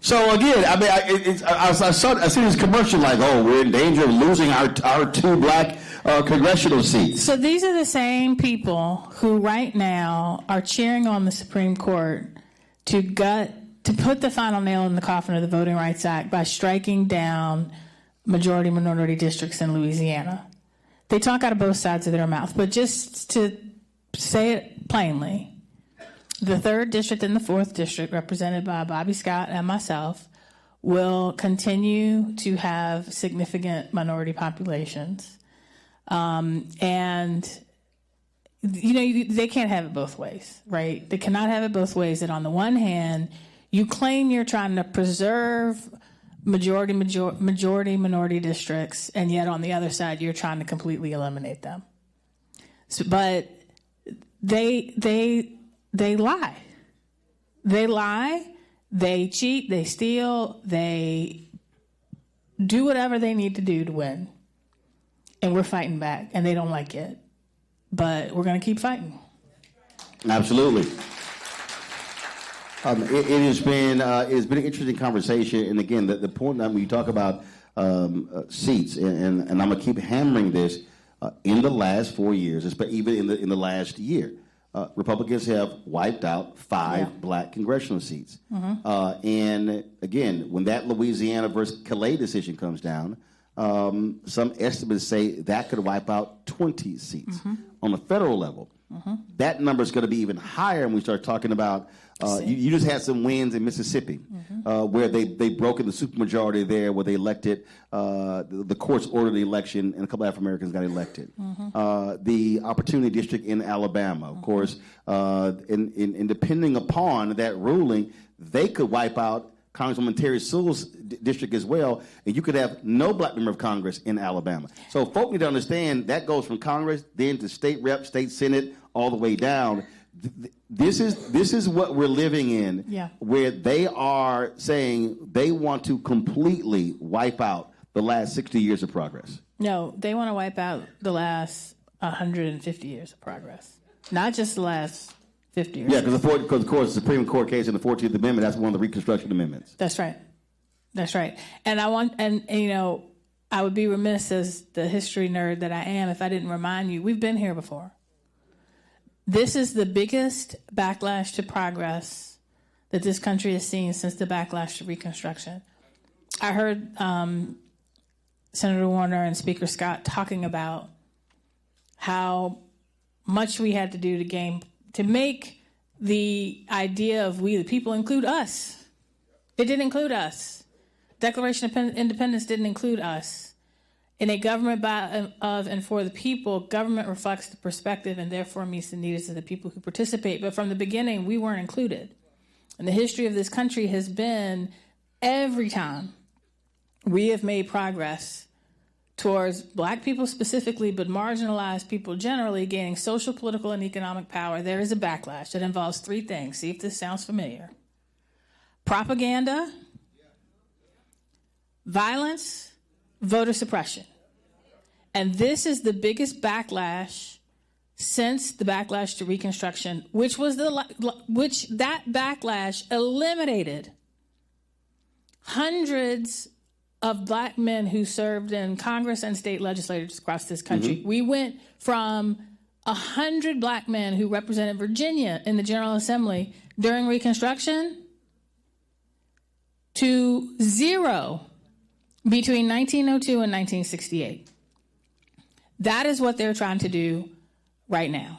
So again, I mean, I see this commercial like, oh, we're in danger of losing our 2 black congressional seats. So these are the same people who right now are cheering on the Supreme Court to put the final nail in the coffin of the Voting Rights Act by striking down majority minority districts in Louisiana. They talk out of both sides of their mouth, but just to say it plainly, the 3rd District and the 4th District, represented by Bobby Scott and myself, will continue to have significant minority populations. And, they can't have it both ways, right? They cannot have it both ways. That on the one hand, you claim you're trying to preserve majority minority districts, and yet on the other side, you're trying to completely eliminate them. So, but they lie. They lie. They cheat. They steal. They do whatever they need to do to win. And we're fighting back, and they don't like it. But we're going to keep fighting. Absolutely. It's been an interesting conversation. And again, the point that when you talk about seats, and I'm going to keep hammering this, in the last 4 years, even in the last year, Republicans have wiped out 5 black congressional seats. Mm-hmm. And again, when that Louisiana versus Calais decision comes down, some estimates say that could wipe out 20 seats. Mm-hmm. On the federal level. Mm-hmm. That number is going to be even higher when we start talking about, you just had some wins in Mississippi, mm-hmm. Where they broken the supermajority there, where they elected, the courts ordered the election, and a couple of African-Americans got elected. Mm-hmm. The Opportunity District in Alabama, of mm-hmm. course, and depending upon that ruling, they could wipe out Congresswoman Terry Sewell's district as well, and you could have no black member of Congress in Alabama. So folk need to understand that goes from Congress, then to state rep, state senate, all the way down. This is what we're living in, where they are saying they want to completely wipe out the last 60 years of progress. No, they want to wipe out the last 150 years of progress, not just the last 50 years. Yeah, because of course the Supreme Court case in the 14th Amendment, that's one of the Reconstruction Amendments. That's right. And I would be remiss as the history nerd that I am if I didn't remind you, we've been here before. This is the biggest backlash to progress that this country has seen since the backlash to Reconstruction. I heard Senator Warner and Speaker Scott talking about how much we had to do to make the idea of we the people include us. It didn't include us. Declaration of Independence didn't include us. In a government by, of, and for the people, government reflects the perspective and therefore meets the needs of the people who participate. But from the beginning, we weren't included. And the history of this country has been every time we have made progress towards black people specifically, but marginalized people generally gaining social, political, and economic power, there is a backlash that involves three things. See if this sounds familiar. Propaganda, violence, voter suppression. And this is the biggest backlash since the backlash to Reconstruction, which that backlash eliminated hundreds of black men who served in Congress and state legislatures across this country. Mm-hmm. We went from 100 black men who represented Virginia in the General Assembly during Reconstruction to 0 between 1902 and 1968. That is what they're trying to do right now.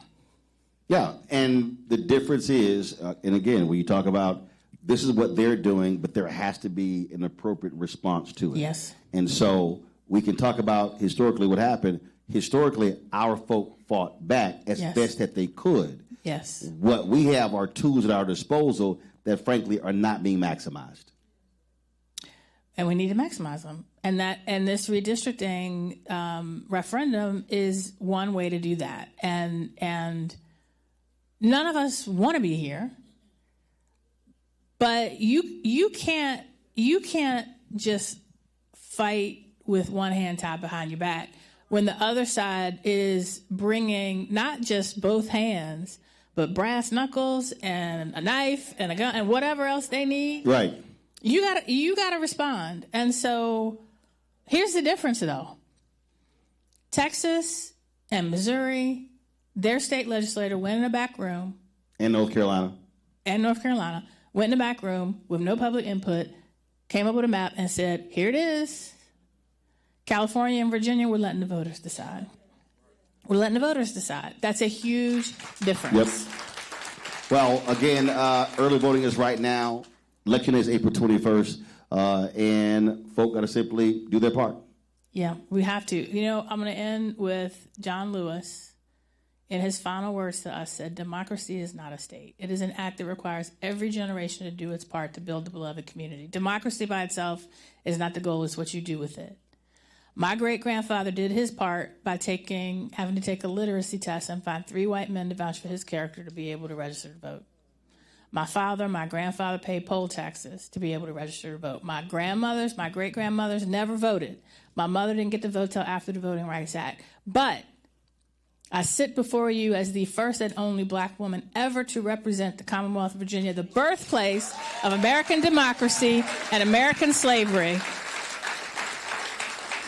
Yeah, and the difference is, and again, when you talk about this is what they're doing, but there has to be an appropriate response to it. Yes. And so we can talk about historically what happened. Historically, our folk fought back as best that they could. Yes. What we have are tools at our disposal that, frankly, are not being maximized. And we need to maximize them. And this redistricting referendum is one way to do that. And none of us want to be here. But you can't just fight with one hand tied behind your back when the other side is bringing not just both hands, but brass knuckles and a knife and a gun and whatever else they need. Right. You gotta respond. And so here's the difference, though. Texas and Missouri, their state legislator went in a back room. And North Carolina. Went in the back room with no public input, came up with a map and said, here it is. California and Virginia, we're letting the voters decide. That's a huge difference. Yep. Well, again, early voting is right now. Election is April 21st. And folk got to simply do their part. Yeah, we have to. I'm going to end with John Lewis. In his final words to us, said, democracy is not a state. It is an act that requires every generation to do its part to build the beloved community. Democracy by itself is not the goal, it's what you do with it. My great-grandfather did his part by having to take a literacy test and find 3 white men to vouch for his character to be able to register to vote. My grandfather paid poll taxes to be able to register to vote. My great-grandmothers never voted. My mother didn't get to vote till after the Voting Rights Act. But I sit before you as the first and only black woman ever to represent the Commonwealth of Virginia, the birthplace of American democracy and American slavery,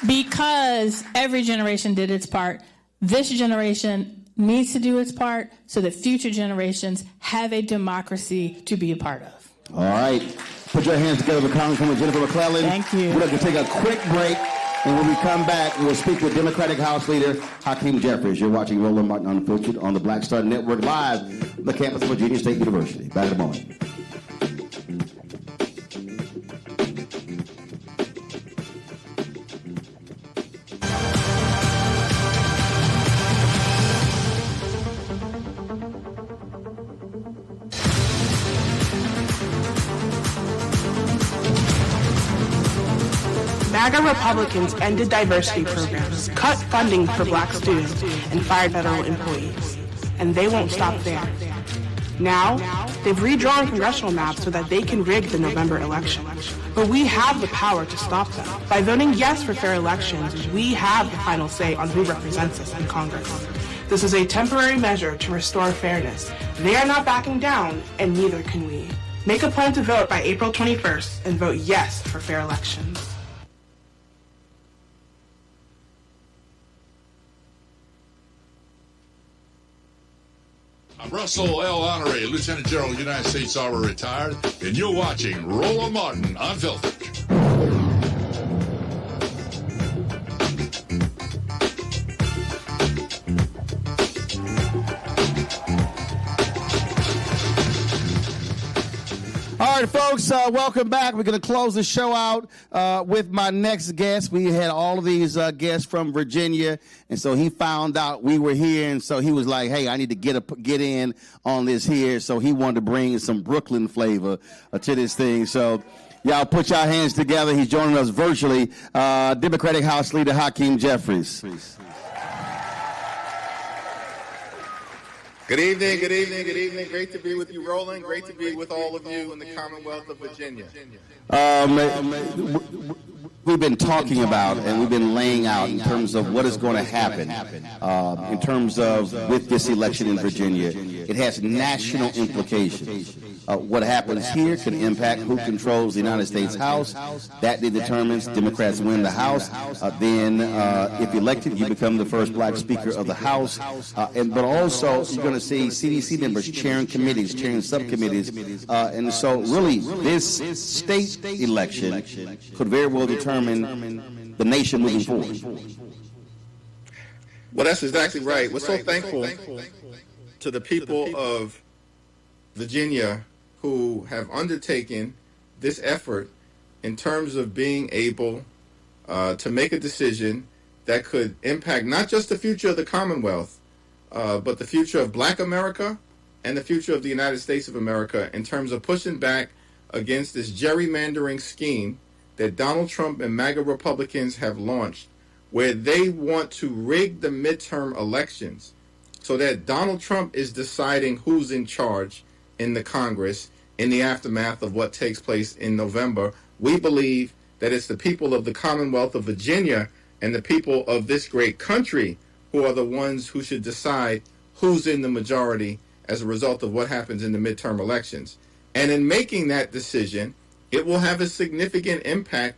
because every generation did its part. This generation needs to do its part so that future generations have a democracy to be a part of. All right. Put your hands together for Congresswoman Jennifer McClellan. Thank you. We're going to take a quick break. And when we come back, we'll speak with Democratic House Leader Hakeem Jeffries. You're watching Roland Martin Unfiltered on the Black Star Network live on the campus of Virginia State University. Back in a moment. MAGA Republicans ended diversity programs, cut funding for black students, and fired federal employees. And they won't stop there. Now, they've redrawn congressional maps so that they can rig the November election. But we have the power to stop them. By voting yes for fair elections, we have the final say on who represents us in Congress. This is a temporary measure to restore fairness. They are not backing down, and neither can we. Make a plan to vote by April 21st and vote yes for fair elections. I'm Russell L. Honoré, Lieutenant General, United States Army, retired, and you're watching Roland Martin Unfiltered. All right, folks, welcome back. We're going to close the show out with my next guest. We had all of these guests from Virginia, and so he found out we were here, and so he was like, hey, I need to get in on this here. So he wanted to bring some Brooklyn flavor to this thing. So Y'all put your hands together. He's joining us virtually. Democratic House Leader Hakeem Jeffries. Good evening, good evening, good evening. Great to be with you, Roland. Great to be with all of you in the Commonwealth of Virginia. We've been talking about and we've been laying out in terms of what is going to happen in terms of with this election in Virginia. It has national implications. What happens here can impact who controls the United States House. That determines Democrats win the House. Then, if elected, you become the first black Speaker of the House. But also, you're going to see CDC members chairing committees, chairing subcommittees. And so, really, this state election could very well determine the nation moving forward. Well, that's exactly right. We're so thankful to the people of Virginia who have undertaken this effort in terms of being able to make a decision that could impact not just the future of the Commonwealth, but the future of Black America and the future of the United States of America in terms of pushing back against this gerrymandering scheme that Donald Trump and MAGA Republicans have launched, where they want to rig the midterm elections so that Donald Trump is deciding who's in charge in the Congress in the aftermath of what takes place in November. We believe that it's the people of the Commonwealth of Virginia and the people of this great country who are the ones who should decide who's in the majority as a result of what happens in the midterm elections. And in making that decision, it will have a significant impact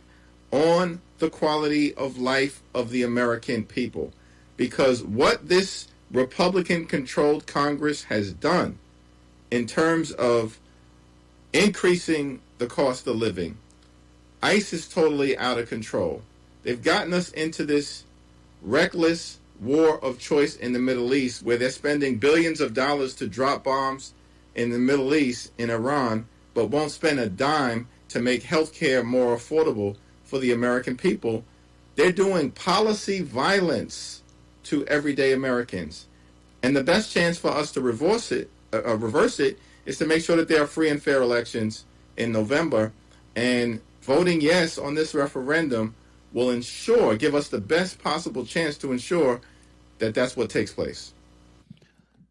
on the quality of life of the American people. Because what this Republican-controlled Congress has done in terms of increasing the cost of living, ICE is totally out of control. They've gotten us into this reckless war of choice in the Middle East, where they're spending billions of dollars to drop bombs in the Middle East, in Iran, but won't spend a dime to make health care more affordable for the American people. They're doing policy violence to everyday Americans. And the best chance for us to reverse it is to make sure that there are free and fair elections in November. And voting yes on this referendum will give us the best possible chance to ensure that that's what takes place.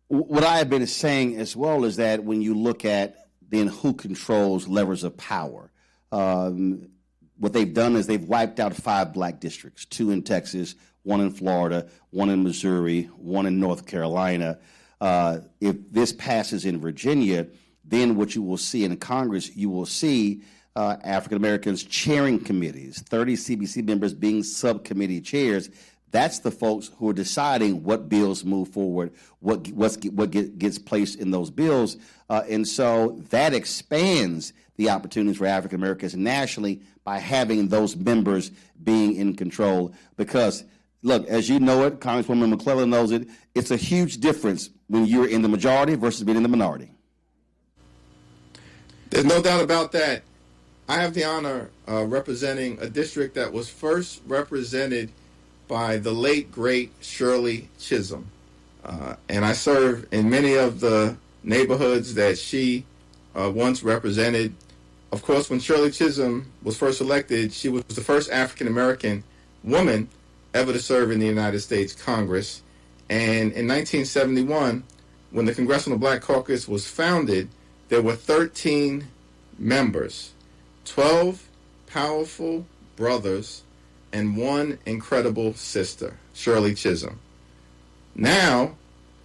What I have been saying as well is that when you look at then who controls levers of power, what they've done is they've wiped out 5 black districts, 2 in Texas, 1 in Florida, 1 in Missouri, 1 in North Carolina. If this passes in Virginia, then what you will see in Congress, you will see African Americans chairing committees, 30 CBC members being subcommittee chairs. That's the folks who are deciding what bills move forward, what gets placed in those bills. And so that expands the opportunities for African Americans nationally by having those members being in control. Because, look, as you know it, Congresswoman McClellan knows it, it's a huge difference when you're in the majority versus being in the minority. There's no doubt about that. I have the honor representing a district that was first represented by the late, great Shirley Chisholm. And I serve in many of the neighborhoods that she once represented. Of course, when Shirley Chisholm was first elected, she was the first African-American woman ever to serve in the United States Congress. And in 1971, when the Congressional Black Caucus was founded, there were 13 members, 12 powerful brothers, and 1 incredible sister, Shirley Chisholm. Now,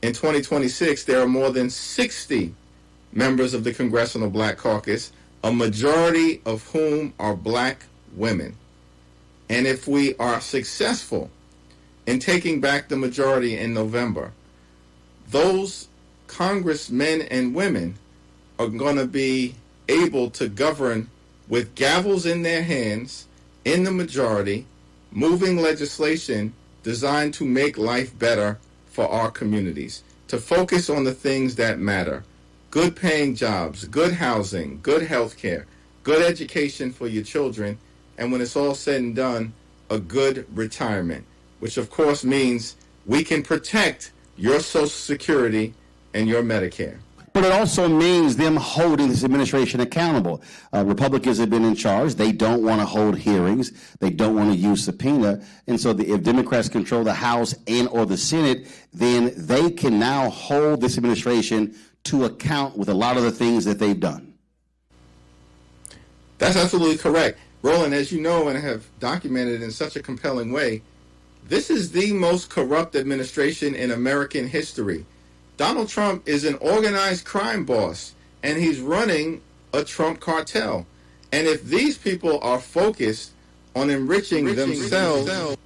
in 2026, there are more than 60 members of the Congressional Black Caucus, a majority of whom are black women. And if we are successful in taking back the majority in November, those congressmen and women are going to be able to govern with gavels in their hands in the majority, moving legislation designed to make life better for our communities, to focus on the things that matter: good paying jobs, good housing, good health care, good education for your children, and when it's all said and done, a good retirement, which of course means we can protect your Social Security and your Medicare. But it also means them holding this administration accountable. Republicans have been in charge. They don't want to hold hearings. They don't want to use subpoena. And so if Democrats control the House and or the Senate, then they can now hold this administration to account with a lot of the things that they've done. That's absolutely correct. Roland, as you know and have documented in such a compelling way, this is the most corrupt administration in American history. Donald Trump is an organized crime boss, and he's running a Trump cartel. And if these people are focused on enriching themselves,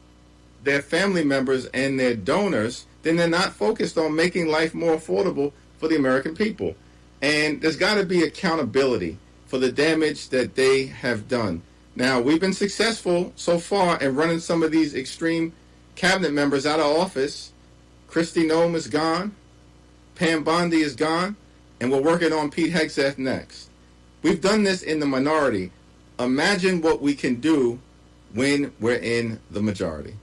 their family members, and their donors, then they're not focused on making life more affordable for the American people. And there's got to be accountability for the damage that they have done. Now, we've been successful so far in running some of these extreme cabinet members out of office. Kristi Noem is gone. Pam Bondi is gone, and we're working on Pete Hegseth next. We've done this in the minority. Imagine what we can do when we're in the majority.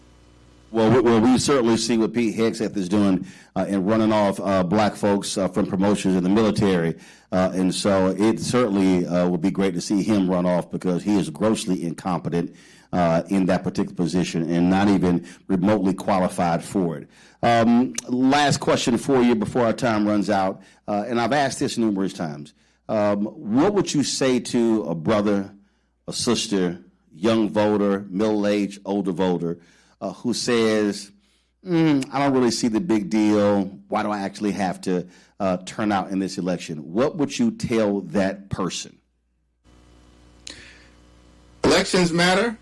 Well, we certainly see what Pete Hegseth is doing in running off black folks from promotions in the military. And so it certainly would be great to see him run off because he is grossly incompetent in that particular position and not even remotely qualified for it. Last question for you before our time runs out, and I've asked this numerous times. What would you say to a brother, a sister, young voter, middle-aged, older voter, who says, I don't really see the big deal. Why do I actually have to turn out in this election? What would you tell that person? Elections matter,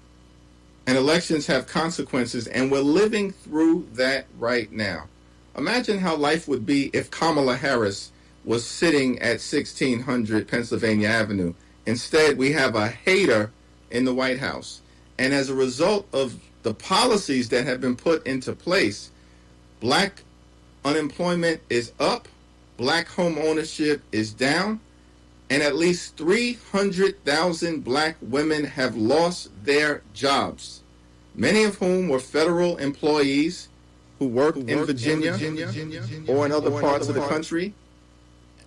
and elections have consequences, and we're living through that right now. Imagine how life would be if Kamala Harris was sitting at 1600 Pennsylvania Avenue. Instead, we have a hater in the White House. And as a result of the policies that have been put into place, black unemployment is up, black home ownership is down, and at least 300,000 black women have lost their jobs, many of whom were federal employees who worked in Virginia or in other parts of the country,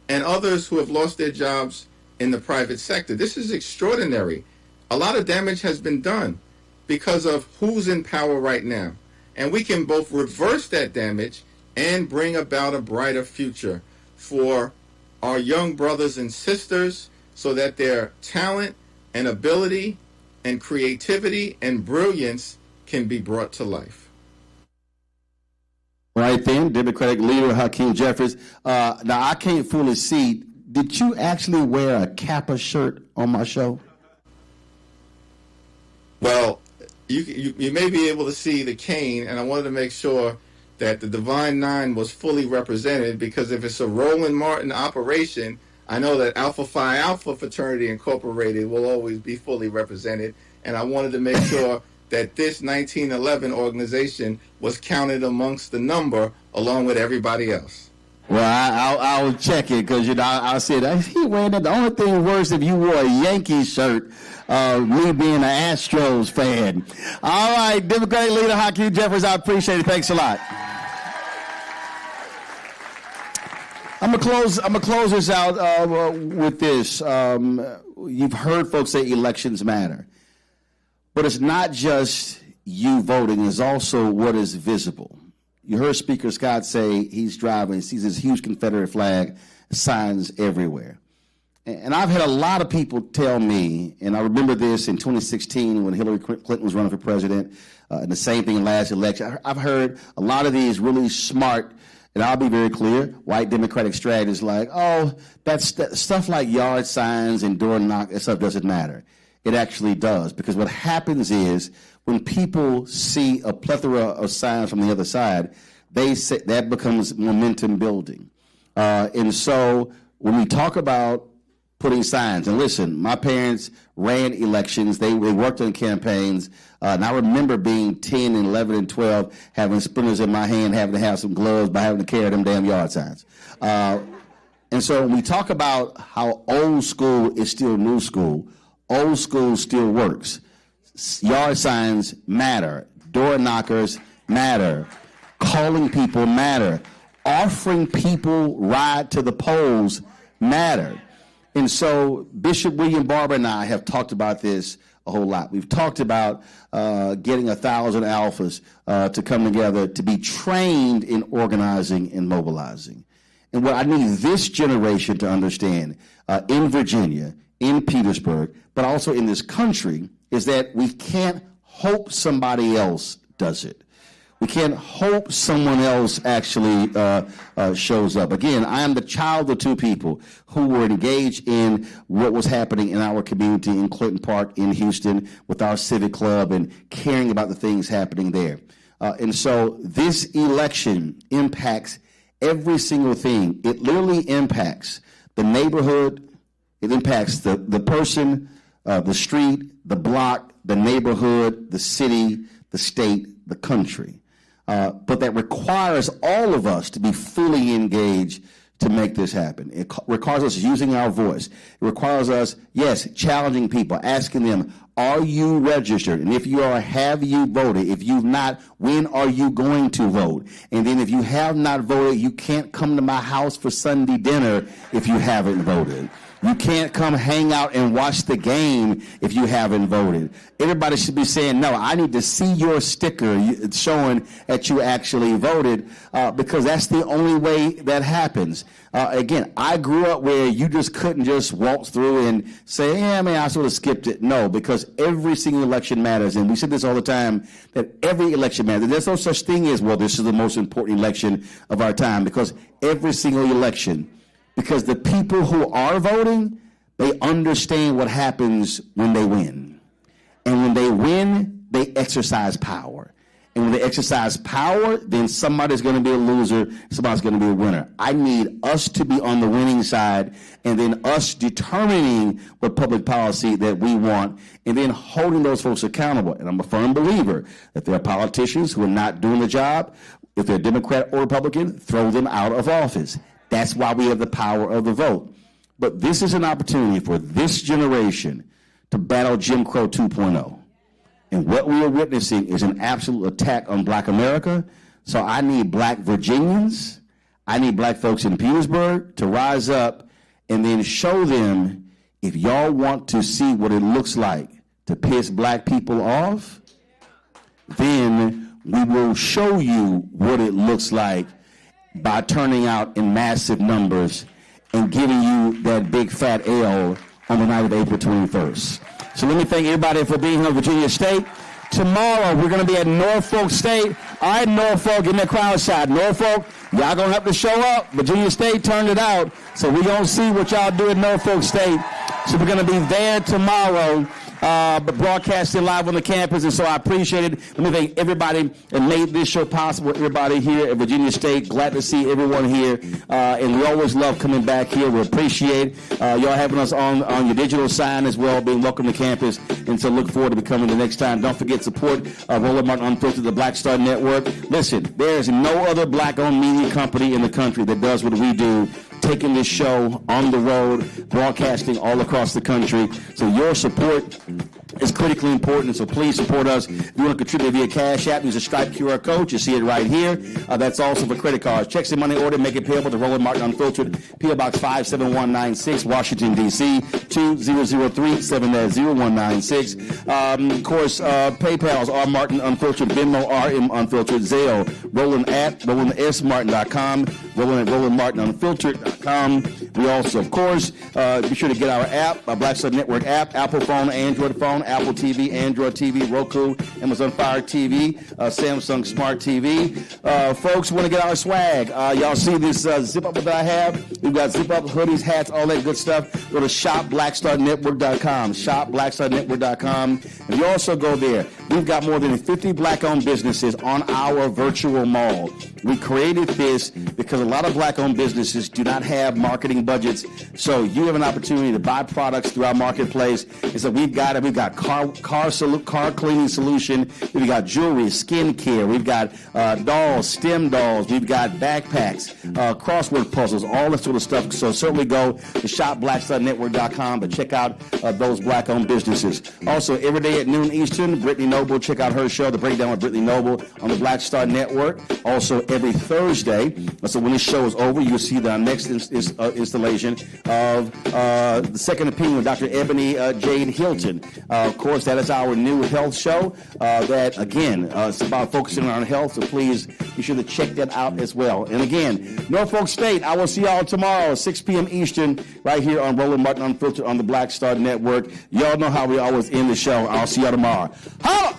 and others who have lost their jobs in the private sector. This is extraordinary. A lot of damage has been done because of who's in power right now. And we can both reverse that damage and bring about a brighter future for our young brothers and sisters so that their talent and ability and creativity and brilliance can be brought to life. Right then, Democratic Leader Hakeem Jeffries. Now, I can't fully see, did you actually wear a Kappa shirt on my show? Well, you may be able to see the Kaine, and I wanted to make sure that the Divine Nine was fully represented, because if it's a Roland Martin operation, I know that Alpha Phi Alpha Fraternity Incorporated will always be fully represented, and I wanted to make sure that this 1911 organization was counted amongst the number along with everybody else. Well, I'll check it, because I said, he wearing that. The only thing worse if you wore a Yankees shirt, me being an Astros fan. All right, Democratic Leader Hakeem Jeffries, I appreciate it. Thanks a lot. I'm gonna close this out with this. You've heard folks say elections matter, but it's not just you voting; it's also what is visible. You heard Speaker Scott say he's driving, sees this huge Confederate flag, signs everywhere. And I've had a lot of people tell me, and I remember this in 2016 when Hillary Clinton was running for president, and the same thing in last election. I've heard a lot of these really smart, and I'll be very clear, white Democratic strategists like, oh, that's stuff like yard signs and door knock, that stuff doesn't matter. It actually does, because what happens is when people see a plethora of signs from the other side, they say that becomes momentum building. And so when we talk about putting signs, and listen, my parents ran elections, they worked on campaigns, and I remember being 10 and 11 and 12, having splinters in my hand, having to have some gloves by having to carry them damn yard signs. And so when we talk about how old school is still new school, old school still works. Yard signs matter. Door knockers matter. Calling people matter. offering people ride to the polls matter. And so Bishop William Barber and I have talked about this a whole lot. We've talked about getting 1,000 alphas to come together to be trained in organizing and mobilizing. And what I need this generation to understand in Virginia, in Petersburg, but also in this country, is that we can't hope somebody else does it. We can't hope someone else actually shows up. Again, I am the child of two people who were engaged in what was happening in our community in Clinton Park in Houston with our civic club and caring about the things happening there. And so this election impacts every single thing. It literally impacts the neighborhood. It impacts the person, the street, the block, the neighborhood, the city, the state, the country. But that requires all of us to be fully engaged to make this happen. It requires us using our voice. It requires us, yes, challenging people, asking them, are you registered? And if you are, have you voted? If you've not, when are you going to vote? And then if you have not voted, you can't come to my house for Sunday dinner if you haven't voted. You can't come hang out and watch the game if you haven't voted. Everybody should be saying, no, I need to see your sticker showing that you actually voted, because that's the only way that happens. Again, I grew up where you just couldn't just waltz through and say, yeah, man, I sort of skipped it. No, because every single election matters. And we say this all the time, that every election matters. There's no such thing as, well, this is the most important election of our time, because every single election, because the people who are voting, they understand what happens when they win. And when they win, they exercise power. And when they exercise power, then somebody's going to be a loser, somebody's going to be a winner. I need us to be on the winning side, and then us determining what public policy that we want, and then holding those folks accountable. And I'm a firm believer that there are politicians who are not doing the job. If they're Democrat or Republican, throw them out of office. That's why we have the power of the vote. But this is an opportunity for this generation to battle Jim Crow 2.0. And what we are witnessing is an absolute attack on Black America. So I need Black Virginians, I need Black folks in Petersburg to rise up and then show them, if y'all want to see what it looks like to piss Black people off, then we will show you what it looks like by turning out in massive numbers and giving you that big fat L on the night of April 21st. So let me thank everybody for being here in Virginia State. Tomorrow, we're going to be at Norfolk State. All right, Norfolk, give me a crowd shot. Norfolk, y'all going to have to show up. Virginia State turned it out. So we're going to see what y'all do at Norfolk State. So we're going to be there tomorrow, but broadcasting live on the campus, and so I appreciate it. Let me thank everybody that made this show possible, everybody here at Virginia State. Glad to see everyone here, and we always love coming back here. We appreciate y'all having us on your digital sign as well, being welcome to campus, and so look forward to becoming the next time. Don't forget, support Roland Martin Unfiltered, the Black Star Network. Listen, there is no other Black-owned media company in the country that does what we do, taking this show on the road, broadcasting all across the country. So your support is critically important, so please support us. If you want to contribute via Cash App, use a Stripe QR code. You see it right here. That's also for credit cards. Checks and money order, make it payable to Roland Martin Unfiltered, P.O. Box 57196, Washington, D.C., 2003-70196. Of course, PayPal's R. Martin Unfiltered, Venmo RM Unfiltered, Zelle, Roland at RolandSMartin.com, Roland at RolandMartinUnfiltered.com. We also, of course, be sure to get our app, our Black Star Network app, Apple phone, Android phone, Apple TV, Android TV, Roku, Amazon Fire TV, Samsung Smart TV. Folks, want to get our swag. Y'all see this zip up that I have? We've got zip up hoodies, hats, all that good stuff. Go to shopblackstarnetwork.com, shopblackstarnetwork.com. And you also go there. We've got more than 50 Black-owned businesses on our virtual mall. We created this because a lot of Black-owned businesses do not have marketing campaign budgets. So you have an opportunity to buy products through our marketplace. And so we've got car cleaning solution. We've got jewelry, skincare. We've got dolls, STEM dolls. We've got backpacks, crossword puzzles, all that sort of stuff. So certainly go to shopblackstarnetwork.com to check out those black-owned businesses. Also, every day at noon Eastern, Brittany Noble, check out her show, The Breakdown with Brittany Noble, on the Black Star Network. Also, every Thursday, so when this show is over, you'll see the next installation of The Second Opinion with Dr. Ebony Jade Hilton. Of course, that is our new health show that, again, it's about focusing on health, so please be sure to check that out as well. And again, Norfolk State, I will see y'all tomorrow, 6 p.m. Eastern, right here on Roland Martin Unfiltered on the Black Star Network. Y'all know how we always end the show. I'll see y'all tomorrow. Holla!